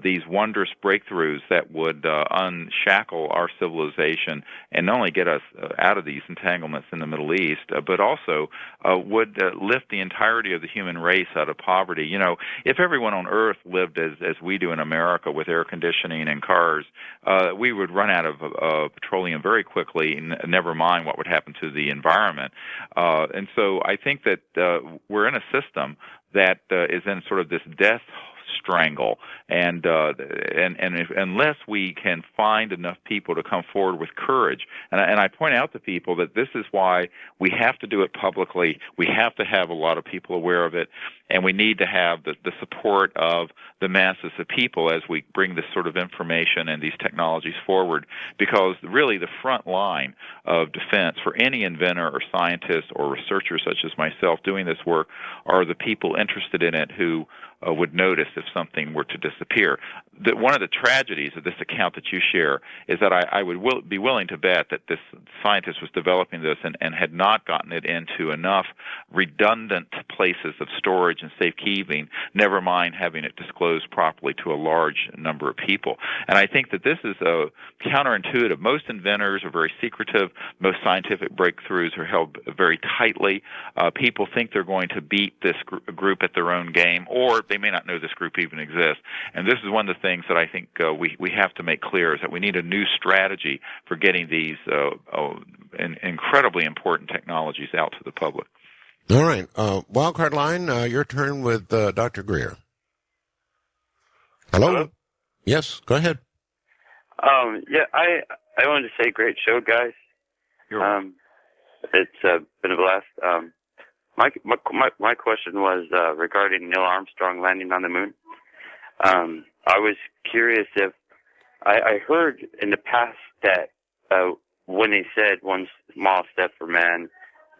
these wondrous breakthroughs that would unshackle our civilization and not only get us out of these entanglements in the Middle East, but also would lift the entirety of the human race out of poverty. You know, if everyone on Earth lived as we do in America with air conditioning and cars, we would run out of petroleum very quickly, never mind what would happen to the environment. And so I think that we're in a system that is in sort of this death strangle, and if, unless we can find enough people to come forward with courage, and I point out to people that this is why we have to do it publicly. We have to have a lot of people aware of it, and we need to have the support of the masses of people as we bring this sort of information and these technologies forward, because really the front line of defense for any inventor or scientist or researcher such as myself doing this work are the people interested in it who would notice if something were to disappear. One of the tragedies of this account that you share is that I would be willing to bet that this scientist was developing this and had not gotten it into enough redundant places of storage and safekeeping, never mind having it disclosed properly to a large number of people. And I think that this is counterintuitive. Most inventors are very secretive. Most scientific breakthroughs are held very tightly. People think they're going to beat this group at their own game, or they may not know this group even exists. And this is one of the things that I think we have to make clear, is that we need a new strategy for getting these incredibly important technologies out to the public. All right. Wildcard line, your turn with Dr. Greer. Hello? Yes, go ahead. Yeah, I wanted to say great show, guys. It's been a blast. My question was regarding Neil Armstrong landing on the moon. I was curious if I heard in the past that when he said one small step for man,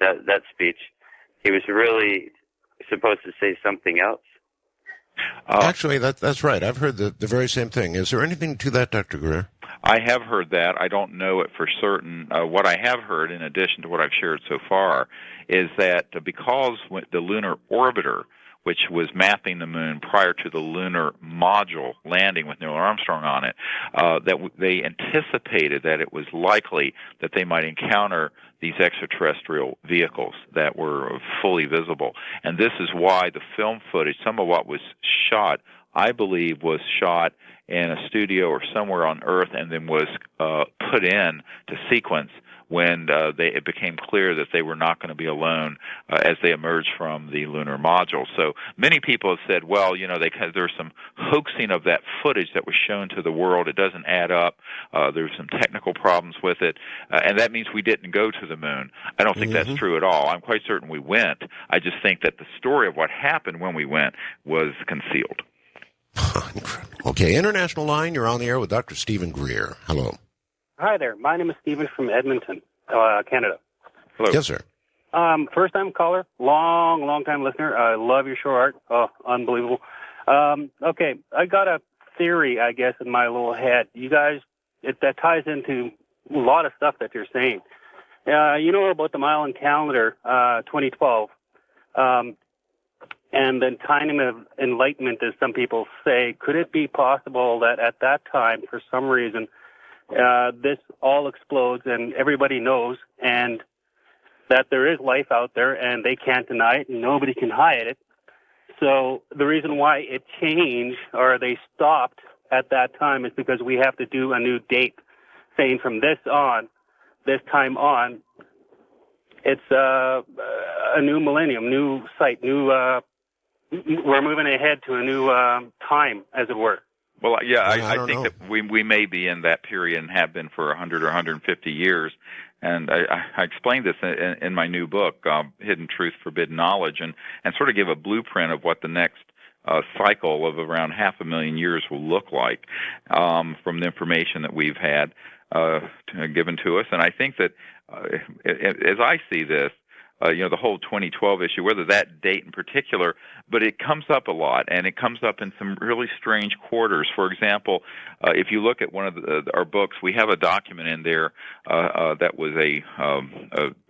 that speech, he was really supposed to say something else. Actually, that's right. I've heard the very same thing. Is there anything to that, Dr. Greer? I have heard that. I don't know it for certain. What I have heard, in addition to what I've shared so far, is that because the lunar orbiter, which was mapping the moon prior to the lunar module landing with Neil Armstrong on it, that they anticipated that it was likely that they might encounter these extraterrestrial vehicles that were fully visible. And this is why the film footage, some of what was shot, I believe was shot in a studio or somewhere on Earth and then was put in to sequence when it became clear that they were not going to be alone as they emerged from the lunar module. So many people have said, well, you know, there's some hoaxing of that footage that was shown to the world. It doesn't add up. There's some technical problems with it, and that means we didn't go to the moon. I don't think that's true at all. I'm quite certain we went. I just think that the story of what happened when we went was concealed. Okay, international line, you're on the air with Dr. Stephen Greer. Hello. Hi there. My name is Stephen from Edmonton, Canada. Hello. Yes, sir. First-time caller, long-time listener. I love your show, Art. Oh, unbelievable. Okay, I got a theory, I guess, in my little head. You guys, that ties into a lot of stuff that you're saying. You know about the Mayan calendar, 2012. And the time of enlightenment, as some people say. Could it be possible that at that time, for some reason, this all explodes and everybody knows, and that there is life out there and they can't deny it and nobody can hide it? So the reason why it changed or they stopped at that time is because we have to do a new date, saying from this time on, it's a new millennium, new site, we're moving ahead to a new time, as it were. Well, yeah, I think that we may be in that period and have been for 100 or 150 years. And I explained this in my new book, Hidden Truth, Forbidden Knowledge, and sort of give a blueprint of what the next cycle of around 500,000 years will look like from the information that we've had given to us. And I think that as I see this, the whole 2012 issue, whether that date in particular, but it comes up a lot, and it comes up in some really strange quarters. For example, if you look at one of our books, we have a document in there that was a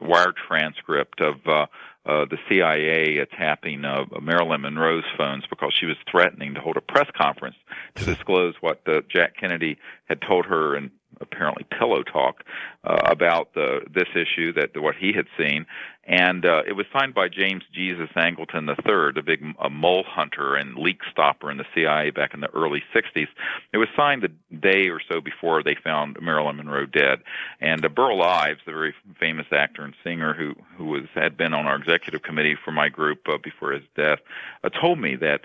wire transcript of the CIA tapping Marilyn Monroe's phones because she was threatening to hold a press conference to disclose what Jack Kennedy had told her and apparently pillow talk about this issue, that what he had seen. And it was signed by James Jesus Angleton III, the big mole hunter and leak stopper in the CIA back in the early 60s. It was signed the day or so before they found Marilyn Monroe dead. And Burl Ives, the very famous actor and singer who had been on our executive committee for my group before his death, told me that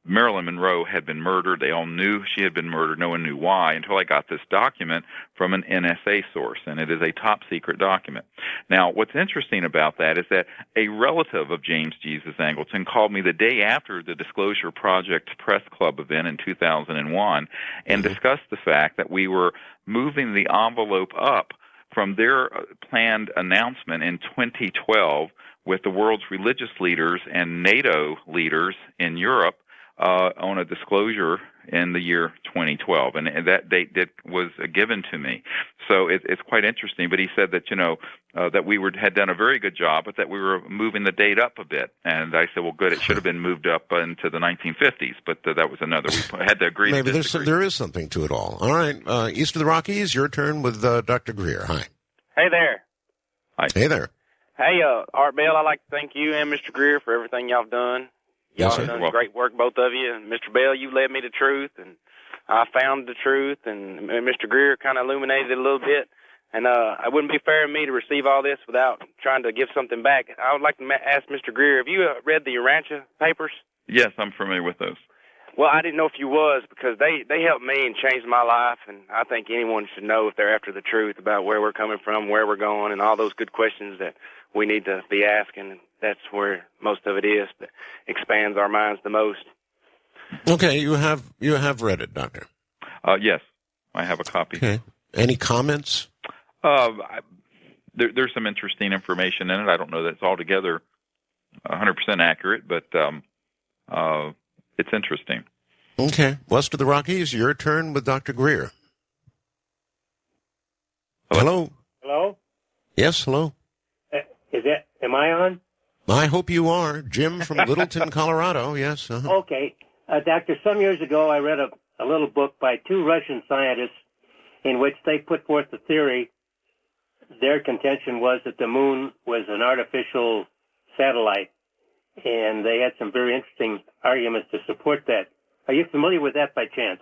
Marilyn Monroe had been murdered. They all knew she had been murdered. No one knew why until I got this document from an NSA source, and it is a top-secret document. Now, what's interesting about that is that a relative of James Jesus Angleton called me the day after the Disclosure Project Press Club event in 2001 and discussed the fact that we were moving the envelope up from their planned announcement in 2012 with the world's religious leaders and NATO leaders in Europe on a disclosure in the year 2012, and that date was given to me. So it's quite interesting. But he said that that we had done a very good job, but that we were moving the date up a bit. And I said, well, good. It should have been moved up into the 1950s, but that was another. We had to agree. Maybe there is something to it all. All right, east of the Rockies, your turn with Dr. Greer. Hi. Hey there. Hi. Hey there. Hey, Art Bell, I'd like to thank you and Mr. Greer for everything y'all have done. Y'all have done great work, both of you. And Mr. Bell, you led me to truth, and I found the truth, and Mr. Greer kind of illuminated it a little bit. And it wouldn't be fair of me to receive all this without trying to give something back. I would like to ask Mr. Greer, have you read the Urantia papers? Yes, I'm familiar with those. Well, I didn't know if you was, because they helped me and changed my life, and I think anyone should know if they're after the truth about where we're coming from, where we're going, and all those good questions that we need to be asking. That's where most of it is that expands our minds the most. Okay, you have read it, Doctor. Yes, I have a copy. Okay. Any comments? There's some interesting information in it. I don't know that it's altogether 100% accurate, but it's interesting. Okay. West of the Rockies, your turn with Dr. Greer. Hello? Hello? Yes, hello. Am I on? I hope you are. Jim from Littleton, Colorado. Yes. Uh-huh. Okay. Doctor, some years ago I read a little book by two Russian scientists in which they put forth the theory. Their contention was that the moon was an artificial satellite, and they had some very interesting arguments to support that. Are you familiar with that by chance?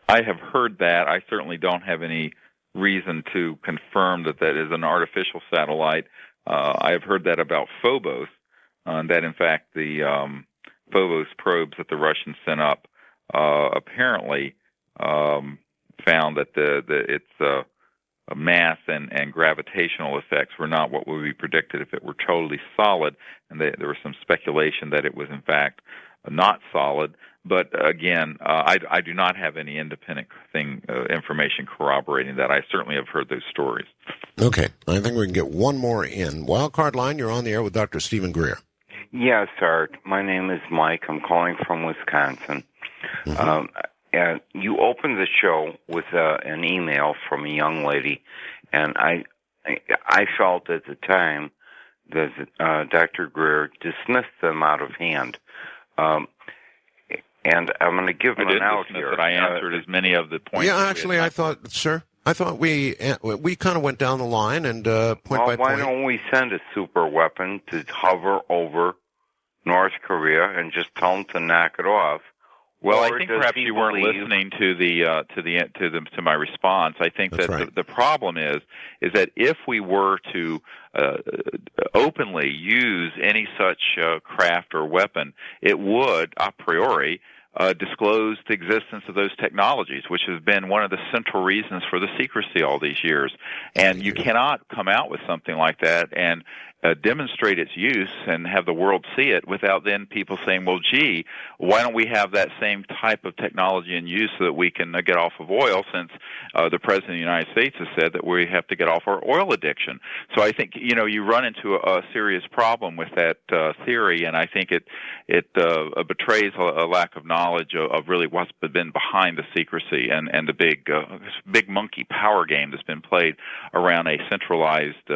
I have heard that. I certainly don't have any reason to confirm that is an artificial satellite. I have heard that about Phobos, that in fact the Phobos probes that the Russians sent up apparently found that its mass and gravitational effects were not what would be predicted if it were totally solid, and there was some speculation that it was in fact not solid. But again, I do not have any independent information corroborating that. I certainly have heard those stories. Okay, I think we can get one more in. Wildcard line, you're on the air with Dr. Stephen Greer. Yes, Art. My name is Mike. I'm calling from Wisconsin. And you opened the show with an email from a young lady, and I felt at the time that Dr. Greer dismissed them out of hand. And I'm going to give them an out here. That I answered as many of the points. Yeah, actually, I thought we kind of went down the line and point by point. Why don't we send a super weapon to hover over North Korea and just tell them to knock it off? Well, I think perhaps you weren't listening to my response. I think that the problem is that if we were to openly use any such craft or weapon, it would a priori disclose the existence of those technologies, which has been one of the central reasons for the secrecy all these years. And you cannot come out with something like that and demonstrate its use and have the world see it without then people saying, well, gee, why don't we have that same type of technology in use so that we can get off of oil, since the President of the United States has said that we have to get off our oil addiction. So I think, you run into a serious problem with that theory, and I think it betrays a lack of knowledge of really what's been behind the secrecy and the big monkey power game that's been played around a centralized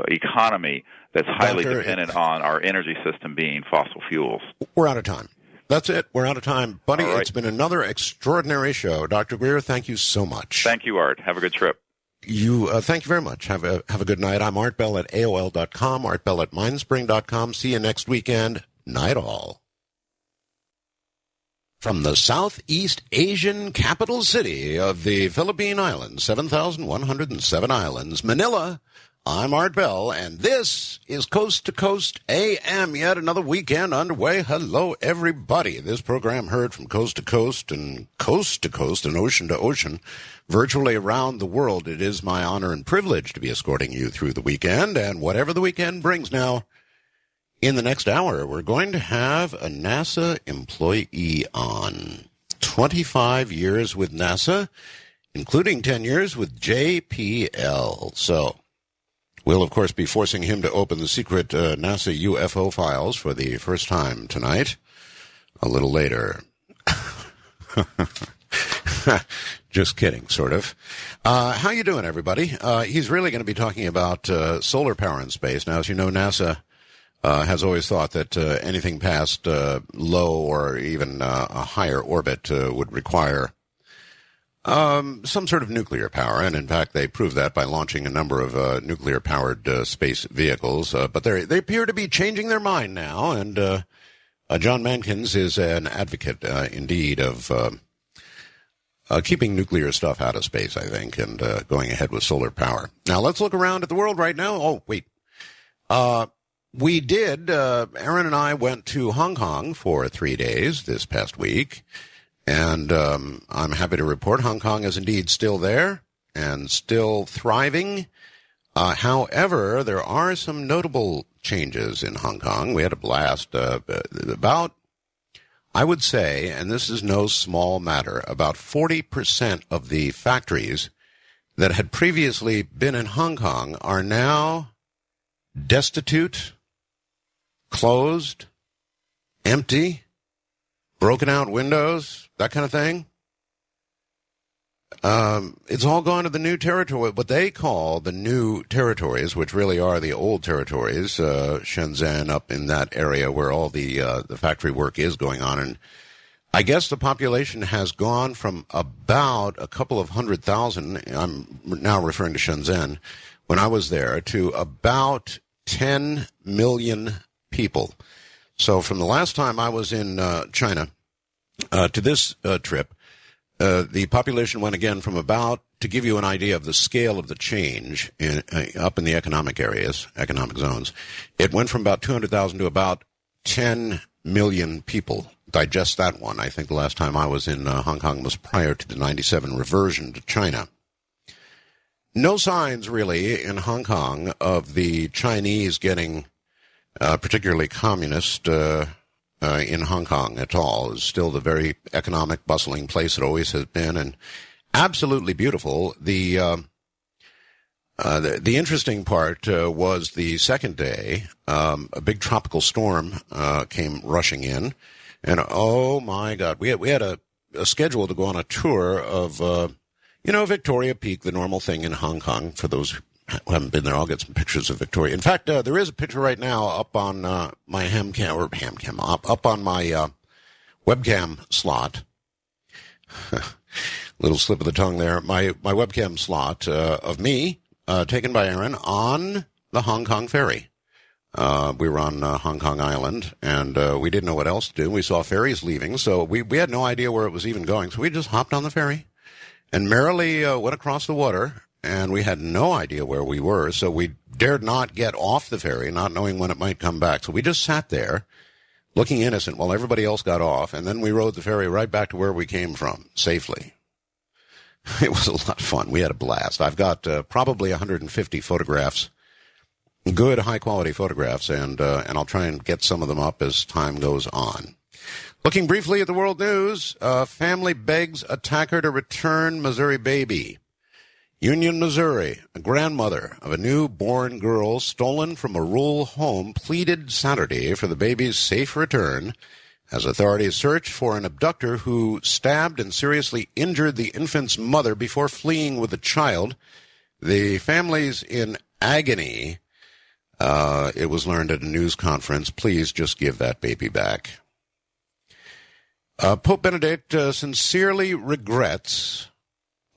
economy that's highly dependent on our energy system being fossil fuels. We're out of time. That's it. We're out of time. Buddy, right. It's been another extraordinary show. Dr. Greer, thank you so much. Thank you, Art. Have a good trip. Thank you very much. Have a good night. I'm Art Bell at AOL.com, Art Bell at Mindspring.com. See you next weekend. Night all. From the Southeast Asian capital city of the Philippine Islands, 7,107 islands, Manila, I'm Art Bell, and this is Coast to Coast AM, yet another weekend underway. Hello, everybody. This program heard from coast to coast and ocean to ocean, virtually around the world. It is my honor and privilege to be escorting you through the weekend, and whatever the weekend brings now. In the next hour, we're going to have a NASA employee on. 25 years with NASA, including 10 years with JPL. So we'll, of course, be forcing him to open the secret NASA UFO files for the first time tonight, a little later. Just kidding, sort of. How you doing, everybody? He's really going to be talking about solar power in space. Now, as you know, NASA has always thought that anything past low or even a higher orbit would require some sort of nuclear power, and in fact they proved that by launching a number of nuclear-powered space vehicles. But they appear to be changing their mind now, and John Mankins is an advocate, indeed, of keeping nuclear stuff out of space, I think, and going ahead with solar power. Now let's look around at the world right now. Oh, wait. We did, Aaron and I went to Hong Kong for 3 days this past week, and I'm happy to report Hong Kong is indeed still there and still thriving. However, there are some notable changes in Hong Kong. We had a blast about, I would say, and this is no small matter, about 40% of the factories that had previously been in Hong Kong are now destitute, closed, empty, broken out windows, that kind of thing. It's all gone to the new territory, what they call the new territories, which really are the old territories, Shenzhen, up in that area where all the factory work is going on. And I guess the population has gone from about a couple of 100,000, I'm now referring to Shenzhen, when I was there, to about 10 million people. So from the last time I was in China to this trip, the population went again from about, to give you an idea of the scale of the change up in the economic areas, economic zones, it went from about 200,000 to about 10 million people. Digest that one. I think the last time I was in Hong Kong was prior to the 97 reversion to China. No signs, really, in Hong Kong of the Chinese getting particularly communist in Hong Kong at all. It's still the very economic, bustling place it always has been, and absolutely beautiful. The interesting part was the second day. A big tropical storm came rushing in, and oh my God, we had a schedule to go on a tour of Victoria Peak, the normal thing in Hong Kong. For those who haven't been there, I'll get some pictures of Victoria. In fact, there is a picture right now up on my up on my webcam slot. Little slip of the tongue there. My webcam slot of me taken by Aaron on the Hong Kong ferry. We were on Hong Kong Island, and we didn't know what else to do. We saw ferries leaving, so we had no idea where it was even going. So we just hopped on the ferry and merrily went across the water, and we had no idea where we were, so we dared not get off the ferry, not knowing when it might come back. So we just sat there, looking innocent, while everybody else got off, and then we rode the ferry right back to where we came from, safely. It was a lot of fun. We had a blast. I've got probably 150 photographs Good, high-quality photographs, and I'll try and get some of them up as time goes on. Looking briefly at the world news, family begs attacker to return Missouri baby. Union, Missouri, a grandmother of a newborn girl stolen from a rural home pleaded Saturday for the baby's safe return as authorities searched for an abductor who stabbed and seriously injured the infant's mother before fleeing with the child. The family's in agony. It was learned at a news conference. Please just give that baby back. Pope Benedict sincerely regrets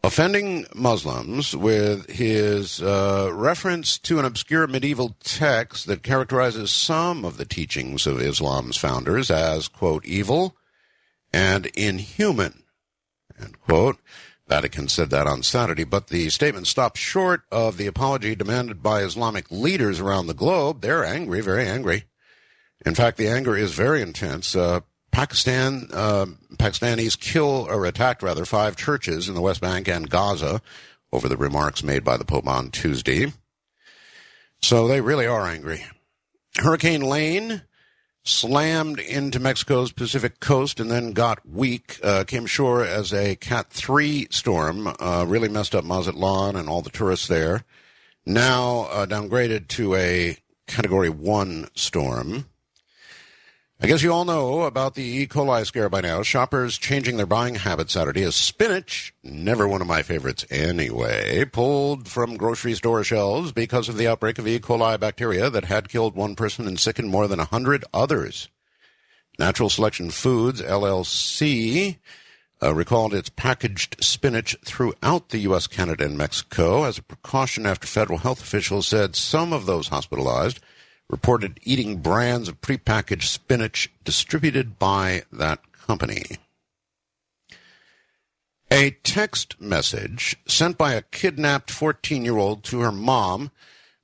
offending Muslims with his reference to an obscure medieval text that characterizes some of the teachings of Islam's founders as, quote, evil and inhuman, end quote. Vatican said that on Saturday, but the statement stopped short of the apology demanded by Islamic leaders around the globe. They're angry, very angry. In fact, the anger is very intense. Pakistanis attacked 5 churches in the West Bank and Gaza over the remarks made by the Pope on Tuesday. So they really are angry. Hurricane Lane slammed into Mexico's Pacific coast and then got weak, came ashore as a Cat 3 storm, really messed up Mazatlan and all the tourists there. Now downgraded to a Category 1 storm. I guess you all know about the E. coli scare by now. Shoppers changing their buying habits Saturday as spinach, never one of my favorites anyway, pulled from grocery store shelves because of the outbreak of E. coli bacteria that had killed one person and sickened more than 100 others. Natural Selection Foods, LLC, recalled its packaged spinach throughout the U.S., Canada, and Mexico as a precaution after federal health officials said some of those hospitalized reported eating brands of prepackaged spinach distributed by that company. A text message sent by a kidnapped 14-year-old to her mom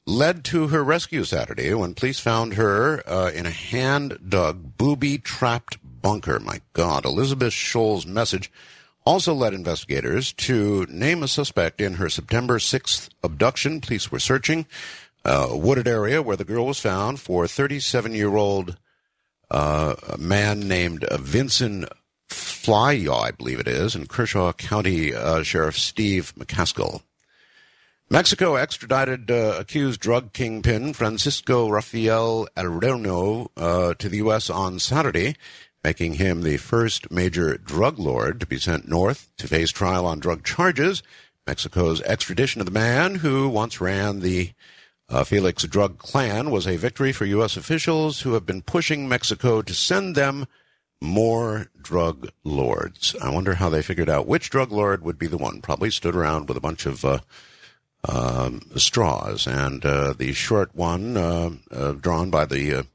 led to her rescue Saturday when police found her in a hand-dug, booby-trapped bunker. My God, Elizabeth Scholl's message also led investigators to name a suspect in her September 6th abduction. Police were searching a wooded area where the girl was found for 37-year-old man named Vincent Flyaw, I believe it is, and Kershaw County Sheriff Steve McCaskill. Mexico extradited accused drug kingpin Francisco Rafael Arellano to the U.S. on Saturday, making him the first major drug lord to be sent north to face trial on drug charges. Mexico's extradition of the man who once ran the Felix drug clan was a victory for U.S. officials who have been pushing Mexico to send them more drug lords. I wonder how they figured out which drug lord would be the one. Probably stood around with a bunch of straws, and the short one drawn by the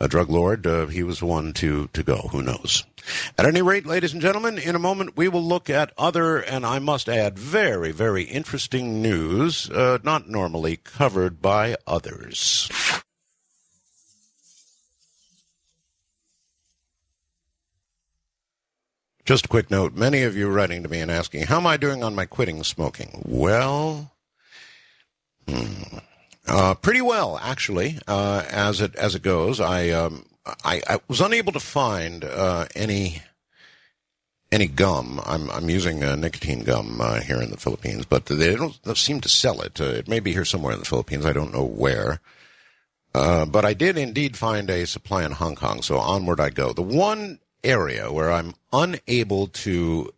drug lord, he was the one to go. Who knows? At any rate, ladies and gentlemen, in a moment we will look at other, and I must add, very, very interesting news, not normally covered by others. Just a quick note. Many of you are writing to me and asking, how am I doing on my quitting smoking? Well, pretty well, actually, as it goes. I was unable to find any gum. I'm using nicotine gum here in the Philippines, but they don't seem to sell it. It may be here somewhere in the Philippines. I don't know where. But I did indeed find a supply in Hong Kong, so onward I go. The one area where I'm unable to,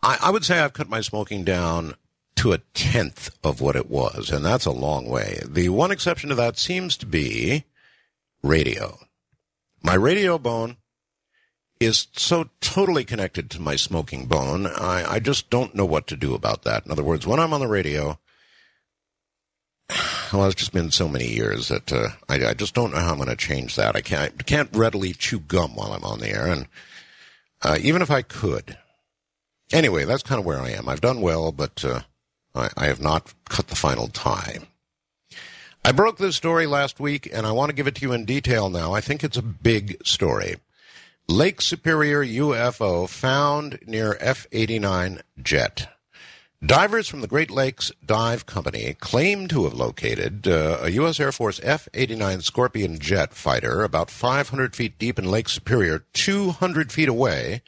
I would say I've cut my smoking down to 1/10 of what it was, and that's a long way. The one exception to that seems to be radio. My radio bone is so totally connected to my smoking bone, I just don't know what to do about that. In other words, when I'm on the radio, well, it's just been so many years that I just don't know how I'm going to change that. I can't readily chew gum while I'm on the air, and even if I could. Anyway, that's kind of where I am. I've done well, but I have not cut the final tie. I broke this story last week, and I want to give it to you in detail now. I think it's a big story. Lake Superior UFO found near F-89 jet. Divers from the Great Lakes Dive Company claim to have located a U.S. Air Force F-89 Scorpion jet fighter about 500 feet deep in Lake Superior. 200 feet away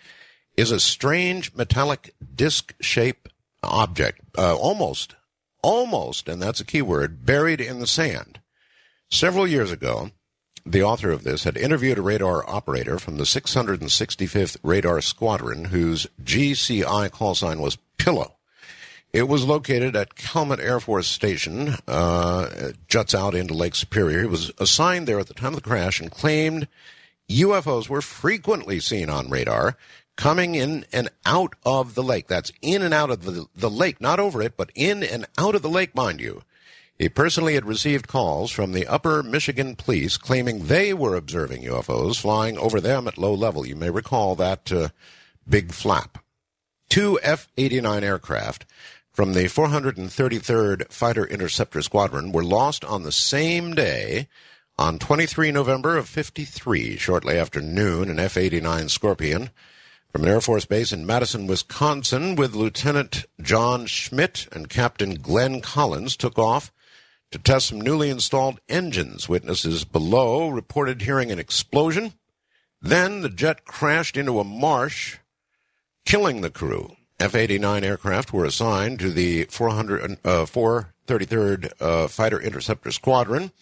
is a strange metallic disc-shaped object, almost, and that's a key word, buried in the sand. Several years ago, the author of this had interviewed a radar operator from the 665th Radar Squadron whose GCI call sign was Pillow. It was located at Calumet Air Force Station. It juts out into Lake Superior. He was assigned there at the time of the crash and claimed UFOs were frequently seen on radar coming in and out of the lake. That's in and out of the lake, not over it, but in and out of the lake, mind you. He personally had received calls from the Upper Michigan Police claiming they were observing UFOs flying over them at low level. You may recall that big flap. 2 F-89 aircraft from the 433rd Fighter Interceptor Squadron were lost on the same day on 23 November of 53. Shortly after noon, an F-89 Scorpion from an Air Force base in Madison, Wisconsin, with Lieutenant John Schmidt and Captain Glenn Collins took off to test some newly installed engines. Witnesses below reported hearing an explosion. Then the jet crashed into a marsh, killing the crew. F-89 aircraft were assigned to the 433rd Fighter Interceptor Squadron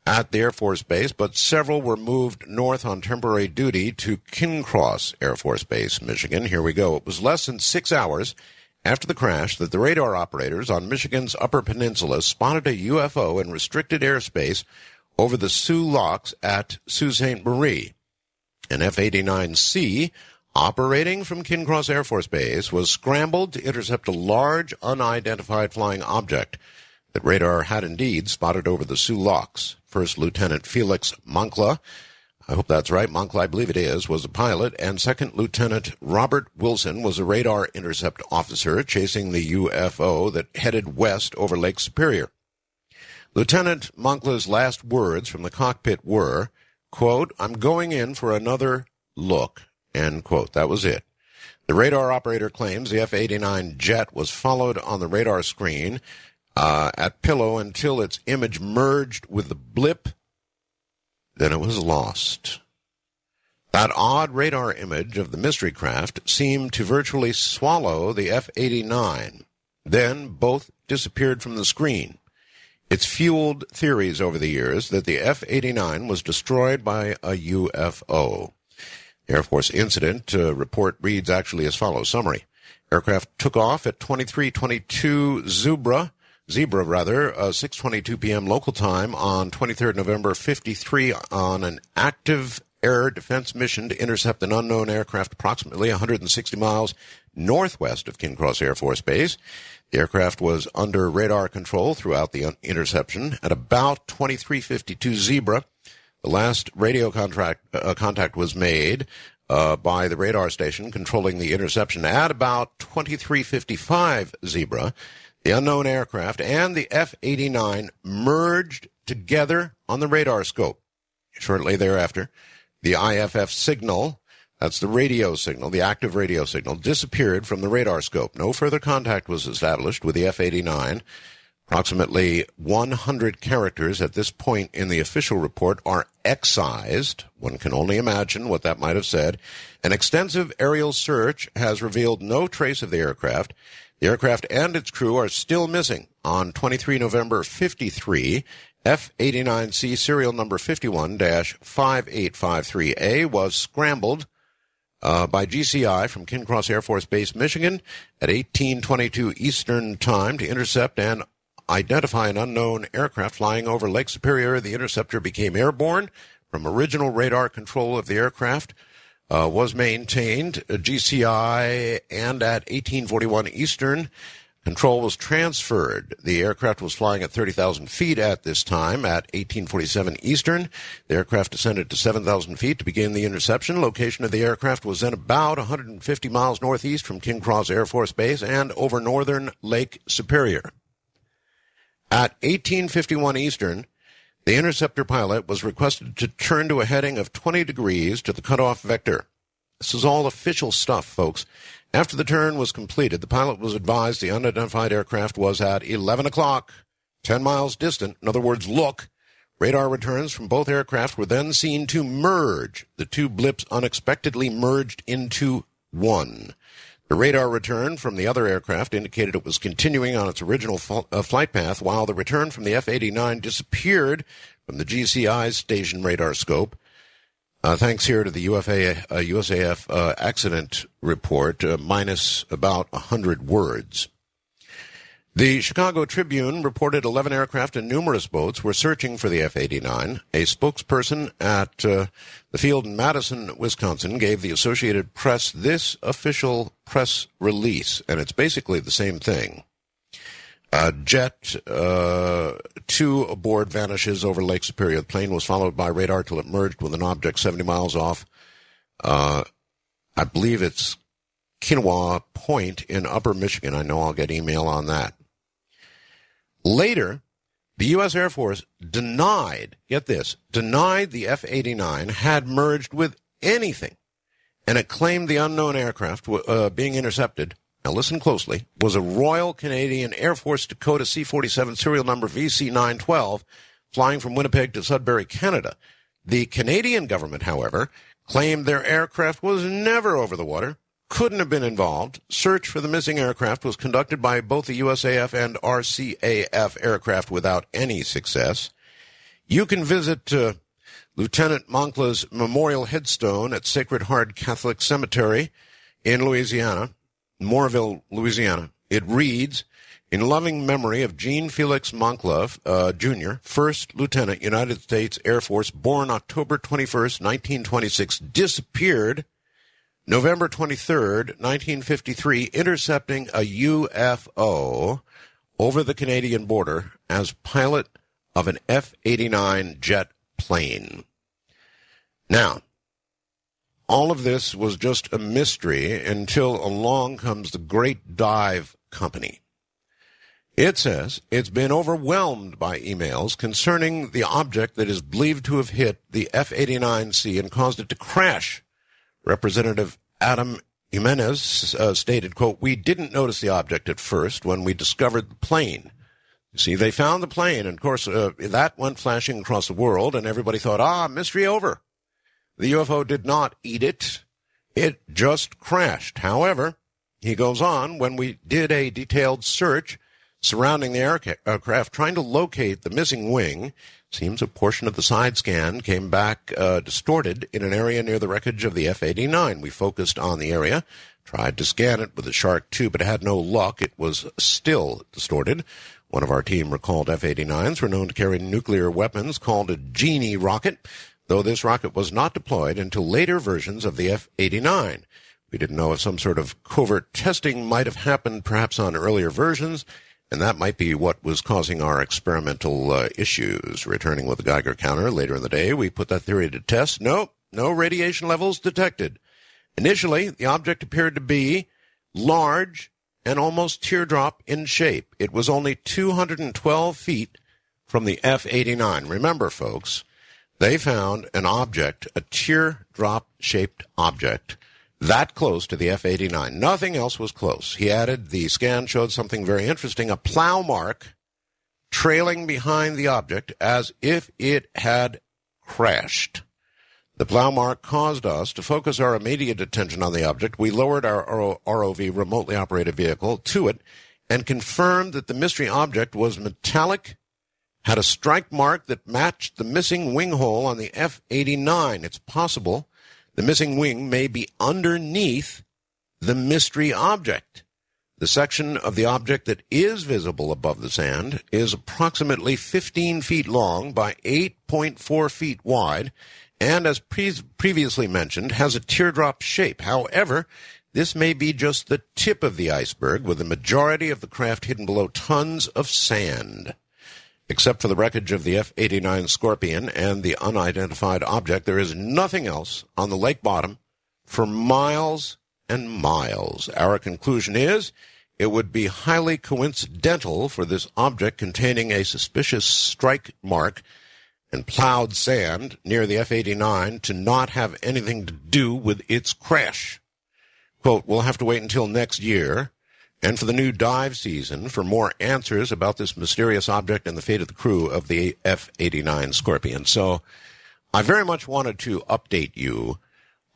at the Air Force Base, but several were moved north on temporary duty to King Cross Air Force Base, Michigan. Here we go. It was less than 6 hours after the crash that the radar operators on Michigan's Upper Peninsula spotted a UFO in restricted airspace over the Sioux Locks at Sault Ste. Marie. An F-89C operating from King Cross Air Force Base was scrambled to intercept a large, unidentified flying object that radar had indeed spotted over the Sioux Locks. First Lieutenant Felix Moncla, I hope that's right, Moncla, I believe it is, was a pilot, and Second Lieutenant Robert Wilson was a radar intercept officer chasing the UFO that headed west over Lake Superior. Lieutenant Moncla's last words from the cockpit were, quote, "I'm going in for another look," end quote. That was it. The radar operator claims the F-89 jet was followed on the radar screen at Pillow until its image merged with the blip. Then it was lost. That odd radar image of the mystery craft seemed to virtually swallow the F-89. Then both disappeared from the screen. It's fueled theories over the years that the F-89 was destroyed by a UFO. Air Force incident report reads actually as follows. Summary. Aircraft took off at 2322 Zebra, 6:22 p.m. local time on 23rd November 53 on an active air defense mission to intercept an unknown aircraft approximately 160 miles northwest of King Cross Air Force Base. The aircraft was under radar control throughout the interception. At about 2352 Zebra, the last radio contact was made by the radar station controlling the interception. At about 2355 Zebra, the unknown aircraft and the F-89 merged together on the radar scope. Shortly thereafter, the IFF signal, that's the radio signal, the active radio signal, disappeared from the radar scope. No further contact was established with the F-89. Approximately 100 characters at this point in the official report are excised. One can only imagine what that might have said. An extensive aerial search has revealed no trace of the aircraft. The aircraft and its crew are still missing. On 23 November 53, F-89C serial number 51-5853A was scrambled by GCI from King Cross Air Force Base, Michigan at 1822 Eastern Time to intercept and identify an unknown aircraft flying over Lake Superior. The interceptor became airborne from original radar control of the aircraft. Was maintained GCI, and at 1841 Eastern, control was transferred. The aircraft was flying at 30,000 feet at this time. At 1847 Eastern, the aircraft descended to 7,000 feet to begin the interception. Location of the aircraft was then about 150 miles northeast from King Cross Air Force Base and over northern Lake Superior. At 1851 Eastern, the interceptor pilot was requested to turn to a heading of 20 degrees to the cutoff vector. This is all official stuff, folks. After the turn was completed, the pilot was advised the unidentified aircraft was at 11 o'clock, 10 miles distant. In other words, look. Radar returns from both aircraft were then seen to merge. The two blips unexpectedly merged into one. The radar return from the other aircraft indicated it was continuing on its original flight path, while the return from the F-89 disappeared from the GCI's station radar scope. Thanks here to the USAF accident report, minus about 100 words. The Chicago Tribune reported 11 aircraft and numerous boats were searching for the F-89. A spokesperson at the field in Madison, Wisconsin, gave the Associated Press this official press release, and it's basically the same thing. Jet 2 aboard vanishes over Lake Superior. The plane was followed by radar till it merged with an object 70 miles off. I believe it's Kinawa Point in Upper Michigan. I know I'll get email on that. Later, the U.S. Air Force denied the F-89 had merged with anything, and it claimed the unknown aircraft being intercepted, now listen closely, was a Royal Canadian Air Force Dakota C-47 serial number VC-912 flying from Winnipeg to Sudbury, Canada. The Canadian government, however, claimed their aircraft was never over the water, couldn't have been involved. Search for the missing aircraft was conducted by both the USAF and RCAF aircraft without any success. You can visit Lieutenant Monkla's memorial headstone at Sacred Heart Catholic Cemetery in Louisiana, Moorville, Louisiana. It reads, in loving memory of Jean Felix Monclove, Jr., 1st Lieutenant, United States Air Force, born October 21st, 1926, disappeared November 23rd, 1953, intercepting a UFO over the Canadian border as pilot of an F-89 jet plane. Now, all of this was just a mystery until along comes the Great Dive Company. It says it's been overwhelmed by emails concerning the object that is believed to have hit the F-89C and caused it to crash. Representative Adam Jimenez stated, quote, we didn't notice the object at first when we discovered the plane. You see, they found the plane, and of course, that went flashing across the world, and everybody thought, mystery over. The UFO did not eat it. It just crashed. However, he goes on, when we did a detailed search surrounding the aircraft, trying to locate the missing wing, seems a portion of the side scan came back distorted in an area near the wreckage of the F-89. We focused on the area, tried to scan it with a Shark 2, but had no luck. It was still distorted. One of our team recalled F-89s were known to carry nuclear weapons called a Genie rocket, though this rocket was not deployed until later versions of the F-89. We didn't know if some sort of covert testing might have happened perhaps on earlier versions, and that might be what was causing our experimental issues. Returning with a Geiger counter later in the day, we put that theory to test. No radiation levels detected. Initially, the object appeared to be large and almost teardrop in shape. It was only 212 feet from the F-89. Remember, folks, they found an object, a teardrop-shaped object, that close to the F-89. Nothing else was close. He added, the scan showed something very interesting, a plow mark trailing behind the object as if it had crashed. The plow mark caused us to focus our immediate attention on the object. We lowered our ROV, remotely operated vehicle, to it and confirmed that the mystery object was metallic, had a strike mark that matched the missing wing hole on the F-89. It's possible the missing wing may be underneath the mystery object. The section of the object that is visible above the sand is approximately 15 feet long by 8.4 feet wide, and as previously mentioned, has a teardrop shape. However, this may be just the tip of the iceberg, with the majority of the craft hidden below tons of sand. Except for the wreckage of the F-89 Scorpion and the unidentified object, there is nothing else on the lake bottom for miles and miles. Our conclusion is it would be highly coincidental for this object containing a suspicious strike mark and plowed sand near the F-89 to not have anything to do with its crash. quote, we'll have to wait until next year and for the new dive season for more answers about this mysterious object and the fate of the crew of the F-89 Scorpion. So I very much wanted to update you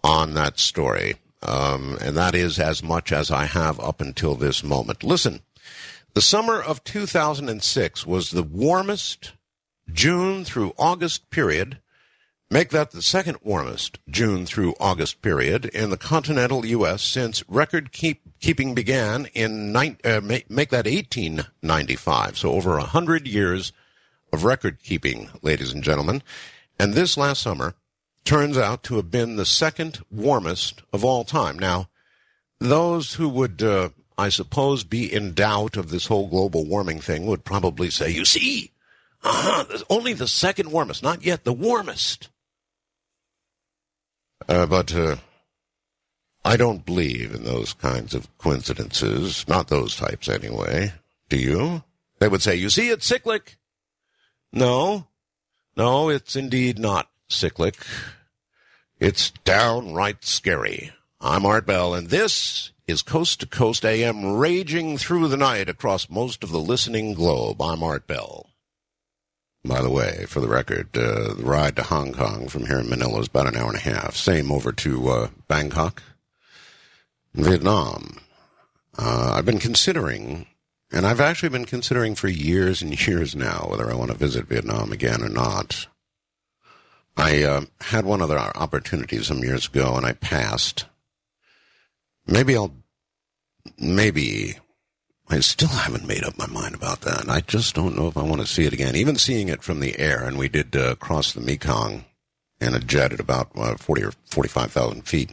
on that story, and that is as much as I have up until this moment. Listen, the summer of 2006 was the warmest June through August period. Make that the second warmest June through August period in the continental U.S. since record keeping began in make that 1895. So over 100 years of record keeping, ladies and gentlemen. And this last summer turns out to have been the second warmest of all time. Now, those who would, I suppose, be in doubt of this whole global warming thing would probably say, you see, only the second warmest, not yet the warmest. But I don't believe in those kinds of coincidences, not those types anyway. Do you? They would say, you see, it's cyclic. No, it's indeed not cyclic. It's downright scary. I'm Art Bell, and this is Coast to Coast AM, raging through the night across most of the listening globe. I'm Art Bell. By the way, for the record, the ride to Hong Kong from here in Manila is about an hour and a half. Same over to Bangkok, Vietnam. I've been considering, and I've actually been considering for years and years now, whether I want to visit Vietnam again or not. I had one other opportunity some years ago, and I passed. Maybe I still haven't made up my mind about that. I just don't know if I want to see it again. Even seeing it from the air, and we did cross the Mekong in a jet at about 40 or 45,000 feet.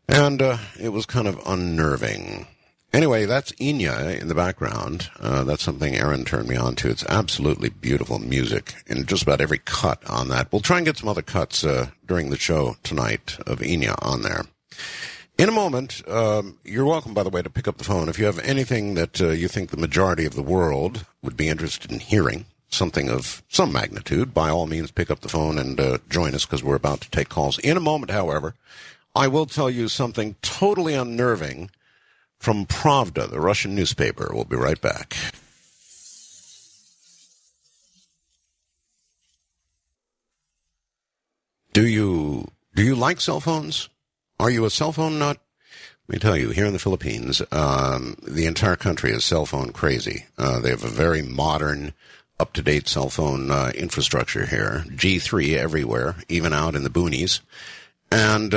And it was kind of unnerving. Anyway, that's Enya in the background. That's something Aaron turned me on to. It's absolutely beautiful music in just about every cut on that. We'll try and get some other cuts during the show tonight of Enya on there. In a moment, you're welcome, by the way, to pick up the phone. If you have anything that you think the majority of the world would be interested in hearing, something of some magnitude, by all means, pick up the phone and join us, because we're about to take calls. In a moment, however, I will tell you something totally unnerving from Pravda, the Russian newspaper. We'll be right back. Do you like cell phones? Are you a cell phone nut? Let me tell you, here in the Philippines, the entire country is cell phone crazy. They have a very modern, up-to-date cell phone infrastructure here. G3 everywhere, even out in the boonies. And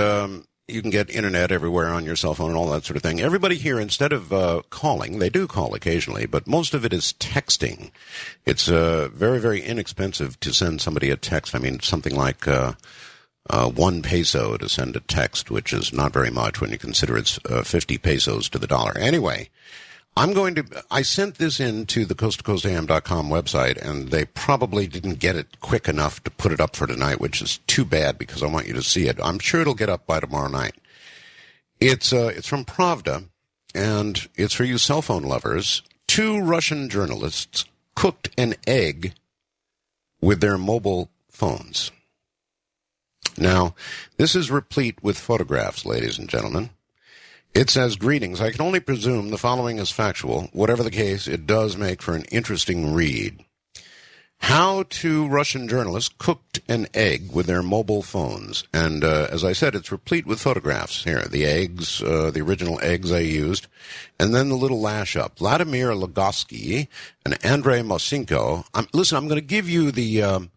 you can get internet everywhere on your cell phone and all that sort of thing. Everybody here, instead of calling, they do call occasionally, but most of it is texting. It's very, very inexpensive to send somebody a text. I mean, something like 1 peso to send a text, which is not very much when you consider it's 50 pesos to the dollar. Anyway, I sent this in to the coasttocoastam.com website, and they probably didn't get it quick enough to put it up for tonight, which is too bad because I want you to see it. I'm sure it'll get up by tomorrow night. It's from Pravda, and it's for you cell phone lovers. 2 Russian journalists cooked an egg with their mobile phones. Now, this is replete with photographs, ladies and gentlemen. It says, greetings. I can only presume the following is factual. Whatever the case, it does make for an interesting read. How 2 Russian journalists cooked an egg with their mobile phones. And as I said, it's replete with photographs. Here, the eggs, the original eggs I used. And then the little lash up. Vladimir Logosky and Andrei Mosinko. I'm going to give you the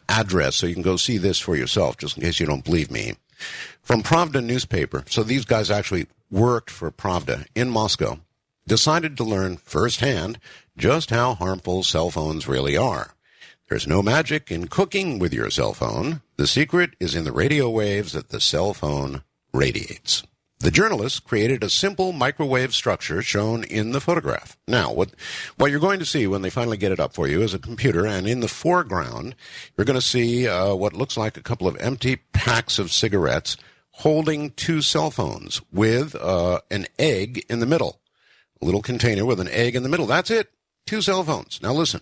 address so you can go see this for yourself, just in case you don't believe me. From Pravda newspaper, so these guys actually worked for Pravda in Moscow, decided to learn firsthand just how harmful cell phones really are. There's no magic in cooking with your cell phone. The secret is in the radio waves that the cell phone radiates. The journalists created a simple microwave structure shown in the photograph. Now, what you're going to see when they finally get it up for you is a computer, and in the foreground, you're going to see what looks like a couple of empty packs of cigarettes holding 2 cell phones with an egg in the middle. A little container with an egg in the middle. That's it. 2 cell phones. Now listen.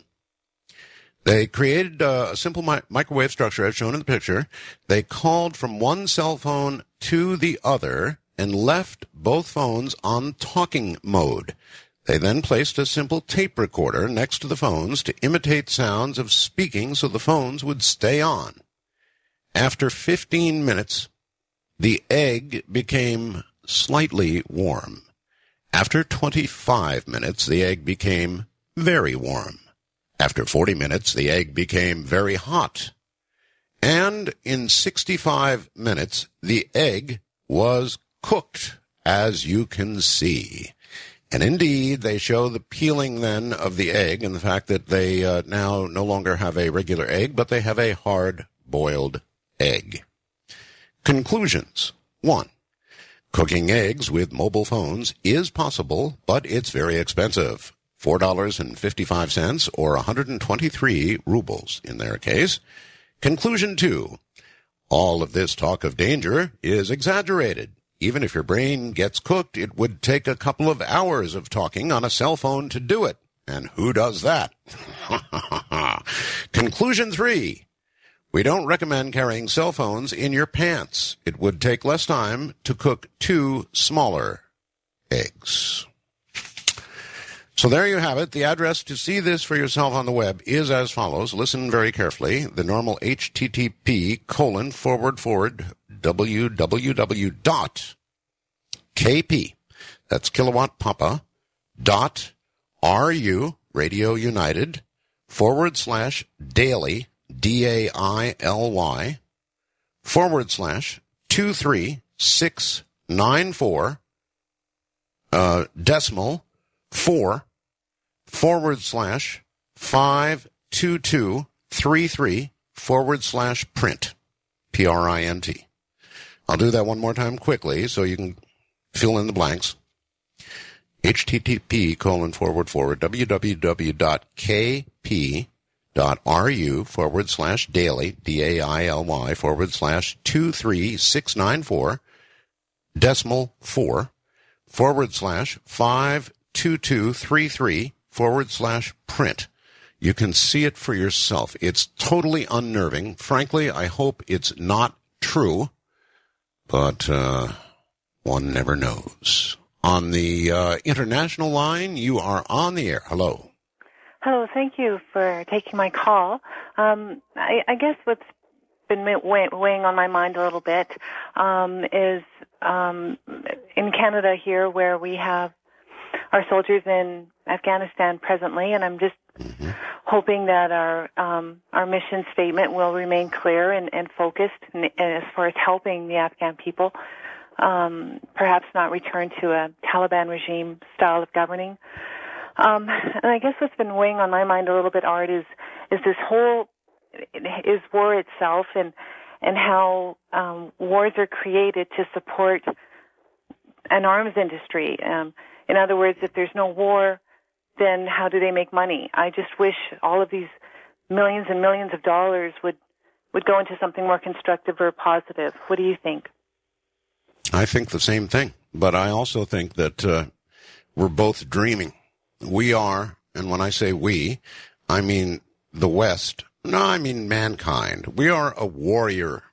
They created a simple microwave structure as shown in the picture. They called from one cell phone to the other and left both phones on talking mode. They then placed a simple tape recorder next to the phones to imitate sounds of speaking so the phones would stay on. After 15 minutes, the egg became slightly warm. After 25 minutes, the egg became very warm. After 40 minutes, the egg became very hot. And in 65 minutes, the egg was cooked, as you can see. And indeed, they show the peeling then of the egg and the fact that they now no longer have a regular egg, but they have a hard-boiled egg. Conclusions. 1. Cooking eggs with mobile phones is possible, but it's very expensive. $4.55 or 123 rubles in their case. Conclusion 2. All of this talk of danger is exaggerated. Even if your brain gets cooked, it would take a couple of hours of talking on a cell phone to do it. And who does that? Conclusion 3. We don't recommend carrying cell phones in your pants. It would take less time to cook 2 smaller eggs. So there you have it. The address to see this for yourself on the web is as follows. Listen very carefully. The normal http://www.kp, that's kilowatt papa, .ru, Radio United, /daily, DAILY, /23694, decimal 4, /52233 /print, PRINT. I'll do that one more time quickly so you can fill in the blanks. http://www.kp.ru/daily, DAILY, /23694, decimal 4, /52233 /print. You can see it for yourself. It's totally unnerving. Frankly, I hope it's not true, but one never knows. On the international line, you are on the air. Hello. Hello, thank you for taking my call. I guess what's been weighing on my mind a little bit is in Canada here, where we have our soldiers in Afghanistan presently, and I'm just hoping that our mission statement will remain clear and focused as far as helping the Afghan people, perhaps not return to a Taliban regime style of governing. And I guess what's been weighing on my mind a little bit, Art, is this whole is war itself, and how wars are created to support an arms industry. In other words, if there's no war, then how do they make money? I just wish all of these millions and millions of dollars would go into something more constructive or positive. What do you think? I think the same thing, but I also think that we're both dreaming. We are, and when I say we, I mean the West. No, I mean mankind. We are a warrior,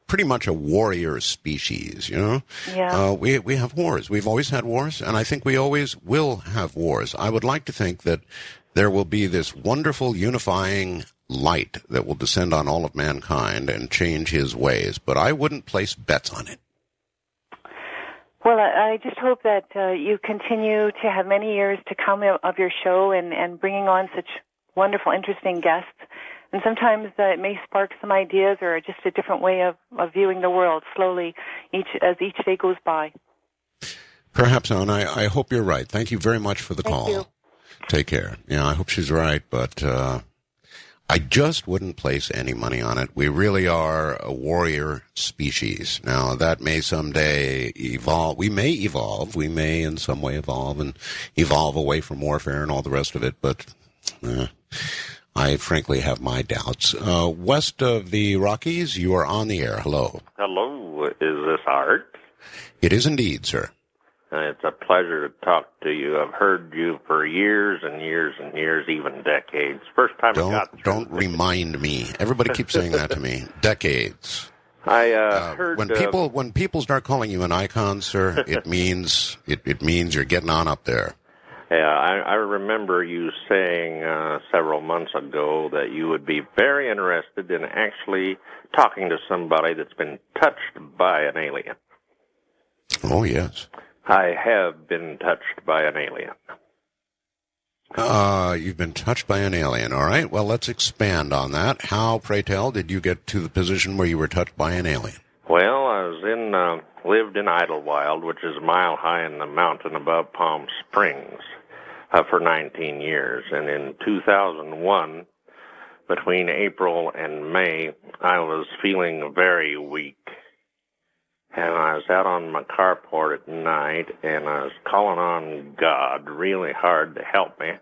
pretty much a warrior species, you know? Yeah. We have wars. We've always had wars, and I think we always will have wars. I would like to think that there will be this wonderful unifying light that will descend on all of mankind and change his ways, but I wouldn't place bets on it. Well, I just hope that you continue to have many years to come of your show and bringing on such wonderful, interesting guests. And sometimes it may spark some ideas or just a different way of viewing the world slowly as each day goes by. Perhaps, and I hope you're right. Thank you very much for the call. Thank you. Take care. Yeah, I hope she's right, but I just wouldn't place any money on it. We really are a warrior species. Now, that may someday evolve. We may evolve. We may in some way evolve and evolve away from warfare and all the rest of it, but I frankly have my doubts. West of the Rockies, you are on the air. Hello. Hello. Is this Art? It is indeed, sir. It's a pleasure to talk to you. I've heard you for years and years and years, even decades. First time I got through. Don't remind me. Everybody keeps saying that to me. Decades. I heard when people start calling you an icon, sir, it means you're getting on up there. Yeah, I remember you saying several months ago that you would be very interested in actually talking to somebody that's been touched by an alien. Oh, yes. I have been touched by an alien. You've been touched by an alien. All right. Well, let's expand on that. How, pray tell, did you get to the position where you were touched by an alien? Well, I was lived in Idlewild, which is a mile high in the mountain above Palm Springs, for 19 years. And in 2001, between April and May, I was feeling very weak. And I was out on my carport at night, and I was calling on God really hard to help me.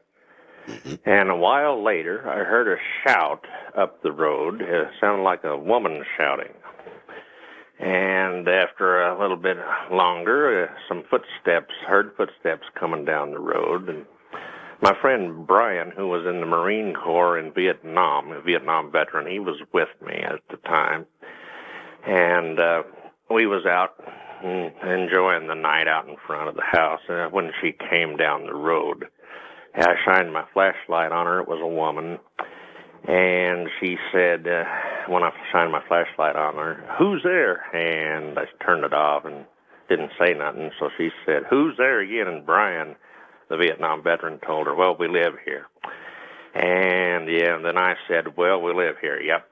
And a while later, I heard a shout up the road. It sounded like a woman shouting. And after a little bit longer, heard footsteps coming down the road. And my friend Brian, who was in the Marine Corps in Vietnam, a Vietnam veteran, he was with me at the time. And we was out enjoying the night out in front of the house when she came down the road. I shined my flashlight on her. It was a woman. And she said, when I shined my flashlight on her, "Who's there?" And I turned it off and didn't say nothing. So she said, "Who's there again?" And Brian, the Vietnam veteran, told her, "Well, we live here." And then I said, "Well, we live here." Yep.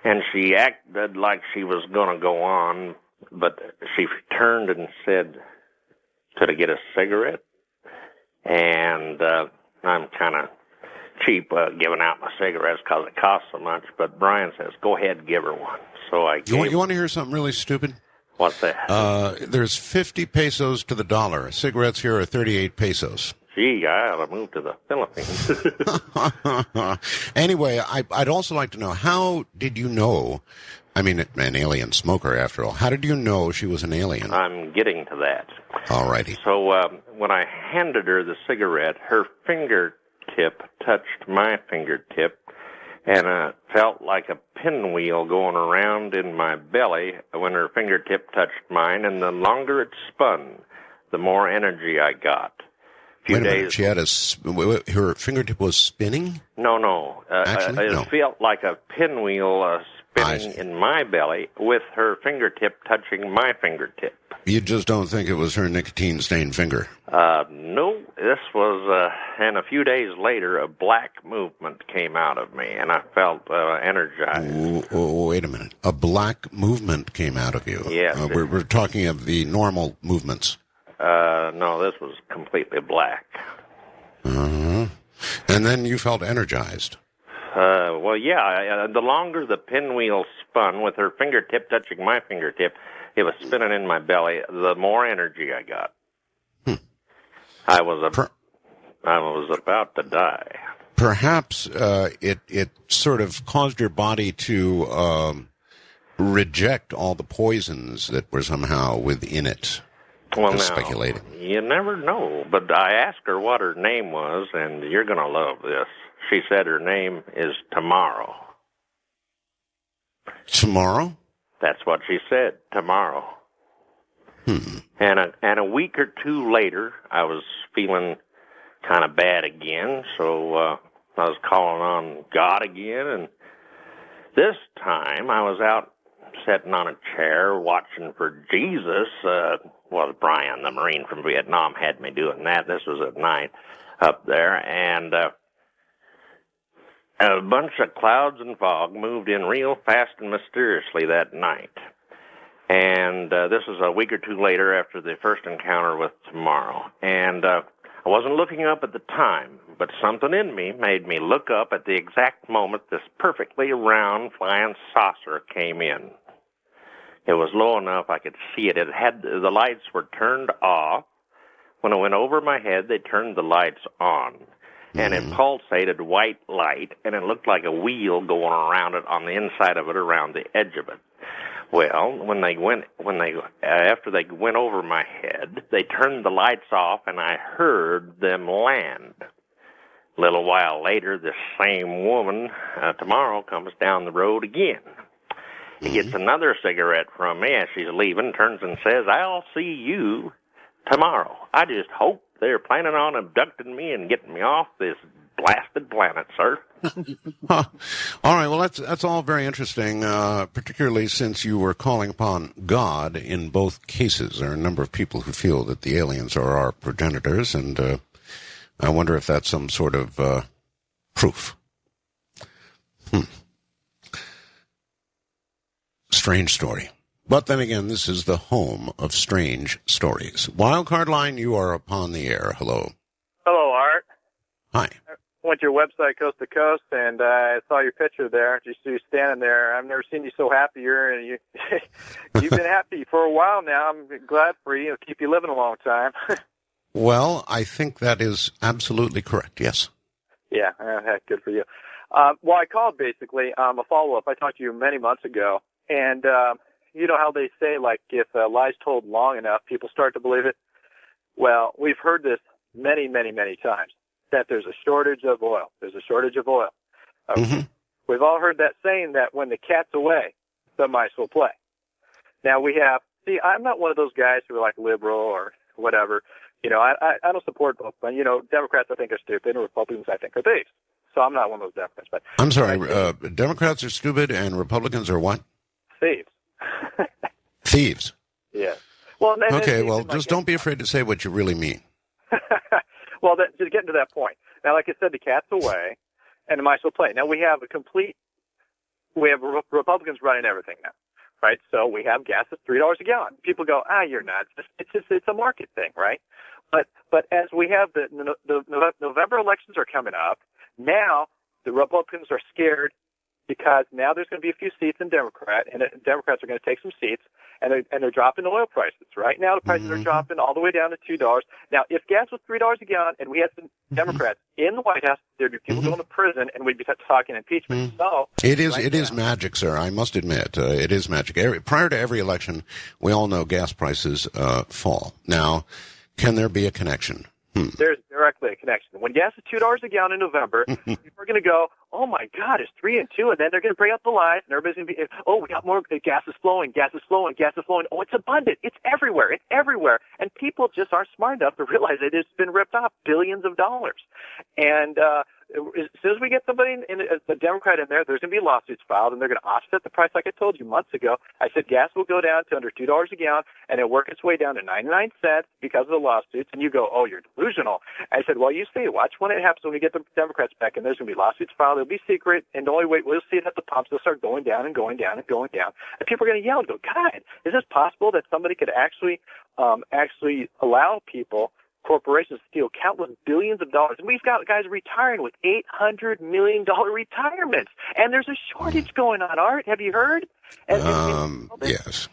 And she acted like she was going to go on, but she turned and said, "Could I get a cigarette?" And I'm kind of cheap giving out my cigarettes because it costs so much, but Brian says, "Go ahead and give her one." So I gave. You want to hear something really stupid? What's that? There's 50 pesos to the dollar. Cigarettes here are 38 pesos. Gee, I ought to move to the Philippines. Anyway, I'd also like to know, how did you know, I mean, an alien smoker after all, how did you know she was an alien? I'm getting to that. All righty. So when I handed her the cigarette, her fingertip touched my fingertip, and it felt like a pinwheel going around in my belly when her fingertip touched mine, and the longer it spun, the more energy I got. Wait a minute, she had her fingertip was spinning? No. Actually, it felt like a pinwheel spinning in my belly with her fingertip touching my fingertip. You just don't think it was her nicotine-stained finger? No, this was, and a few days later, a black movement came out of me, and I felt energized. Oh, wait a minute. A black movement came out of you? Yes. We're talking of the normal movements. No, this was completely black. Uh-huh. And then you felt energized. Well, yeah, the longer the pinwheel spun with her fingertip touching my fingertip, it was spinning in my belly, the more energy I got. I was about to die. Perhaps it sort of caused your body to reject all the poisons that were somehow within it. Well, Just now, speculating. You never know. But I asked her what her name was, and you're going to love this. She said her name is Tomorrow. Tomorrow? That's what she said, Tomorrow. And a week or two later, I was feeling kind of bad again, so I was calling on God again, and this time I was out sitting on a chair watching for Jesus. Well, Brian, the Marine from Vietnam, had me doing that. This was at night up there, and a bunch of clouds and fog moved in real fast and mysteriously that night. And this was a week or two later after the first encounter with Tomorrow. And I wasn't looking up at the time, but something in me made me look up at the exact moment this perfectly round flying saucer came in. It was low enough I could see it. The lights were turned off. When it went over my head, they turned the lights on. And it pulsated white light, and it looked like a wheel going around it on the inside of it, around the edge of it. Well, after they went over my head, they turned the lights off, and I heard them land. A little while later, this same woman, Tomorrow, comes down the road again. He gets another cigarette from me as she's leaving, turns and says, "I'll see you tomorrow." I just hope they're planning on abducting me and getting me off this blasted planet, sir. All right, well, that's all very interesting, particularly since you were calling upon God in both cases. There are a number of people who feel that the aliens are our progenitors, and I wonder if that's some sort of proof. Strange story. But then again, this is the home of strange stories. Wildcard Line, you are upon the air. Hello. Hello, Art. Hi. I went to your website, Coast to Coast, and I saw your picture there. Just you standing there. I've never seen you so happier, and you've been happy for a while now. I'm glad for you. It'll keep you living a long time. Well, I think that is absolutely correct, yes. Yeah, heck, good for you. Well, I called basically a follow-up. I talked to you many months ago, and you know how they say, like, if a lie's told long enough, people start to believe it? Well, we've heard this many, many, many times, that there's a shortage of oil. There's a shortage of oil. We've all heard that saying that when the cat's away, the mice will play. Now see, I'm not one of those guys who are like liberal or whatever. You know, I don't support both. But, you know, Democrats I think are stupid and Republicans I think are thieves. So I'm not one of those Democrats. But I'm sorry, Democrats are stupid and Republicans are what? Thieves. Thieves. Yeah. Well, okay, well, just don't be afraid to say what you really mean. Well, to get to that point. Now, like I said, the cat's away, and the mice will play. Now, we have Republicans running everything now, right? So we have gas at $3 a gallon. People go, you're nuts. It's a market thing, right? But as we have the November elections are coming up, now the Republicans are scared because now there's going to be a few seats in Democrat, and Democrats are going to take some seats, and they're dropping oil prices. Right now, the prices are dropping all the way down to $2. Now, if gas was $3 a gallon, and we had some Democrats in the White House, there'd be people going to prison, and we'd be talking impeachment. So it is magic, sir. I must admit, it is magic. Prior to every election, we all know gas prices fall. Now, can there be a connection? There's directly a connection. When gas is $2 a gallon in November, people are going to go, "Oh my God, it's 3 and 2," and then they're going to bring up the lies, and everybody's going to be, "Oh, we got more. Gas is flowing. Gas is flowing. Gas is flowing. Oh, it's abundant. It's everywhere. It's everywhere." And people just aren't smart enough to realize that it's been ripped off billions of dollars. And as soon as we get somebody a Democrat in there, there's going to be lawsuits filed, and they're going to offset the price. Like I told you months ago, I said gas will go down to under $2 a gallon, and it'll work its way down to 99 cents because of the lawsuits. And you go, "Oh, you're delusional." I said, "Well, you see, watch when it happens when we get the Democrats back, and there's going to be lawsuits filed. It'll be secret, and the only way we'll see it at the pumps. They'll start going down and going down and going down, and people are going to yell and go, 'God, is this possible that somebody could actually allow corporations steal countless billions of dollars?' And we've got guys retiring with $800 million retirements, and there's a shortage going on. Art, have you heard? Yes.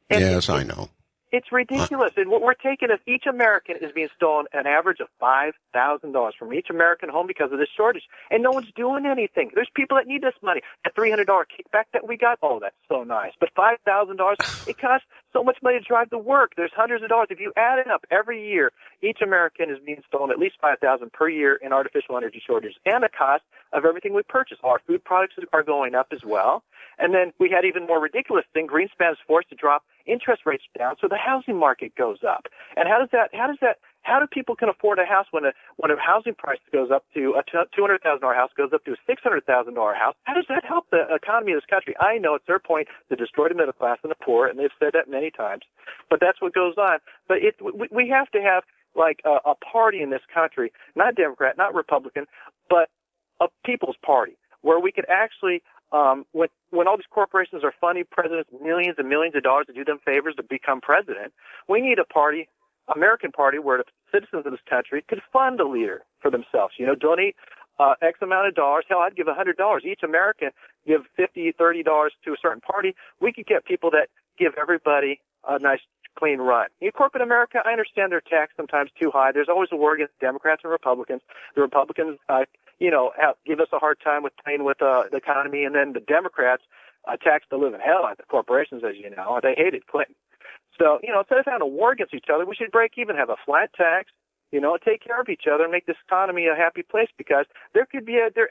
Yes, I know. It's ridiculous. And what we're taking is each American is being stolen an average of $5,000 from each American home because of this shortage. And no one's doing anything. There's people that need this money. That $300 kickback that we got, oh, that's so nice. But $5,000, it costs so much money to drive to work. There's hundreds of dollars. If you add it up every year, each American is being stolen at least $5,000 per year in artificial energy shortages. And the cost of everything we purchase. Our food products are going up as well. And then we had even more ridiculous thing. Greenspan is forced to drop interest rates down, so the housing market goes up. And how do people can afford a house when a housing price goes up to a $200,000 house goes up to a $600,000 house? How does that help the economy of this country? I know it's their point to destroy the middle class and the poor, and they've said that many times. But that's what goes on. But we have to have like a party in this country, not Democrat, not Republican, but a people's party where we could actually when all these corporations are funding presidents millions and millions of dollars to do them favors to become president, we need a party, American party, where the citizens of this country could fund a leader for themselves. You know, donate X amount of dollars. Hell, I'd give $100. Each American give $50, $30 to a certain party. We could get people that give everybody a nice, clean run. In corporate America, I understand their tax sometimes too high. There's always a war against Democrats and Republicans. The Republicans, give us a hard time with playing with the economy, and then the Democrats tax the living hell out of the corporations, as you know. They hated Clinton. So, instead of having a war against each other, we should break even, have a flat tax, Take care of each other and make this economy a happy place, because there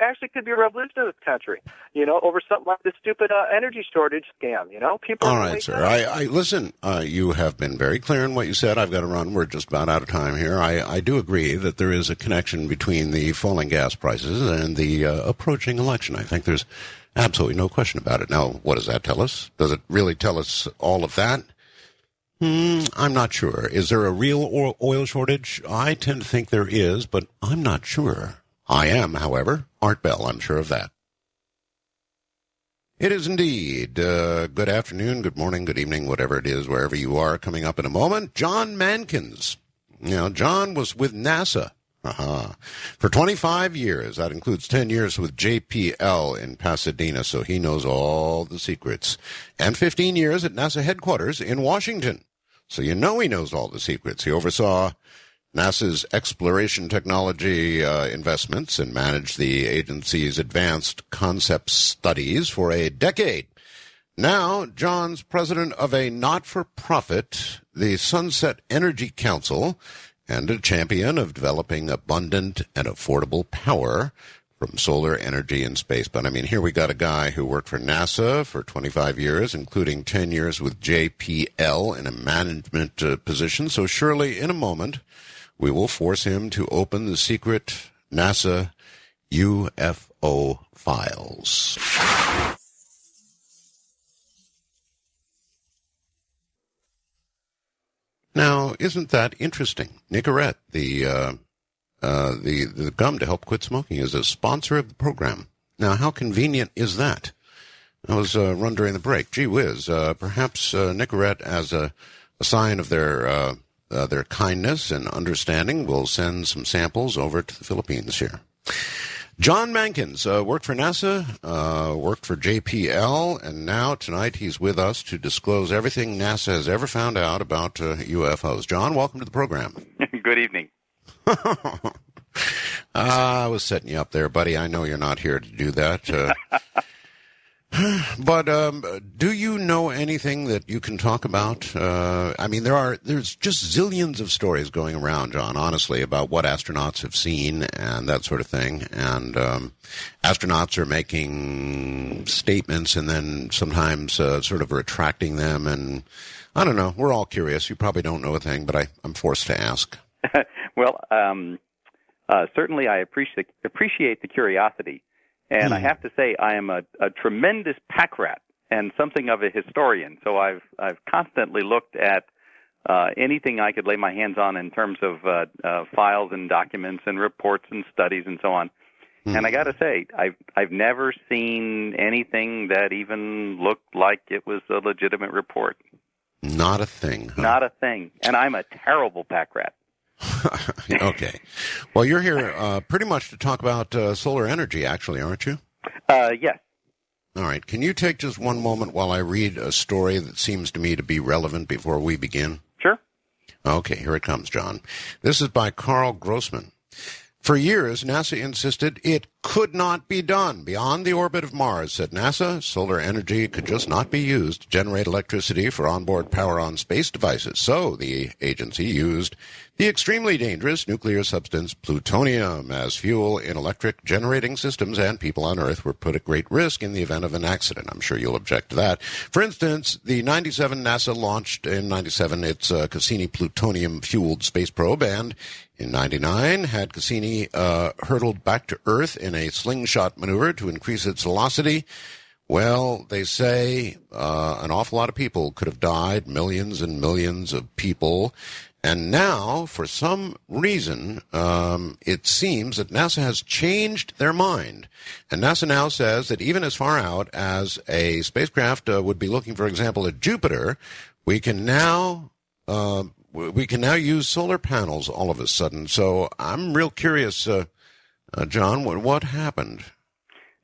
actually could be a revolution in this country, over something like this stupid energy shortage scam. People. All right, sir. I listen. You have been very clear in what you said. I've got to run. We're just about out of time here. I do agree that there is a connection between the falling gas prices and the approaching election. I think there's absolutely no question about it. Now, what does that tell us? Does it really tell us all of that? I'm not sure. Is there a real oil shortage? I tend to think there is, but I'm not sure. I am, however, Art Bell. I'm sure of that. It is indeed. Good afternoon, good morning, good evening, whatever it is, wherever you are. Coming up in a moment, John Mankins. John was with NASA for 25 years. That includes 10 years with JPL in Pasadena, so he knows all the secrets. And 15 years at NASA headquarters in Washington. So he knows all the secrets. He oversaw NASA's exploration technology investments and managed the agency's advanced concept studies for a decade. Now, John's president of a not-for-profit, the Sunset Energy Council, and a champion of developing abundant and affordable power from solar energy in space. But, here we got a guy who worked for NASA for 25 years, including 10 years with JPL in a management position. So surely, in a moment, we will force him to open the secret NASA UFO files. Now, isn't that interesting? Nicorette, the gum to help quit smoking, is a sponsor of the program. Now, how convenient is that? I was run during the break. Gee whiz, perhaps Nicorette, as a sign of their kindness and understanding, will send some samples over to the Philippines here. John Mankins worked for NASA, worked for JPL, and now tonight he's with us to disclose everything NASA has ever found out about UFOs. John, welcome to the program. Good evening. I was setting you up there, buddy. I know you're not here to do that. But do you know anything that you can talk about? There's just zillions of stories going around, John, honestly, about what astronauts have seen and that sort of thing. And astronauts are making statements and then sometimes sort of retracting them. And I don't know. We're all curious. You probably don't know a thing, but I'm forced to ask. Well, certainly I appreciate the curiosity. And I have to say, I am a tremendous pack rat and something of a historian. So I've constantly looked at anything I could lay my hands on in terms of files and documents and reports and studies and so on. And I got to say, I've never seen anything that even looked like it was a legitimate report. Not a thing. Huh? Not a thing. And I'm a terrible pack rat. Okay. Well, you're here pretty much to talk about solar energy, actually, aren't you? Yes. All right. Can you take just one moment while I read a story that seems to me to be relevant before we begin? Sure. Okay, here it comes, John. This is by Carl Grossman. For years, NASA insisted it could not be done beyond the orbit of Mars, said NASA. Solar energy could just not be used to generate electricity for onboard power on space devices. So the agency used the extremely dangerous nuclear substance plutonium as fuel in electric generating systems, and people on Earth were put at great risk in the event of an accident. I'm sure you'll object to that. For instance, the 97 NASA launched in 97 its Cassini plutonium-fueled space probe, and in 99 had Cassini hurtled back to Earth in a slingshot maneuver to increase its velocity. Well, they say an awful lot of people could have died, millions and millions of people. And now, for some reason, it seems that NASA has changed their mind. And NASA now says that even as far out as a spacecraft would be looking, for example, at Jupiter, we can now use solar panels all of a sudden. So I'm real curious, John, what happened?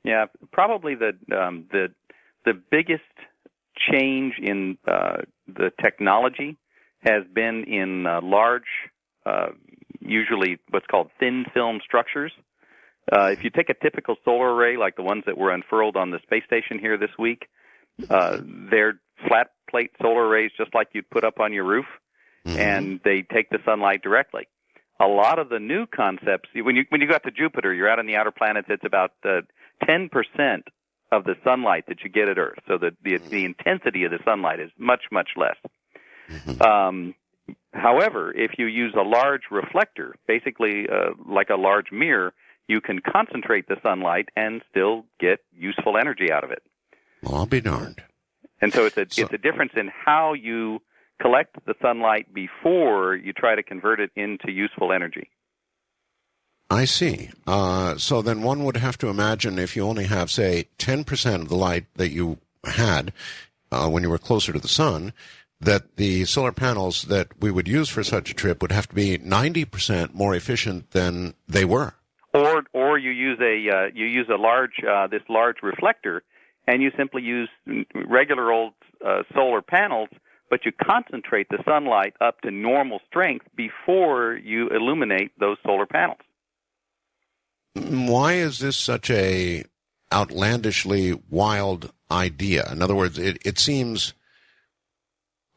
Yeah, probably the biggest change in the technology has been in large, usually what's called thin film structures. If you take a typical solar array, like the ones that were unfurled on the space station here this week, they're flat plate solar arrays just like you'd put up on your roof, and they take the sunlight directly. a lot of the new concepts, when you got to Jupiter, you're out on the outer planets, it's about 10% of the sunlight that you get at Earth. So the intensity of the sunlight is much, much less. However, if you use a large reflector, basically like a large mirror, you can concentrate the sunlight and still get useful energy out of it. Well, I'll be darned. And so it's a difference in how you collect the sunlight before you try to convert it into useful energy. I see. So then one would have to imagine if you only have, say, 10% of the light that you had when you were closer to the sun, that the solar panels that we would use for such a trip would have to be 90% more efficient than they were. Or you use a large reflector, and you simply use regular old solar panels, but you concentrate the sunlight up to normal strength before you illuminate those solar panels. Why is this such a outlandishly wild idea? In other words, it seems,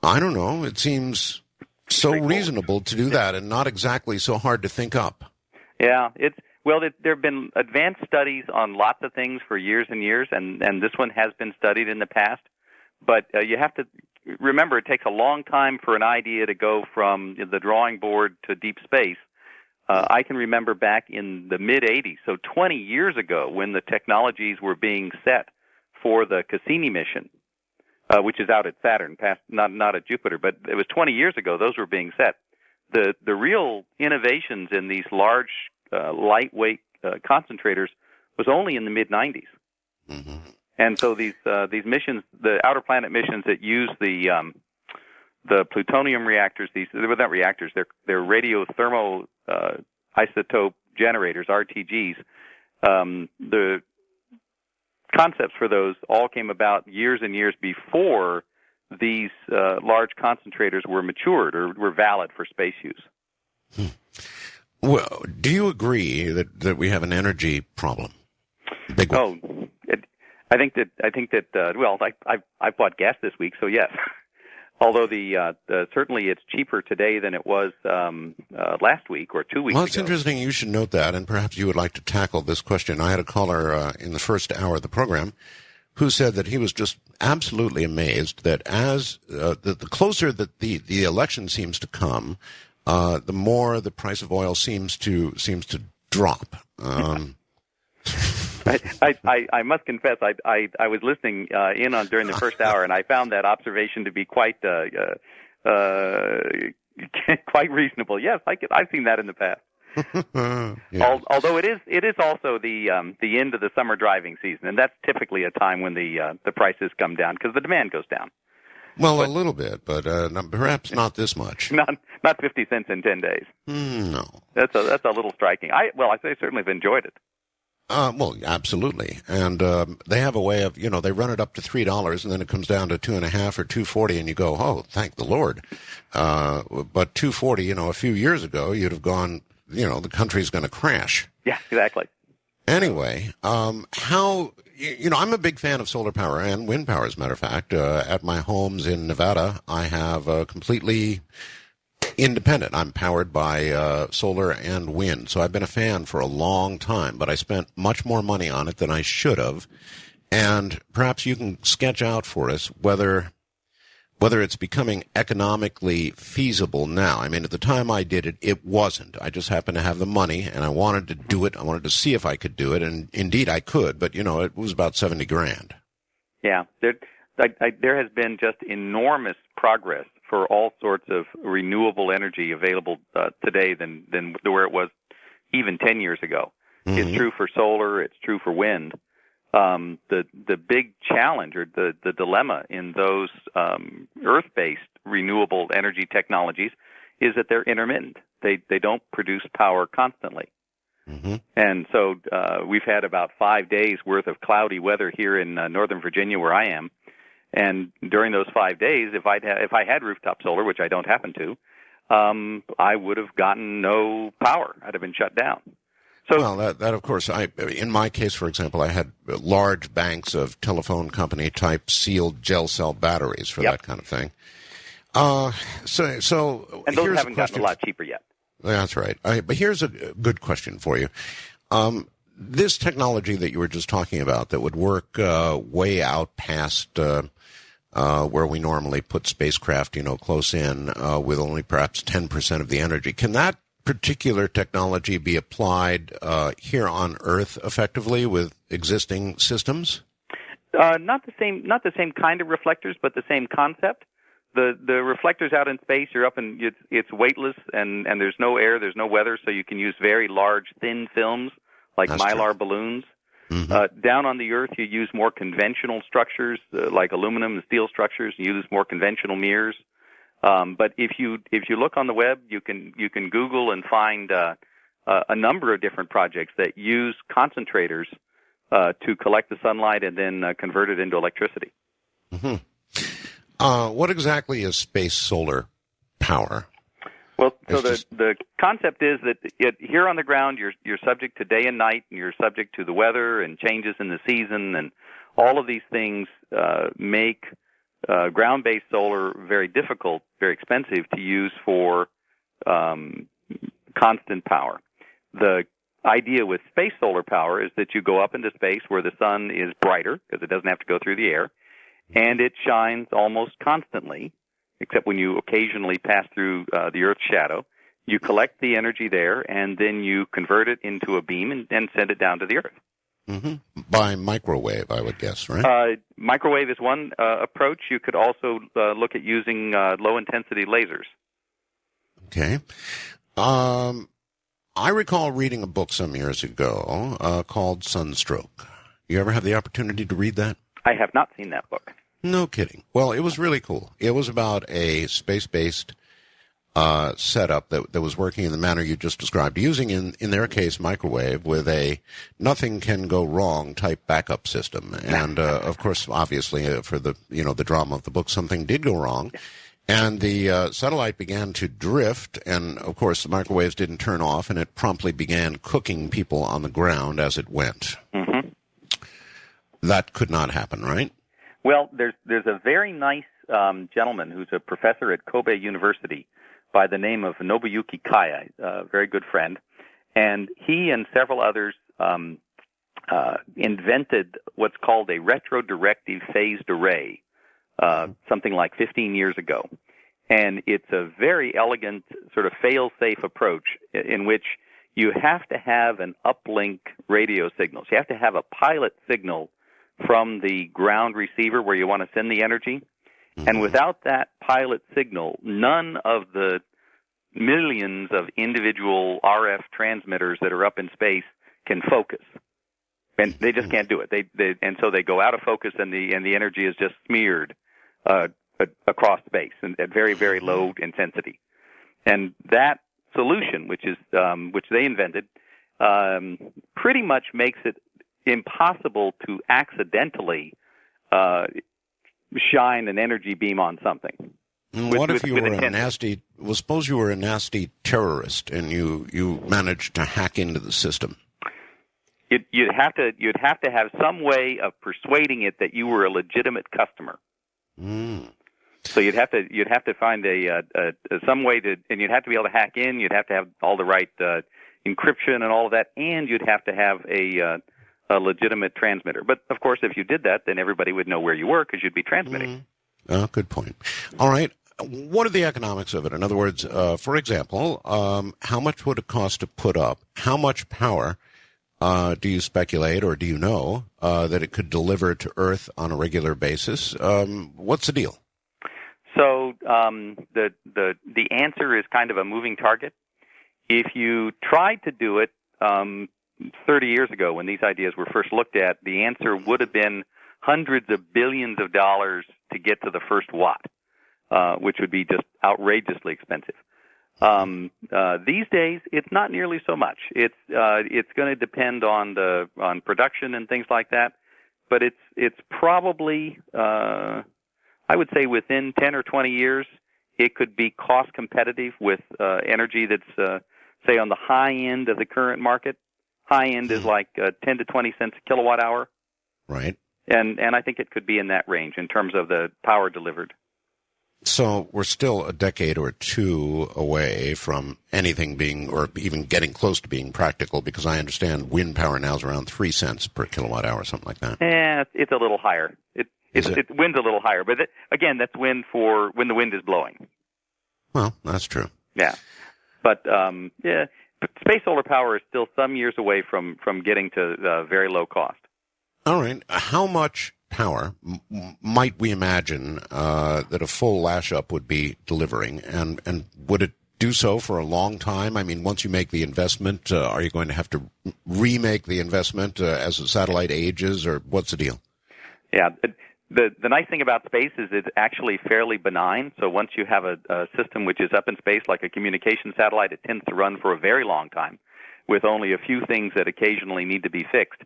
I don't know, it seems so reasonable to do that and not exactly so hard to think up. Yeah, there have been advanced studies on lots of things for years and years, and this one has been studied in the past. But you have to remember, it takes a long time for an idea to go from the drawing board to deep space. I can remember back in the mid-'80s, so 20 years ago, when the technologies were being set for the Cassini mission, which is out at Saturn, not at Jupiter, but it was 20 years ago those were being set. The real innovations in these large, lightweight concentrators was only in the mid-'90s. Mm-hmm. And so these missions, the outer planet missions that use the plutonium reactors, they're not reactors, they're radiothermo isotope generators, RTGs. The concepts for those all came about years and years before these large concentrators were matured or were valid for space use. Well, do you agree that we have an energy problem? Big one. I think that. Well, I've bought gas this week, so yes. Although certainly it's cheaper today than it was last week or 2 weeks ago. Well, it's interesting. You should note that, and perhaps you would like to tackle this question. I had a caller in the first hour of the program who said that he was just absolutely amazed that as the closer that the election seems to come, the more the price of oil seems to drop. I must confess, I was listening in on during the first hour, and I found that observation to be quite reasonable. Yes, I've seen that in the past. Yeah. Although it is also the end of the summer driving season, and that's typically a time when the prices come down because the demand goes down. Well, a little bit, but perhaps not this much. Not 50 cents in 10 days. No, that's a little striking. I certainly have enjoyed it. Well, absolutely, and they have a way of, they run it up to $3, and then it comes down to $2.50 or $2.40, and you go, oh, thank the Lord. But $2.40, a few years ago, you'd have gone, the country's going to crash. Yeah, exactly. Anyway, I'm a big fan of solar power and wind power, as a matter of fact. At my homes in Nevada, I have completely independent. I'm powered by solar and wind, so I've been a fan for a long time, but I spent much more money on it than I should have. And perhaps you can sketch out for us whether it's becoming economically feasible now. I mean, at the time I did it, it wasn't. I just happened to have the money, and I wanted to do it. I wanted to see if I could do it, and indeed I could, but, it was about $70,000. Yeah, there has been just enormous progress for all sorts of renewable energy available today than where it was even 10 years ago. Mm-hmm. It's true for solar. It's true for wind. The big challenge or the dilemma in those earth-based renewable energy technologies is that they're intermittent. They don't produce power constantly. Mm-hmm. And so we've had about 5 days worth of cloudy weather here in Northern Virginia where I am. And during those 5 days, if I had rooftop solar, which I don't happen to, I would have gotten no power. I'd have been shut down. So, well, that of course, in my case, for example, I had large banks of telephone company type sealed gel cell batteries for that kind of thing. And those haven't gotten a lot cheaper yet. That's right. But here's a good question for you. This technology that you were just talking about that would work way out past where we normally put spacecraft, close in with only perhaps 10% of the energy, can that particular technology be applied here on Earth effectively with existing systems? Not the same kind of reflectors, but the same concept. The reflectors out in space, you're up and it's weightless and there's no air, there's no weather, so you can use very large, thin films like mylar balloons. Mm-hmm. Down on the Earth, you use more conventional structures like aluminum and steel structures. You use more conventional mirrors. But if you look on the web, you can Google and find a number of different projects that use concentrators to collect the sunlight and then convert it into electricity. Mm-hmm. What exactly is space solar power? Well, so the concept is that here on the ground, you're subject to day and night, and you're subject to the weather and changes in the season, and all of these things make ground-based solar very difficult, very expensive to use for constant power. The idea with space solar power is that you go up into space where the sun is brighter, because it doesn't have to go through the air, and it shines almost constantly, except when you occasionally pass through the Earth's shadow. You collect the energy there, and then you convert it into a beam and send it down to the Earth. Mm-hmm. By microwave, I would guess, right? Microwave is one approach. You could also look at using low-intensity lasers. Okay. I recall reading a book some years ago called Sunstroke. You ever have the opportunity to read that? I have not seen that book. No kidding. Well, it was really cool. It was about a space-based setup that was working in the manner you just described, using, in their case, microwave with a nothing can go wrong type backup system. And, of course, obviously, for the drama of the book, something did go wrong. And the satellite began to drift, and, of course, the microwaves didn't turn off, and it promptly began cooking people on the ground as it went. Mm-hmm. That could not happen, right? Well, there's a very nice gentleman who's a professor at Kobe University by the name of Nobuyuki Kaya, a very good friend, and he and several others invented what's called a retrodirective phased array, something like 15 years ago. And it's a very elegant sort of fail-safe approach in which you have to have an uplink radio signal. So you have to have a pilot signal from the ground receiver where you want to send the energy. Mm-hmm. And without that pilot signal, none of the millions of individual RF transmitters that are up in space can focus. And they just can't do it. And so they go out of focus, and the energy is just smeared across space and at very, very low intensity. And that solution, which they invented, pretty much makes it impossible to accidentally shine an energy beam on something. What if you were a nasty? Well, suppose you were a nasty terrorist and you managed to hack into the system. You'd have to have some way of persuading it that you were a legitimate customer. Mm. So you'd have to find some way to, and you'd have to be able to hack in. You'd have to have all the right encryption and all of that, and you'd have to have a legitimate transmitter. But of course, if you did that, then everybody would know where you were because you'd be transmitting. Good point. All right. What are the economics of it? In other words, for example, how much would it cost to put up? How much power do you speculate, or do you know that it could deliver to Earth on a regular basis? What's the deal? So the answer is kind of a moving target. If you tried to do it 30 years ago when these ideas were first looked at, the answer would have been hundreds of billions of dollars to get to the first watt, which would be just outrageously expensive. These days, it's not nearly so much. It's going to depend on production and things like that, but it's probably I would say within 10 or 20 years, it could be cost competitive with energy that's say on the high end of the current market. High end is like 10 to 20 cents a kilowatt hour. Right. And I think it could be in that range in terms of the power delivered. So we're still a decade or two away from anything being, or even getting close to being practical, because I understand wind power now is around 3 cents per kilowatt hour, something like that. It's a little higher. It's wind's a little higher, but again, that's wind for when the wind is blowing. Well, that's true. Yeah, but space solar power is still some years away from getting to very low cost. All right, how much power might we imagine that a full lash-up would be delivering, and would it do so for a long time? I mean, once you make the investment, are you going to have to remake the investment as the satellite ages, or what's the deal? Yeah, the nice thing about space is it's actually fairly benign. So once you have a system which is up in space, like a communication satellite, it tends to run for a very long time, with only a few things that occasionally need to be fixed.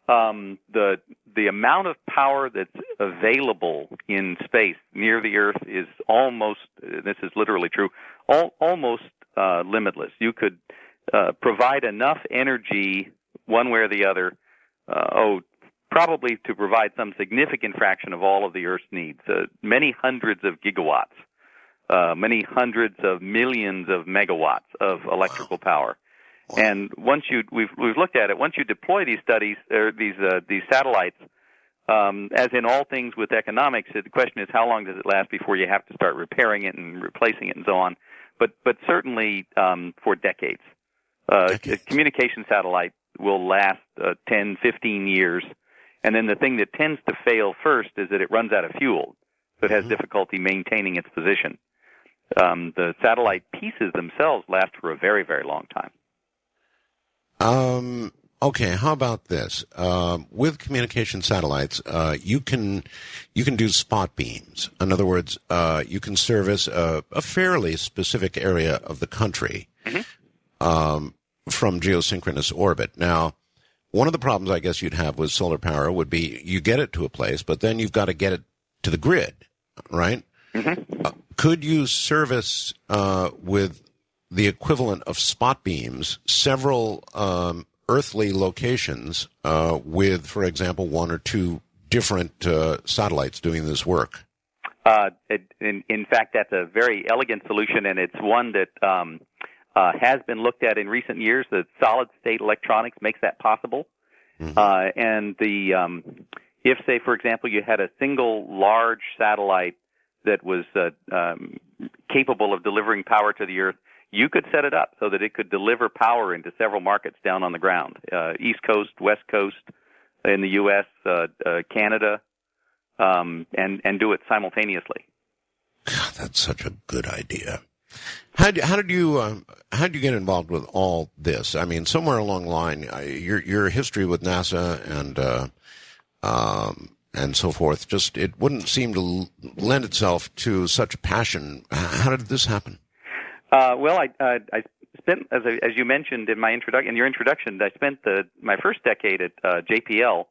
The amount of power that's available in space near the Earth is almost, this is literally true, almost limitless. You could provide enough energy one way or the other, probably to provide some significant fraction of all of the Earth's needs, many hundreds of gigawatts, many hundreds of millions of megawatts of electrical power. And once we've looked at it. Once you deploy these studies or these satellites, as in all things with economics, the question is how long does it last before you have to start repairing it and replacing it and so on. But certainly for decades. A communication satellite will last 10, 15 years, and then the thing that tends to fail first is that it runs out of fuel, so it has difficulty maintaining its position. The satellite pieces themselves last for a very, very long time. Okay, how about this? With communication satellites, you can do spot beams. In other words, you can service a fairly specific area of the country from geosynchronous orbit. Now, one of the problems I guess you'd have with solar power would be you get it to a place, but then you've got to get it to the grid, right? Could you service with the equivalent of spot beams several earthly locations with, for example, one or two different satellites doing this work? In fact, that's a very elegant solution, and it's one that has been looked at in recent years. The solid-state electronics makes that possible. And if, say, for example, you had a single large satellite that was capable of delivering power to the Earth, you could set it up so that it could deliver power into several markets down on the ground, East Coast, West Coast, in the U.S., Canada, and do it simultaneously. God, that's such a good idea. How did you get involved with all this? I mean, somewhere along the line, your history with NASA and so forth, just it wouldn't seem to lend itself to such passion. How did this happen? Well, I spent, as you mentioned in your introduction, I spent my first decade at JPL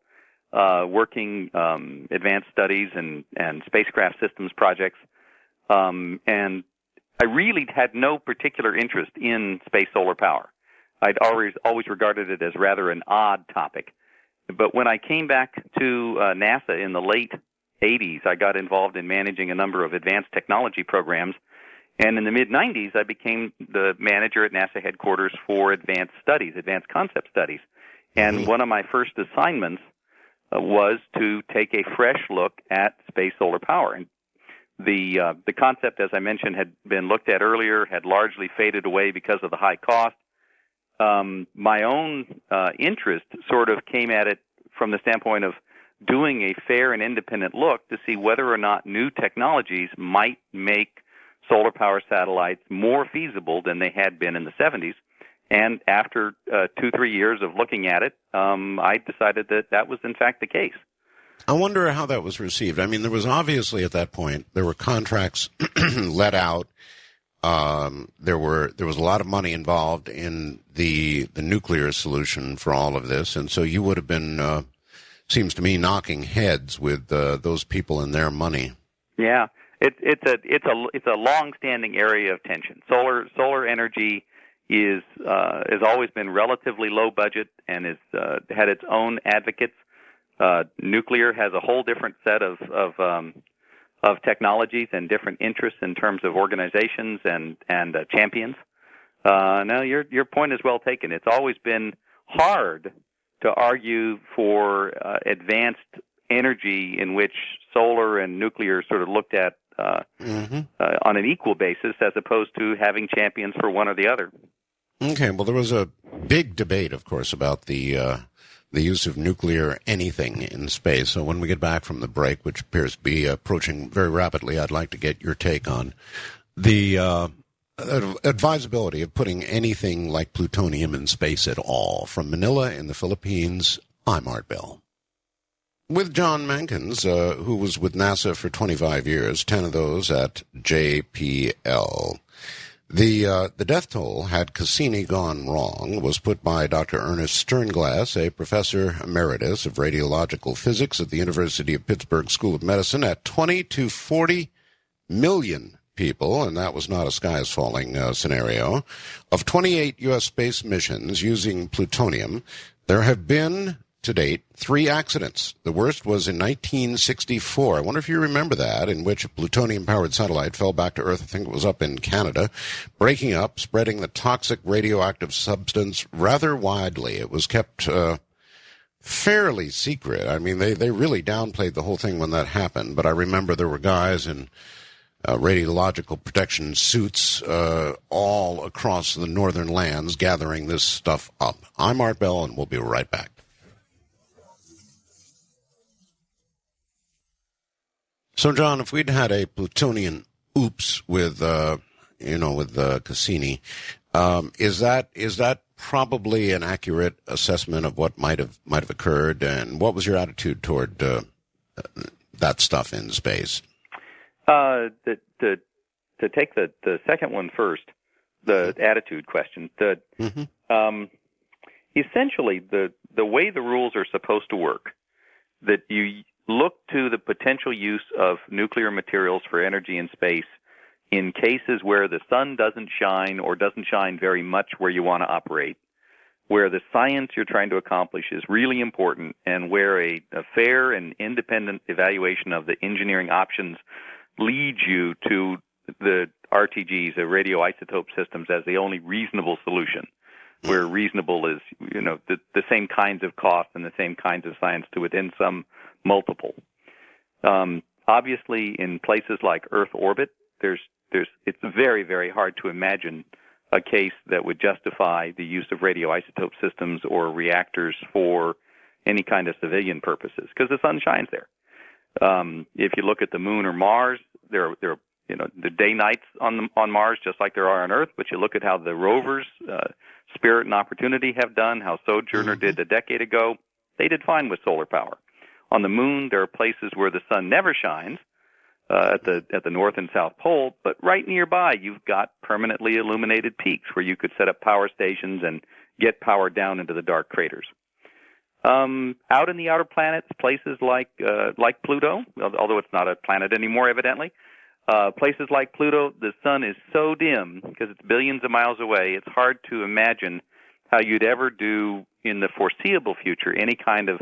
working advanced studies and spacecraft systems projects, and I really had no particular interest in space solar power. I'd always regarded it as rather an odd topic. But when I came back to NASA in the late 80s, I got involved in managing a number of advanced technology programs. And in the mid-90s, I became the manager at NASA headquarters for advanced studies, advanced concept studies. And one of my first assignments was to take a fresh look at space solar power. And the concept, as I mentioned, had been looked at earlier, had largely faded away because of the high cost. My own interest sort of came at it from the standpoint of doing a fair and independent look to see whether or not new technologies might make solar power satellites more feasible than they had been in the 70s. And after 2-3 years of looking at it, I decided that was in fact the case. I wonder how that was received. I mean, there was obviously at that point, there were contracts let out. There was a lot of money involved in the nuclear solution for all of this. And so you would have been, seems to me, knocking heads with those people and their money. Yeah. It's a long-standing area of tension. Solar energy has always been relatively low budget and has had its own advocates. Nuclear has a whole different set of of technologies and different interests in terms of organizations and champions. No, your point is well taken. It's always been hard to argue for advanced energy in which solar and nuclear sort of looked at on an equal basis, as opposed to having champions for one or the other. Okay, well, there was a big debate, of course, about the use of nuclear anything in space. So when we get back from the break, which appears to be approaching very rapidly, I'd like to get your take on the advisability of putting anything like plutonium in space at all. From Manila in the Philippines, I'm Art Bell. With John Mankins, who was with NASA for 25 years, 10 of those at JPL. The death toll, had Cassini gone wrong, was put by Dr. Ernest Sternglass, a professor emeritus of radiological physics at the University of Pittsburgh School of Medicine, at 20 to 40 million people, and that was not a sky-is-falling scenario. Of 28 U.S. space missions using plutonium, there have been, to date, 3 accidents. The worst was in 1964. I wonder if you remember that, in which a plutonium-powered satellite fell back to Earth. I think it was up in Canada, breaking up, spreading the toxic radioactive substance rather widely. It was kept fairly secret. I mean, they really downplayed the whole thing when that happened, but I remember there were guys in radiological protection suits all across the northern lands gathering this stuff up. I'm Art Bell, and we'll be right back. So, John, if we'd had a plutonium oops with Cassini, is that probably an accurate assessment of what might have occurred? And what was your attitude toward that stuff in space? To take the second one first, the attitude question. Essentially, the way the rules are supposed to work, that you look to the potential use of nuclear materials for energy in space in cases where the sun doesn't shine or doesn't shine very much where you want to operate, where the science you're trying to accomplish is really important, and where a fair and independent evaluation of the engineering options leads you to the RTGs, the radioisotope systems, as the only reasonable solution, where reasonable is, the same kinds of cost and the same kinds of science to within some multiple. Obviously, in places like Earth orbit, it's very, very hard to imagine a case that would justify the use of radioisotope systems or reactors for any kind of civilian purposes, because the sun shines there. If you look at the moon or Mars, there are the day-nights on Mars, just like there are on Earth. But you look at how the rovers, Spirit and Opportunity, have done, how Sojourner did a decade ago. They did fine with solar power. On the moon, there are places where the sun never shines, at the North and South Pole, but right nearby, you've got permanently illuminated peaks where you could set up power stations and get power down into the dark craters. Out in the outer planets, places like Pluto, although it's not a planet anymore, evidently, places like Pluto, the sun is so dim because it's billions of miles away, it's hard to imagine how you'd ever do in the foreseeable future any kind of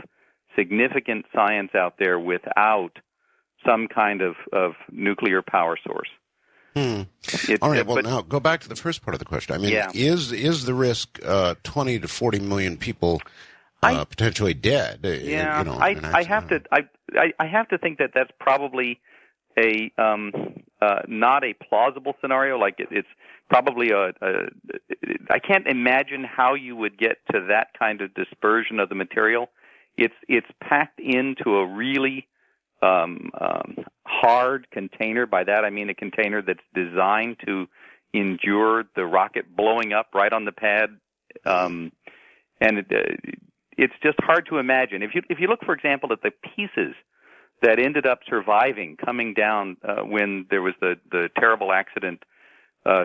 significant science out there without some kind of nuclear power source. All right, well, now go back to the first part of the question. I mean, is the risk 20 to 40 million people potentially dead? I have to think that that's probably a not a plausible scenario. Like it's probably I can't imagine how you would get to that kind of dispersion of the material. It's packed into a really hard container. By that I mean a container that's designed to endure the rocket blowing up right on the pad, and it's just hard to imagine. If you look, for example, at the pieces that ended up surviving coming down when there was the terrible accident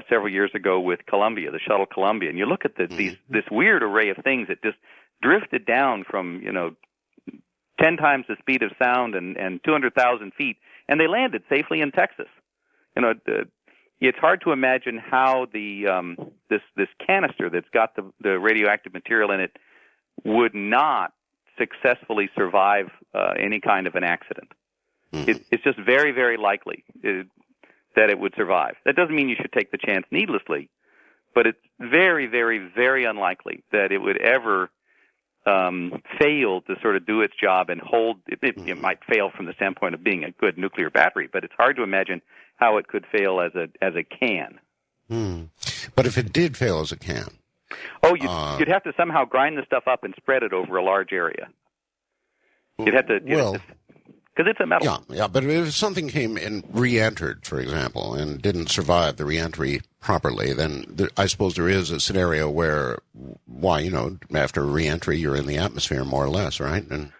several years ago with Columbia, the shuttle Columbia, and you look at this weird array of things that just drifted down from 10 times the speed of sound and 200,000 feet, and they landed safely in Texas. It's hard to imagine how this canister that's got the radioactive material in it would not successfully survive any kind of an accident. It's just very, very likely that it would survive. That doesn't mean you should take the chance needlessly, but it's very, very, very unlikely that it would ever fail to sort of do its job and hold. It might fail from the standpoint of being a good nuclear battery, but it's hard to imagine how it could fail as a can. But if it did fail as a can, you'd have to somehow grind the stuff up and spread it over a large area. You'd have to, because it's a metal. Yeah, but if something came and re-entered, for example, and didn't survive the re-entry properly, then I suppose there is a scenario where, after re-entry, you're in the atmosphere more or less, right? And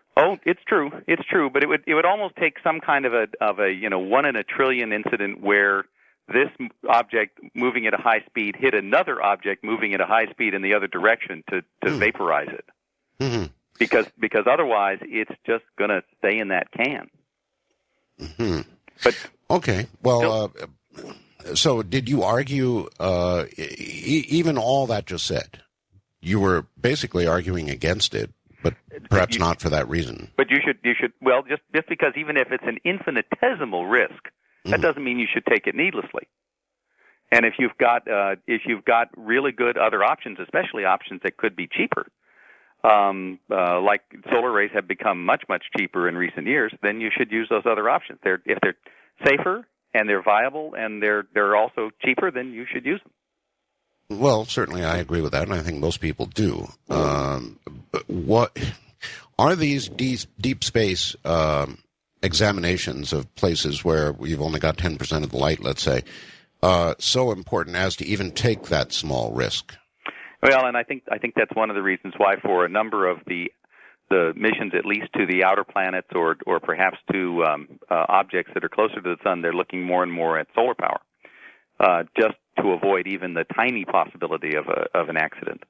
it's true, but it would almost take some kind of a 1 in a trillion incident where this object moving at a high speed hit another object moving at a high speed in the other direction to vaporize it. Mm-hmm. Because otherwise it's just going to stay in that can. Mm-hmm. But okay, well, so did you argue even all that just said? You were basically arguing against it, but perhaps not for that reason. But you should just because even if it's an infinitesimal risk, that doesn't mean you should take it needlessly. And if you've got really good other options, especially options that could be cheaper, like solar arrays have become much, much cheaper in recent years, then you should use those other options. If they're safer and they're viable and they're also cheaper, then you should use them. Well, certainly I agree with that, and I think most people do. What are these deep space examinations of places where you've only got 10% of the light, let's say, so important as to even take that small risk? Well, and I think that's one of the reasons why, for a number of the missions, at least to the outer planets or perhaps to objects that are closer to the sun, they're looking more and more at solar power, just to avoid even the tiny possibility of an accident.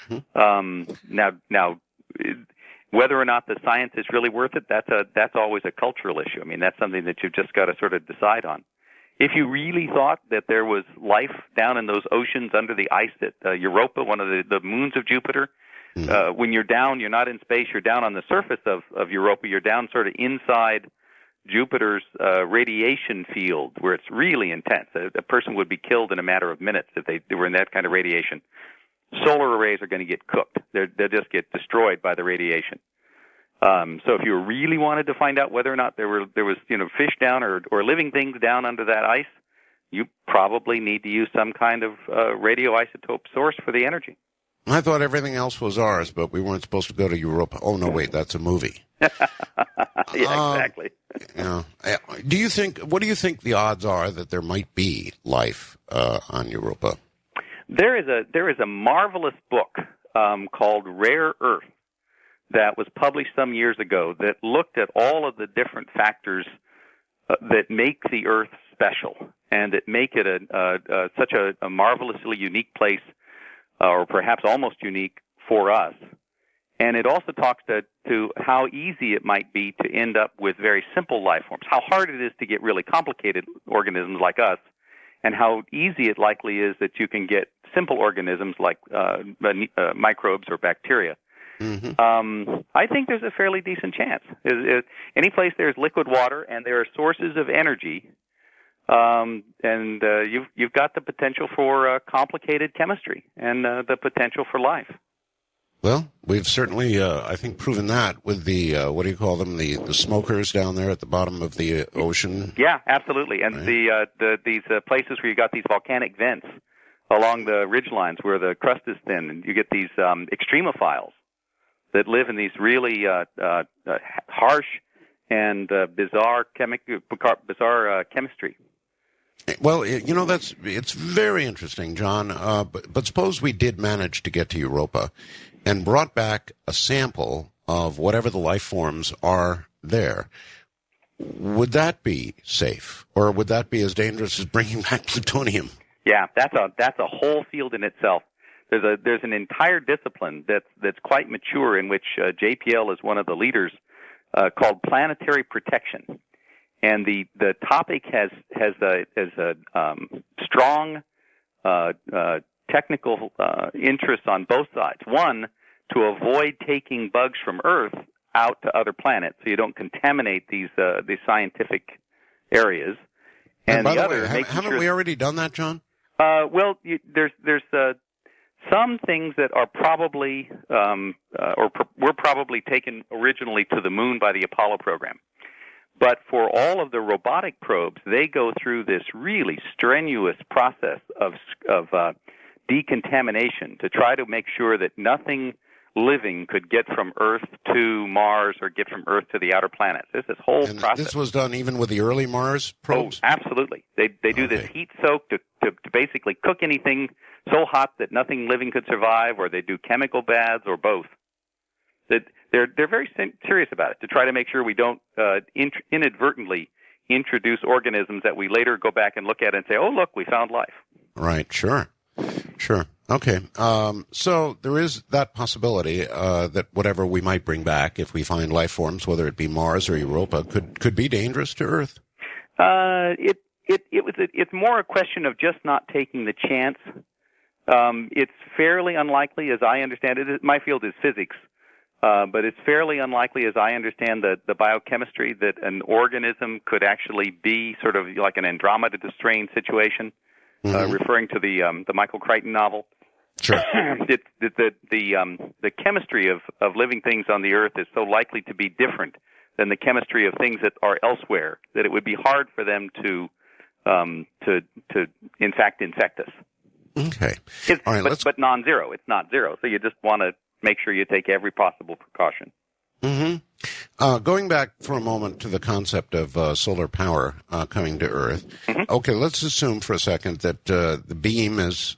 Mm-hmm. Now, whether or not the science is really worth it, that's always a cultural issue. I mean, that's something that you've just got to sort of decide on. If you really thought that there was life down in those oceans under the ice at Europa, one of the moons of Jupiter, when you're down, you're not in space, you're down on the surface of Europa, you're down sort of inside Jupiter's radiation field where it's really intense. A person would be killed in a matter of minutes if they were in that kind of radiation. Solar arrays are going to get cooked. They'll just get destroyed by the radiation. So if you really wanted to find out whether or not there was fish down or living things down under that ice, you probably need to use some kind of radioisotope source for the energy. I thought everything else was ours, but we weren't supposed to go to Europa. Oh no, wait, that's a movie. Yeah, exactly. What do you think the odds are that there might be life on Europa? There is a marvelous book called Rare Earth that was published some years ago that looked at all of the different factors that make the Earth special and that make it such a marvelously unique place, or perhaps almost unique for us. And it also talks to how easy it might be to end up with very simple life forms, how hard it is to get really complicated organisms like us, and how easy it likely is that you can get simple organisms like microbes or bacteria. Mm-hmm. I think there's a fairly decent chance. Any place there's liquid water and there are sources of energy, and you've got the potential for complicated chemistry and the potential for life. Well, we've certainly, I think, proven that with the what do you call them? The smokers down there at the bottom of the ocean. Yeah, absolutely. And right. These places where you got these volcanic vents along the ridgelines where the crust is thin, and you get these extremophiles that live in these really harsh and bizarre chemistry. Well, it's very interesting, John. But suppose we did manage to get to Europa and brought back a sample of whatever the life forms are there. Would that be safe, or would that be as dangerous as bringing back plutonium? Yeah, that's a whole field in itself. There's an entire discipline that's quite mature in which JPL is one of the leaders, called planetary protection, and the topic has a strong technical interest on both sides. One, to avoid taking bugs from Earth out to other planets, so you don't contaminate these scientific areas. And by the the other, way, haven't we already done that, John? Well, there's some things that are probably were probably taken originally to the moon by the Apollo program. But for all of the robotic probes, they go through this really strenuous process of decontamination to try to make sure that nothing living could get from Earth to Mars or get from Earth to the outer planets. There's this whole process. This was done even with the early Mars probes? Oh, absolutely. They do this heat soak to basically cook anything so hot that nothing living could survive, or they do chemical baths, or both. They're very serious about it to try to make sure we don't inadvertently introduce organisms that we later go back and look at and say, oh, look, we found life. Right, sure. Okay. So there is that possibility that whatever we might bring back, if we find life forms, whether it be Mars or Europa, could be dangerous to Earth. It's more a question of just not taking the chance. It's fairly unlikely, as I understand it. My field is physics, but it's fairly unlikely, as I understand the biochemistry, that an organism could actually be sort of like an Andromeda strain situation. Referring to the Michael Crichton novel. Sure. The chemistry of living things on the Earth is so likely to be different than the chemistry of things that are elsewhere that it would be hard for them to in fact infect us. Okay. All right, but non-zero. It's not zero. So you just want to make sure you take every possible precaution. Going back for a moment to the concept of solar power coming to Earth. Okay, let's assume for a second that the beam is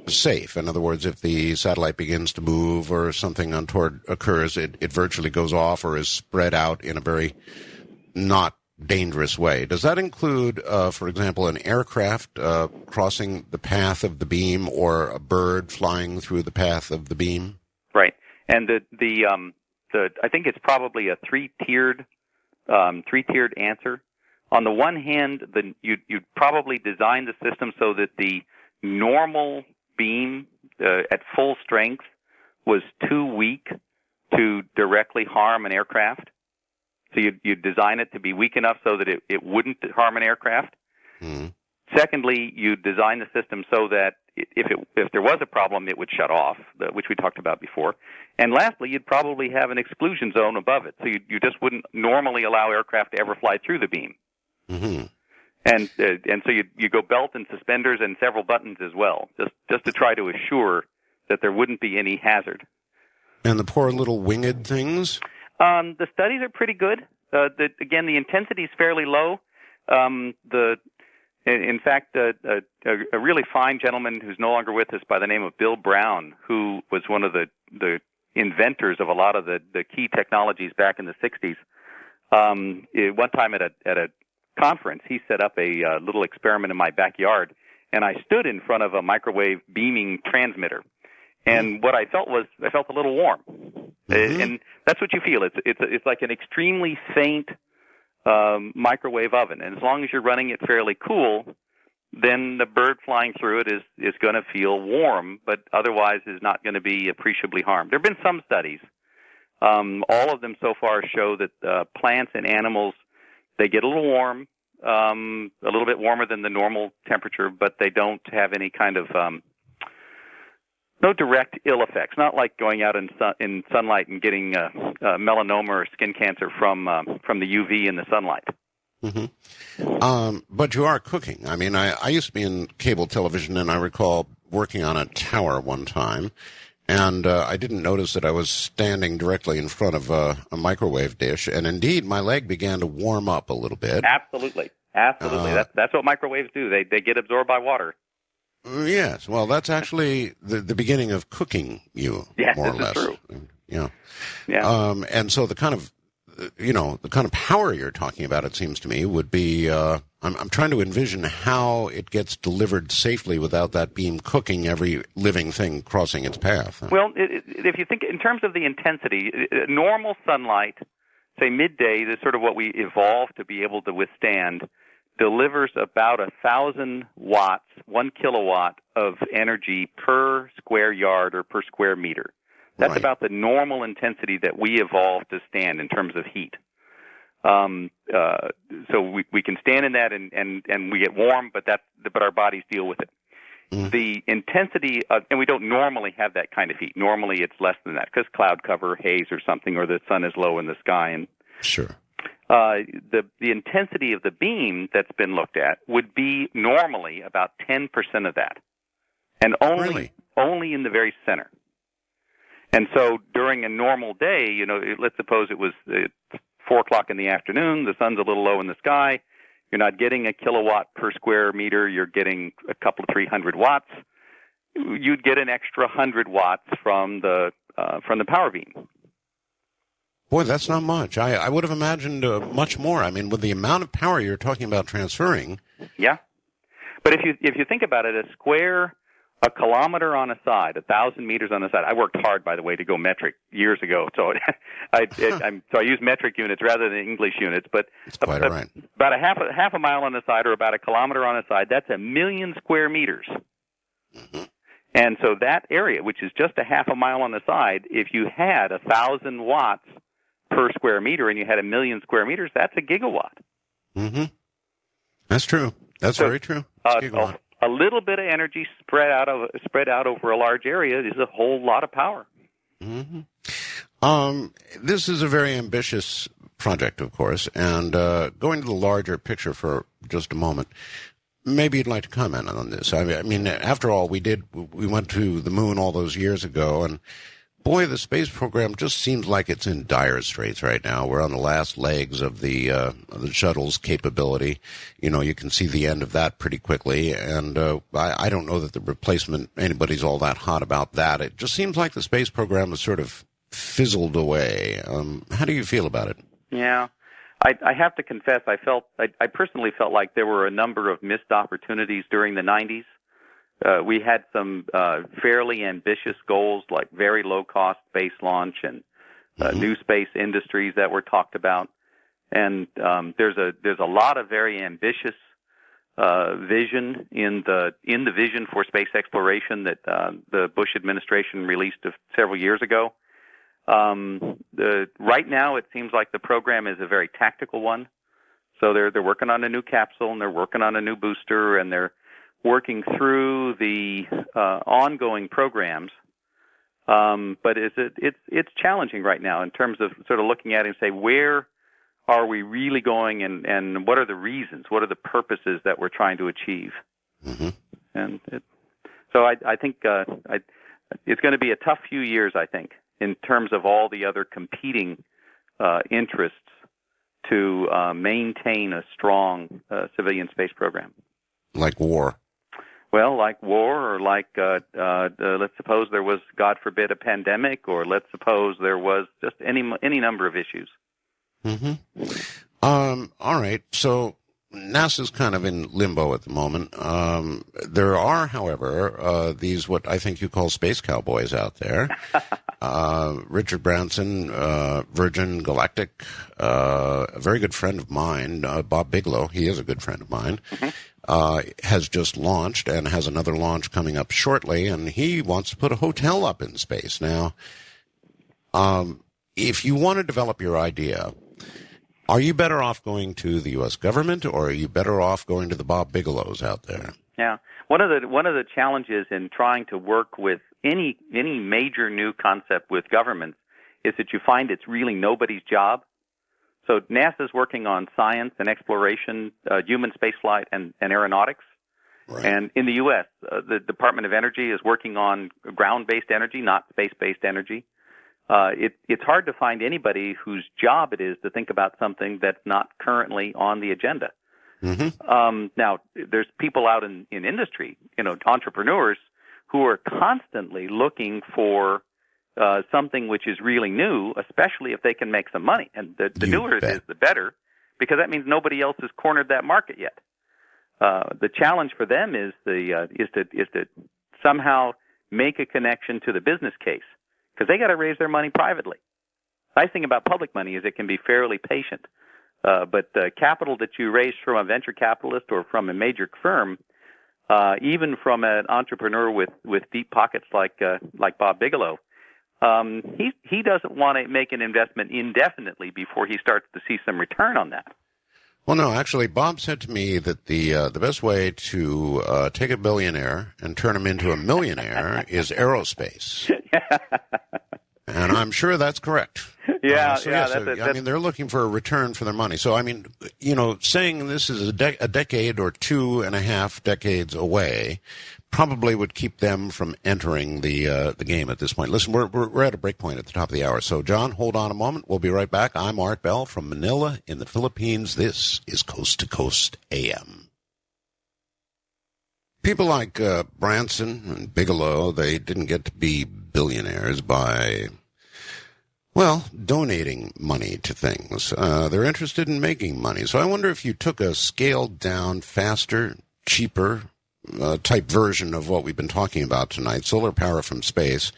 safe. In other words, if the satellite begins to move or something untoward occurs, it virtually goes off or is spread out in a very not dangerous way. Does that include, for example, an aircraft crossing the path of the beam or a bird flying through the path of the beam? Right. And I think it's probably a three-tiered answer. On the one hand, you'd probably design the system so that the normal beam at full strength was too weak to directly harm an aircraft. So you'd design it to be weak enough so that it wouldn't harm an aircraft. Secondly, you design the system so that if there was a problem, it would shut off, which we talked about before. And lastly, you'd probably have an exclusion zone above it, so you just wouldn't normally allow aircraft to ever fly through the beam. And so you go belt and suspenders and several buttons as well, just to try to assure that there wouldn't be any hazard. And the poor little winged things? The studies are pretty good. Again, the intensity is fairly low. In fact, a really fine gentleman who's no longer with us by the name of Bill Brown, who was one of the inventors of a lot of the key technologies back in the 60s, one time at a conference, he set up a little experiment in my backyard, and I stood in front of a microwave beaming transmitter. And what I felt a little warm. And that's what you feel. It's like an extremely faint microwave oven, and as long as you're running it fairly cool, then the bird flying through it is going to feel warm, but otherwise is not going to be appreciably harmed. There have been some studies. All of them so far show that plants and animals, they get a little warm, a little bit warmer than the normal temperature, but they don't have any kind of no direct ill effects. Not like going out in sunlight and getting melanoma or skin cancer from the UV in the sunlight. But you are cooking. I mean, I used to be in cable television, and I recall working on a tower one time, and I didn't notice that I was standing directly in front of a microwave dish, and indeed, my leg began to warm up a little bit. Absolutely. That's what microwaves do. They get absorbed by water. Yes, well, that's actually the beginning of cooking you, more or less. True. Yeah. Yeah. And so the kind of power you're talking about, it seems to me, would be, I'm trying to envision how it gets delivered safely without that beam cooking every living thing crossing its path. Well, if you think in terms of the intensity, normal sunlight, say midday, is sort of what we evolved to be able to withstand, delivers about 1,000 watts, 1 kilowatt of energy per square yard or per square meter. That's Right. about the normal intensity that we evolved to stand in terms of heat. So we can stand in that and we get warm, but our bodies deal with it. Mm-hmm. The intensity and we don't normally have that kind of heat. Normally it's less than that because cloud cover, haze or something, or the sun is low in the sky. And Sure. the intensity of the beam that's been looked at would be normally about 10% of that, and only in the very center. And so during a normal day, let's suppose it was 4 o'clock in the afternoon, the sun's a little low in the sky, you're not getting a kilowatt per square meter, you're getting a couple of 300 watts. You'd get an extra 100 watts from the power beam. Boy, that's not much. I would have imagined much more. I mean, with the amount of power you're talking about transferring. Yeah. But if you think about it, a kilometer on a side, 1,000 meters on a side. I worked hard, by the way, to go metric years ago, so I use metric units rather than English units. But it's quite all right. About a half a mile on the side, or about a kilometer on a side. That's 1 million square meters. Mm-hmm. And so that area, which is just a half a mile on the side, if you had 1,000 watts per square meter and you had 1 million square meters, that's a gigawatt. Mm-hmm. That's true. That's very true. Gigawatt. A little bit of energy spread out over a large area is a whole lot of power. Mm-hmm. This is a very ambitious project, of course, and going to the larger picture for just a moment, maybe you'd like to comment on this. I mean, after all, we went to the moon all those years ago, and boy, the space program just seems like it's in dire straits right now. We're on the last legs of the shuttle's capability. You can see the end of that pretty quickly, and I don't know that the replacement, anybody's all that hot about that. It just seems like the space program has sort of fizzled away. How do you feel about it? Yeah. I have to confess, I personally felt like there were a number of missed opportunities during the 90s. We had some fairly ambitious goals, like very low-cost space launch and new space industries that were talked about. And there's a lot of very ambitious vision in the vision for space exploration that the Bush administration released several years ago. Right now, it seems like the program is a very tactical one. So they're working on a new capsule, and they're working on a new booster, and they're working through the ongoing programs, but it's challenging right now in terms of sort of looking at it and say, where are we really going, and what are the reasons, what are the purposes that we're trying to achieve? Mm-hmm. And so I think it's going to be a tough few years, I think, in terms of all the other competing interests to maintain a strong civilian space program. Like war. Well, like war, or like let's suppose there was, God forbid, a pandemic, or let's suppose there was just any number of issues. Mm-hmm. All right. So NASA's kind of in limbo at the moment. There are, however, these what I think you call space cowboys out there. Richard Branson, Virgin Galactic, a very good friend of mine, Bob Bigelow, he is a good friend of mine, has just launched and has another launch coming up shortly, and he wants to put a hotel up in space. Now, if you want to develop your idea, are you better off going to the U.S. government, or are you better off going to the Bob Bigelows out there? Yeah, one of the challenges in trying to work with any major new concept with governments is that you find it's really nobody's job. So NASA's working on science and exploration, human spaceflight and aeronautics. Right. And in the U.S., the Department of Energy is working on ground-based energy, not space-based energy. It's hard to find anybody whose job it is to think about something that's not currently on the agenda. Mm-hmm. Now, there's people out in industry, entrepreneurs, who are constantly looking for something which is really new, especially if they can make some money. And the newer it is, the better, because that means nobody else has cornered that market yet. The challenge for them is to somehow make a connection to the business case, because they got to raise their money privately. The nice thing about public money is it can be fairly patient. But the capital that you raise from a venture capitalist or from a major firm, even from an entrepreneur with deep pockets like Bob Bigelow, he doesn't want to make an investment indefinitely before he starts to see some return on that. Well, no, actually, Bob said to me that the best way to take a billionaire and turn him into a millionaire is aerospace. And I'm sure that's correct. That's I mean, they're looking for a return for their money. So, I mean, saying this is a decade or 2.5 decades away probably would keep them from entering the game at this point. Listen, we're at a break point at the top of the hour. So, John, hold on a moment. We'll be right back. I'm Art Bell from Manila in the Philippines. This is Coast to Coast AM. People like Branson and Bigelow, they didn't get to be billionaires by, donating money to things. They're interested in making money. So I wonder if you took a scaled-down, faster, cheaper type version of what we've been talking about tonight, solar power from space,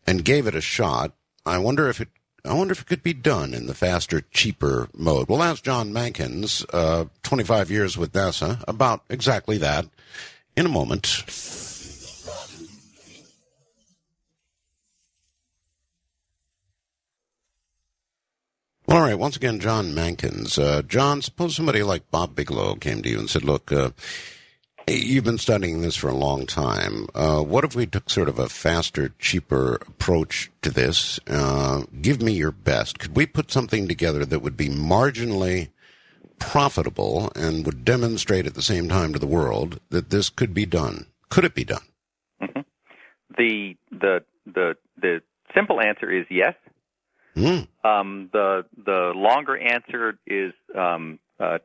and gave it a shot. I wonder if it could be done in the faster, cheaper mode. We'll ask John Mankins, 25 years with NASA, about exactly that in a moment. Well, all right, once again, John Mankins. John, suppose somebody like Bob Bigelow came to you and said, look, you've been studying this for a long time. What if we took sort of a faster, cheaper approach to this? Give me your best. Could we put something together that would be marginally profitable and would demonstrate at the same time to the world that this could be done? Could it be done? Mm-hmm. The simple answer is yes. The longer answer is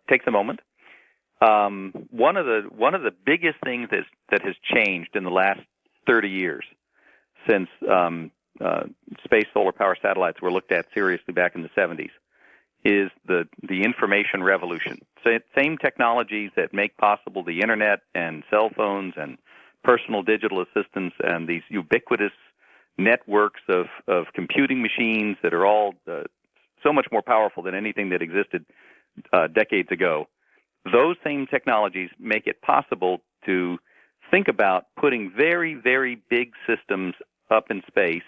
takes a moment. One of the biggest things that has changed in the last 30 years since space solar power satellites were looked at seriously back in the 70s is the information revolution. Same technologies that make possible the internet and cell phones and personal digital assistants and these ubiquitous networks of computing machines that are all so much more powerful than anything that existed decades ago. Those same technologies make it possible to think about putting very, very big systems up in space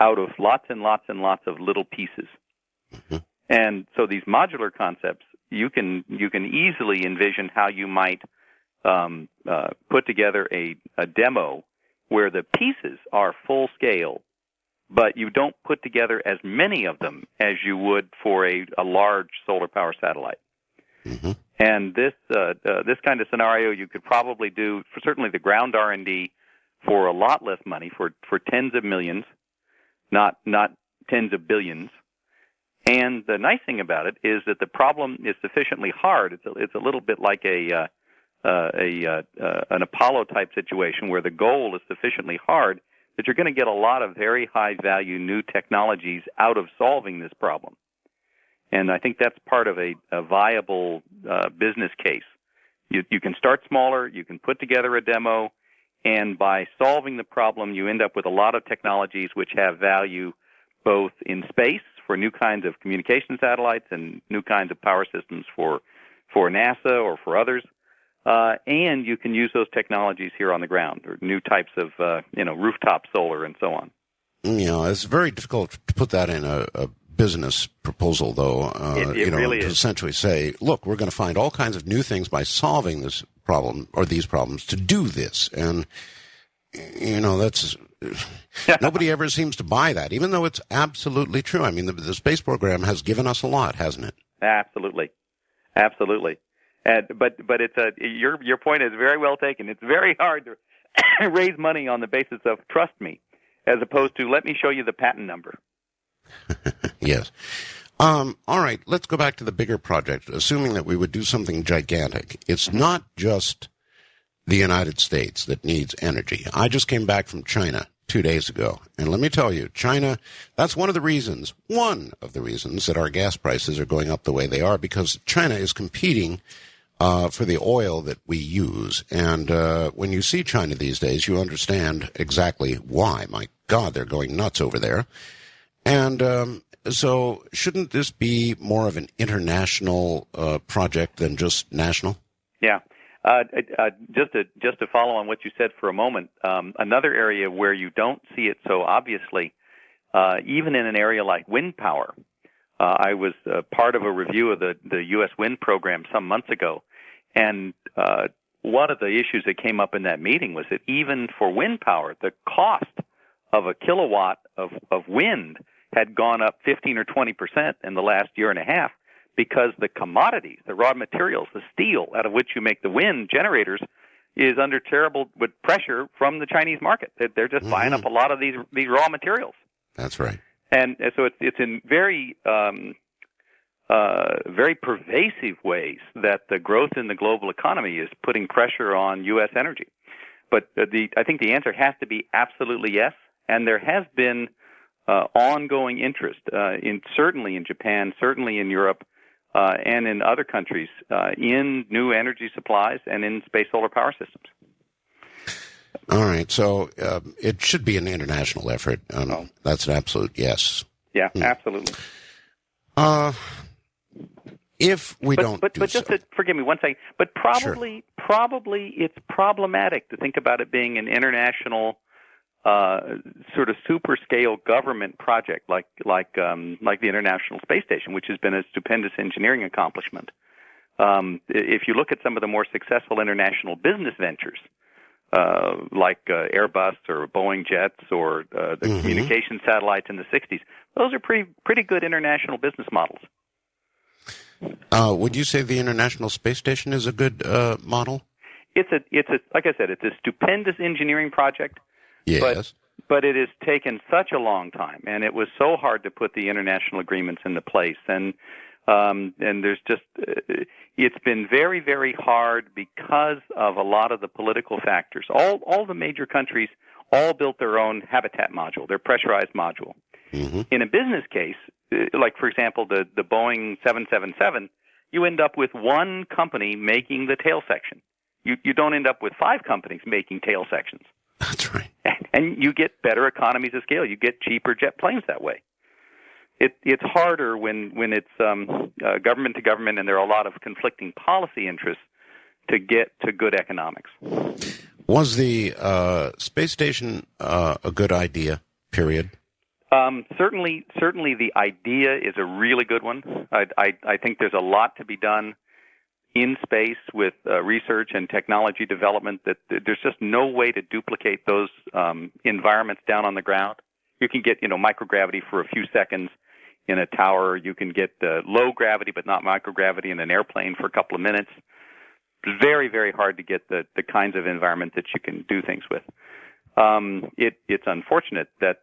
out of lots and lots and lots of little pieces. Mm-hmm. And so these modular concepts, you can easily envision how you might put together a demo where the pieces are full scale, but you don't put together as many of them as you would for a large solar power satellite. Mm-hmm. And this kind of scenario you could probably do for certainly the ground R&D for a lot less money, for tens of millions, not tens of billions. And the nice thing about it is that the problem is sufficiently hard. It's a little bit like an Apollo type situation where the goal is sufficiently hard that you're going to get a lot of very high value new technologies out of solving this problem. And I think that's part of a viable business case. You can start smaller, you can put together a demo, and by solving the problem, you end up with a lot of technologies which have value both in space for new kinds of communication satellites and new kinds of power systems for NASA or for others. And you can use those technologies here on the ground, or new types of rooftop solar and so on. It's very difficult to put that in a business proposal, though. It really to is. Essentially say, look, we're going to find all kinds of new things by solving this problem or these problems to do this, and that's nobody ever seems to buy that, even though it's absolutely true. I mean, the space program has given us a lot, hasn't it? Absolutely. But it's your point is very well taken. It's very hard to raise money on the basis of trust me, as opposed to let me show you the patent number. Yes. All right, let's go back to the bigger project, assuming that we would do something gigantic. It's not just the United States that needs energy. I just came back from China 2 days ago, and let me tell you, China, that's one of the reasons that our gas prices are going up the way they are, because China is competing for the oil that we use. And when you see China these days, you understand exactly why. My God, they're going nuts over there. And so shouldn't this be more of an international project than just national? Yeah. Just to follow on what you said for a moment, another area where you don't see it so obviously even in an area like wind power. I was part of a review of the U.S. wind program some months ago, and one of the issues that came up in that meeting was that even for wind power, the cost of a kilowatt of wind had gone up 15 or 20% in the last year and a half because the commodities, the raw materials, the steel out of which you make the wind generators is under terrible pressure from the Chinese market. They're just buying up a lot of these raw materials. That's right. And so it's in very very pervasive ways that the growth in the global economy is putting pressure on U.S. energy. But I think the answer has to be absolutely yes. And there has been ongoing interest, certainly in Japan, certainly in Europe, and in other countries, in new energy supplies and in space solar power systems. All right, so it should be an international effort. That's an absolute yes. Yeah, absolutely. If we don't but just to, forgive me one second, but probably it's problematic to think about it being an international sort of super scale government project like the International Space Station, which has been a stupendous engineering accomplishment. If you look at some of the more successful international business ventures, like Airbus or Boeing jets or the communication satellites in the 60s, those are pretty good international business models. Would you say the International Space Station is a good model? It's a like I said, it's a stupendous engineering project. Yes. But it has taken such a long time, and it was so hard to put the international agreements into place. And there's just it's been very, very hard because of a lot of the political factors. All the major countries all built their own habitat module, their pressurized module. In a business case, like for example the Boeing 777, you end up with one company making the tail section. You don't end up with 5 companies making tail sections. That's right. And you get better economies of scale. You get cheaper jet planes that way. It's harder when it's government to government and there are a lot of conflicting policy interests to get to good economics. Was the space station a good idea, period? Certainly the idea is a really good one. I think there's a lot to be done in space with research and technology development that there's just no way to duplicate those environments down on the ground. You can get, microgravity for a few seconds in a tower. You can get low gravity but not microgravity in an airplane for a couple of minutes. It's very, very hard to get the kinds of environment that you can do things with. It's unfortunate that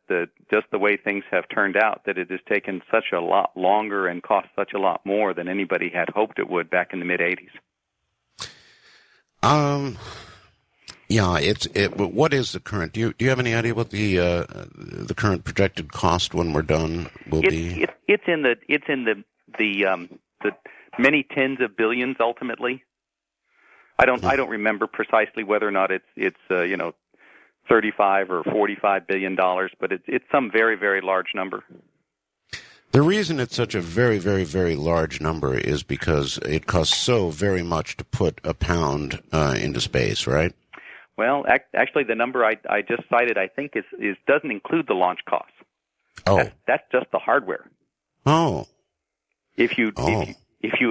just the way things have turned out, that it has taken such a lot longer and cost such a lot more than anybody had hoped it would back in the mid-'80s. What is the current? Do you have any idea what the current projected cost when we're done will be? It's in the many tens of billions ultimately. I don't remember precisely whether or not it's $35 or $45 billion, but it's some very, very large number. The reason it's such a very, very, very large number is because it costs so very much to put a pound into space, right? Well, actually, the number I just cited, I think, is doesn't include the launch costs. Oh, that's just the hardware. Oh, if you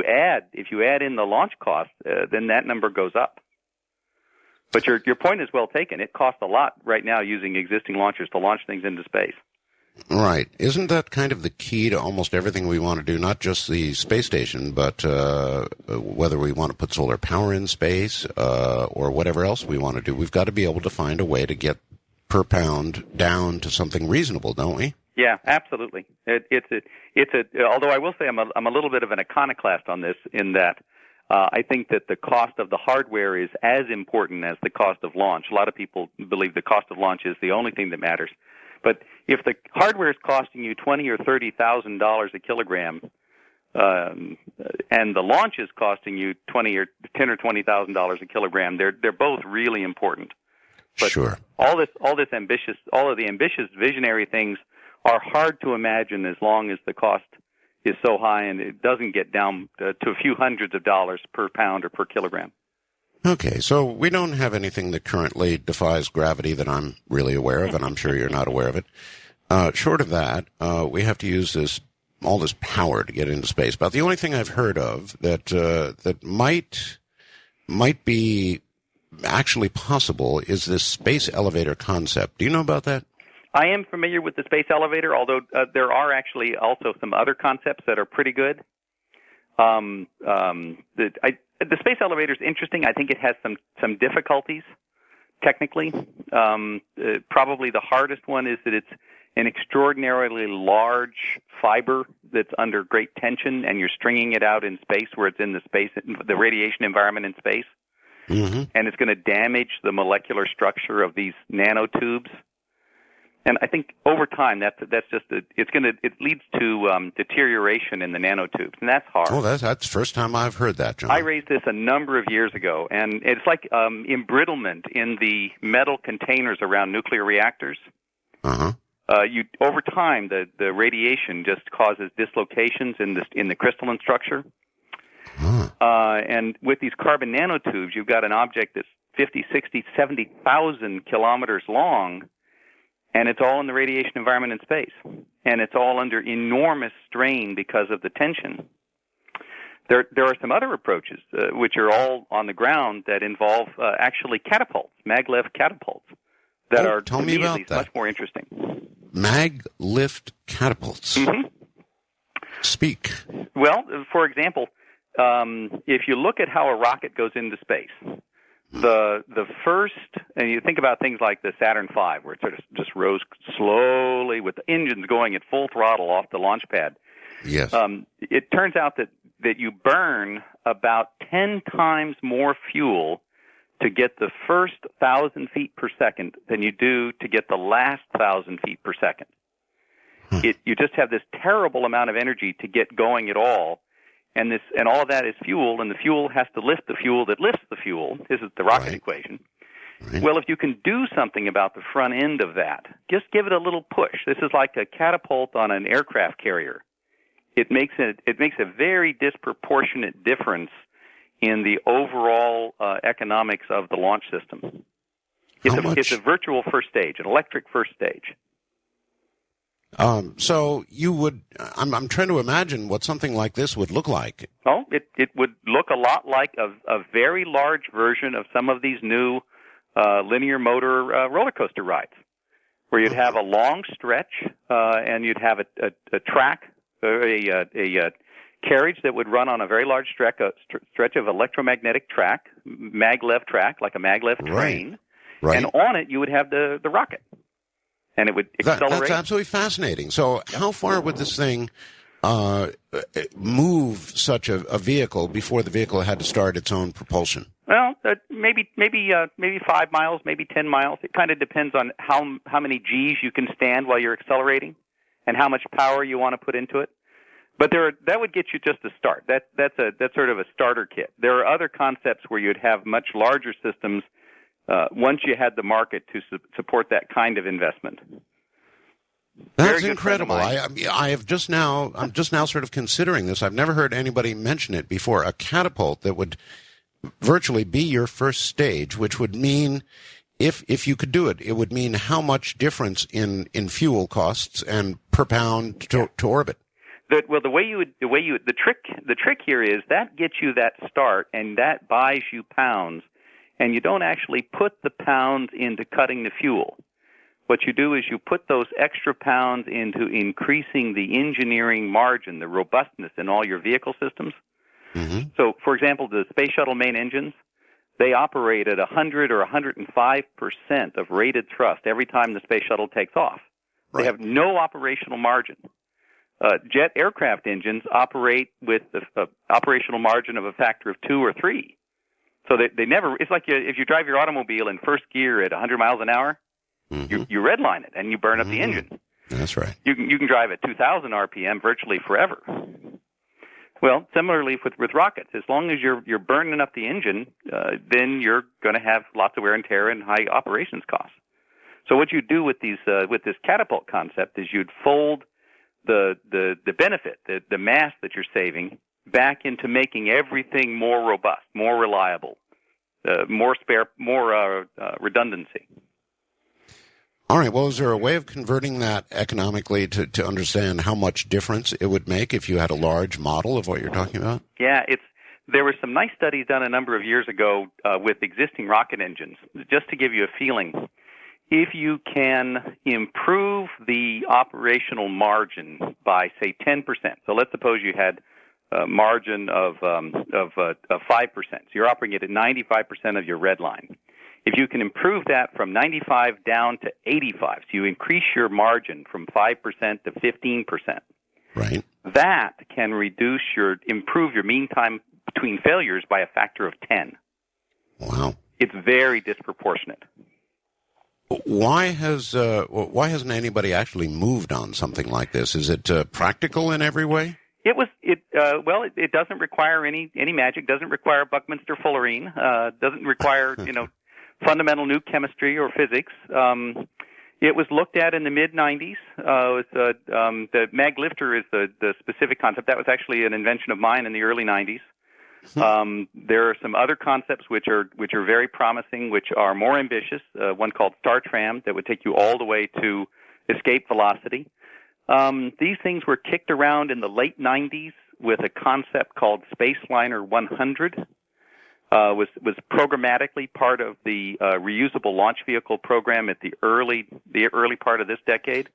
add in the launch cost, then that number goes up. But your point is well taken. It costs a lot right now using existing launchers to launch things into space. Right. Isn't that kind of the key to almost everything we want to do, not just the space station, but whether we want to put solar power in space or whatever else we want to do? We've got to be able to find a way to get per pound down to something reasonable, don't we? Yeah, absolutely. Although I will say I'm a little bit of an iconoclast on this in that I think that the cost of the hardware is as important as the cost of launch. A lot of people believe the cost of launch is the only thing that matters. But if the hardware is costing you $20,000 or $30,000 a kilogram, and the launch is costing you $10,000 or $20,000 a kilogram, they're both really important. But sure. All of the ambitious visionary things are hard to imagine as long as the cost is so high and it doesn't get down to a few hundreds of dollars per pound or per kilogram. Okay, so we don't have anything that currently defies gravity that I'm really aware of, and I'm sure you're not aware of it. Short of that, we have to use all this power to get into space. But the only thing I've heard of that might be actually possible is this space elevator concept. Do you know about that? I am familiar with the space elevator, although there are actually also some other concepts that are pretty good. The space elevator is interesting. I think it has some difficulties technically. Probably the hardest one is that it's an extraordinarily large fiber that's under great tension, and you're stringing it out in space where it's in the radiation environment in space. Mm-hmm. And it's going to damage the molecular structure of these nanotubes. And I think over time it leads to deterioration in the nanotubes, and that's hard. Oh, that's the first time I've heard that, John. I raised this a number of years ago, and it's like embrittlement in the metal containers around nuclear reactors. Uh-huh. Over time, the radiation just causes dislocations in the crystalline structure. And with these carbon nanotubes, you've got an object that's 50, 60, 70,000 kilometers long, and it's all in the radiation environment in space. And it's all under enormous strain because of the tension. There are some other approaches, which are all on the ground, that involve actually catapults, maglev catapults, that are, tell me about that. Much more interesting. Mag-lift catapults. Mm-hmm. Speak. Well, for example, if you look at how a rocket goes into space, the first, and you think about things like the Saturn V, where it sort of just rose slowly with the engines going at full throttle off the launch pad. Yes. It turns out that you burn about 10 times more fuel to get the first 1,000 feet per second than you do to get the last 1,000 feet per second. You just have this terrible amount of energy to get going at all. And all of that is fuel, and the fuel has to lift the fuel that lifts the fuel. This is the rocket equation. Right. Well, if you can do something about the front end of that, just give it a little push. This is like a catapult on an aircraft carrier. It makes a very disproportionate difference in the overall economics of the launch system. It's a virtual first stage, an electric first stage. So you would, I'm trying to imagine what something like this would look like. Oh, it would look a lot like a very large version of some of these new linear motor roller coaster rides, where you'd have a long stretch and you'd have a track, a carriage that would run on a very large stretch of electromagnetic track, maglev track, like a maglev train, right. And on it you would have the rocket. And it would accelerate. That's absolutely fascinating. So how far would this thing move such a vehicle before the vehicle had to start its own propulsion? Well, maybe 5 miles, maybe 10 miles. It kind of depends on how many G's you can stand while you're accelerating and how much power you want to put into it. But that would get you just a start. That's sort of a starter kit. There are other concepts where you'd have much larger systems once you had the market to support that kind of investment. That's incredible. I'm just now sort of considering this. I've never heard anybody mention it before. A catapult that would virtually be your first stage, which would mean, if you could do it, it would mean how much difference in fuel costs and per pound to orbit. The trick here is that gets you that start, and that buys you pounds. And you don't actually put the pounds into cutting the fuel. What you do is you put those extra pounds into increasing the engineering margin, the robustness in all your vehicle systems. Mm-hmm. So, for example, the Space Shuttle main engines, they operate at 100 or 105% of rated thrust every time the Space Shuttle takes off. Right. They have no operational margin. Jet aircraft engines operate with an operational margin of a factor of 2 or 3. So they never. It's like if you drive your automobile in first gear at 100 miles an hour, mm-hmm. you redline it and you burn up the engine. That's right. You can drive at 2,000 RPM virtually forever. Well, similarly with rockets, as long as you're burning up the engine, then you're going to have lots of wear and tear and high operations costs. So what you do with this catapult concept is you'd fold the benefit, the mass that you're saving, back into making everything more robust, more reliable, more redundancy. All right. Well, is there a way of converting that economically to understand how much difference it would make if you had a large model of what you're talking about? Yeah, there were some nice studies done a number of years ago with existing rocket engines. Just to give you a feeling, if you can improve the operational margin by, say, 10%, so let's suppose you had a margin of 5%, so you're operating it at 95% of your red line. If you can improve that from 95 down to 85, so you increase your margin from 5% to 15%. Right. That can improve your mean time between failures by a factor of 10. Wow. It's very disproportionate. Why hasn't anybody actually moved on something like this? Is it practical in every way? It doesn't require any magic, doesn't require Buckminster fullerene, doesn't require, fundamental new chemistry or physics. It was looked at in the mid-'90s. The mag lifter is the specific concept. That was actually an invention of mine in the early '90s. There are some other concepts which are very promising, which are more ambitious. One called Star Tram that would take you all the way to escape velocity. These things were kicked around in the late '90s with a concept called Spaceliner 100. Was programmatically part of the reusable launch vehicle program at the early part of this decade.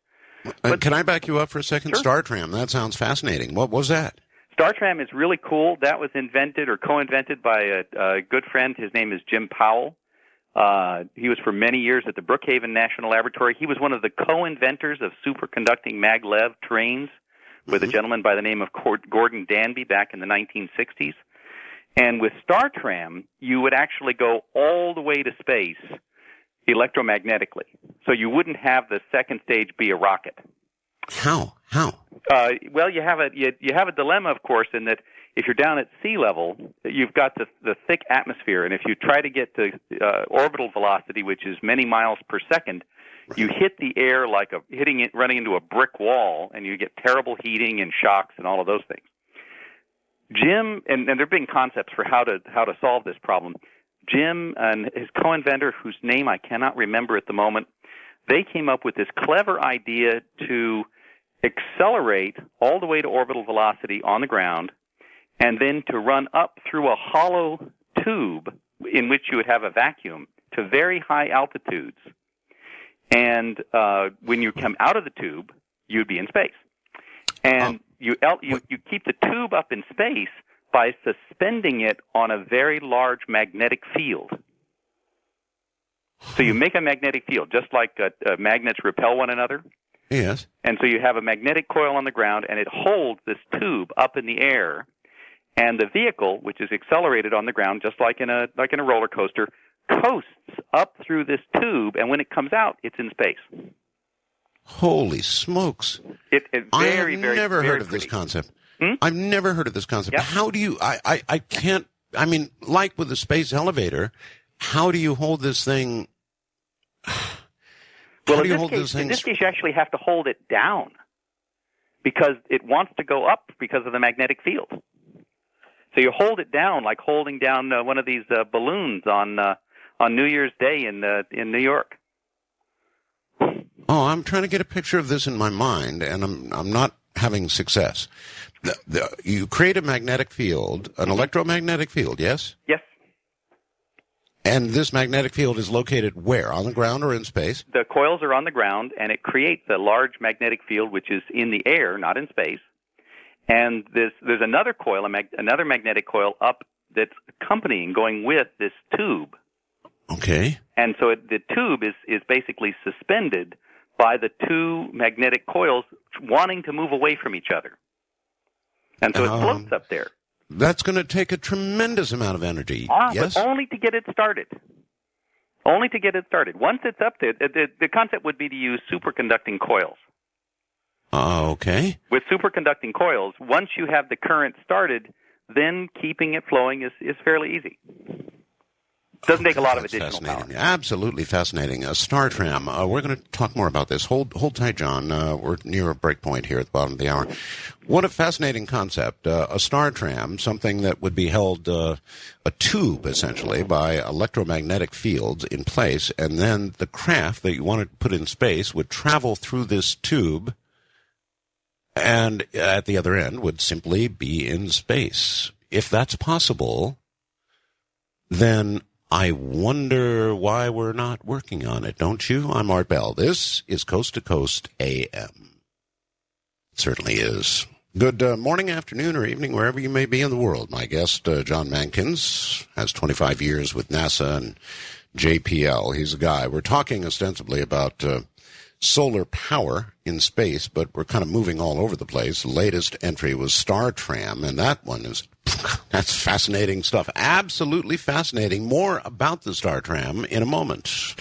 Can I back you up for a second? Sure. Star Tram, that sounds fascinating. What was that? Star Tram is really cool. That was invented or co-invented by a good friend. His name is Jim Powell. He was for many years at the Brookhaven National Laboratory. He was one of the co-inventors of superconducting maglev trains with a gentleman by the name of Gordon Danby back in the 1960s. And with Star Tram, you would actually go all the way to space electromagnetically. So you wouldn't have the second stage be a rocket. How? Well, you have a dilemma, of course, in that if you're down at sea level, you've got the thick atmosphere, and if you try to get to orbital velocity, which is many miles per second, you hit the air like running into a brick wall, and you get terrible heating and shocks and all of those things. Jim, and there have been concepts for how to solve this problem. Jim and his co-inventor, whose name I cannot remember at the moment, they came up with this clever idea to accelerate all the way to orbital velocity on the ground, and then to run up through a hollow tube in which you would have a vacuum to very high altitudes. And when you come out of the tube, you'd be in space. And you keep the tube up in space by suspending it on a very large magnetic field. So you make a magnetic field, just like magnets repel one another. Yes. And so you have a magnetic coil on the ground, and it holds this tube up in the air. And the vehicle, which is accelerated on the ground, just like in a roller coaster, coasts up through this tube, and when it comes out, it's in space. Holy smokes! I've never heard of this concept. I've never heard of this concept. Yep. How do you? I can't. I mean, like with the space elevator, how do you hold this thing? Well, in this case, you actually have to hold it down because it wants to go up because of the magnetic field. So you hold it down like holding down one of these balloons on New Year's Day in New York. Oh, I'm trying to get a picture of this in my mind, and I'm not having success. You create a magnetic field, an electromagnetic field, yes? Yes. And this magnetic field is located where? On the ground or in space? The coils are on the ground, and it creates a large magnetic field which is in the air, not in space. And there's another coil, another magnetic coil up that's accompanying, going with this tube. Okay. And so the tube is basically suspended by the two magnetic coils wanting to move away from each other. And so it floats up there. That's going to take a tremendous amount of energy. Yes? But only to get it started. Only to get it started. Once it's up there, the concept would be to use superconducting coils. Okay. With superconducting coils, once you have the current started, then keeping it flowing is fairly easy. Doesn't take a lot of additional power. Absolutely fascinating. Star Tram. We're going to talk more about this. Hold tight, John. We're near a break point here at the bottom of the hour. What a fascinating concept. A star tram, something that would be held, a tube, essentially, by electromagnetic fields in place, and then the craft that you wanted to put in space would travel through this tube, and at the other end would simply be in space. If that's possible, then I wonder why we're not working on it, don't you? I'm Art Bell. This is Coast to Coast AM. It certainly is. Good morning, afternoon, or evening, wherever you may be in the world. My guest, John Mankins, has 25 years with NASA and JPL. He's a guy. We're talking ostensibly about solar power in space, but we're kind of moving all over the place. The latest entry was Star Tram, and that one is, that's fascinating stuff. Absolutely fascinating. More about the Star Tram in a moment.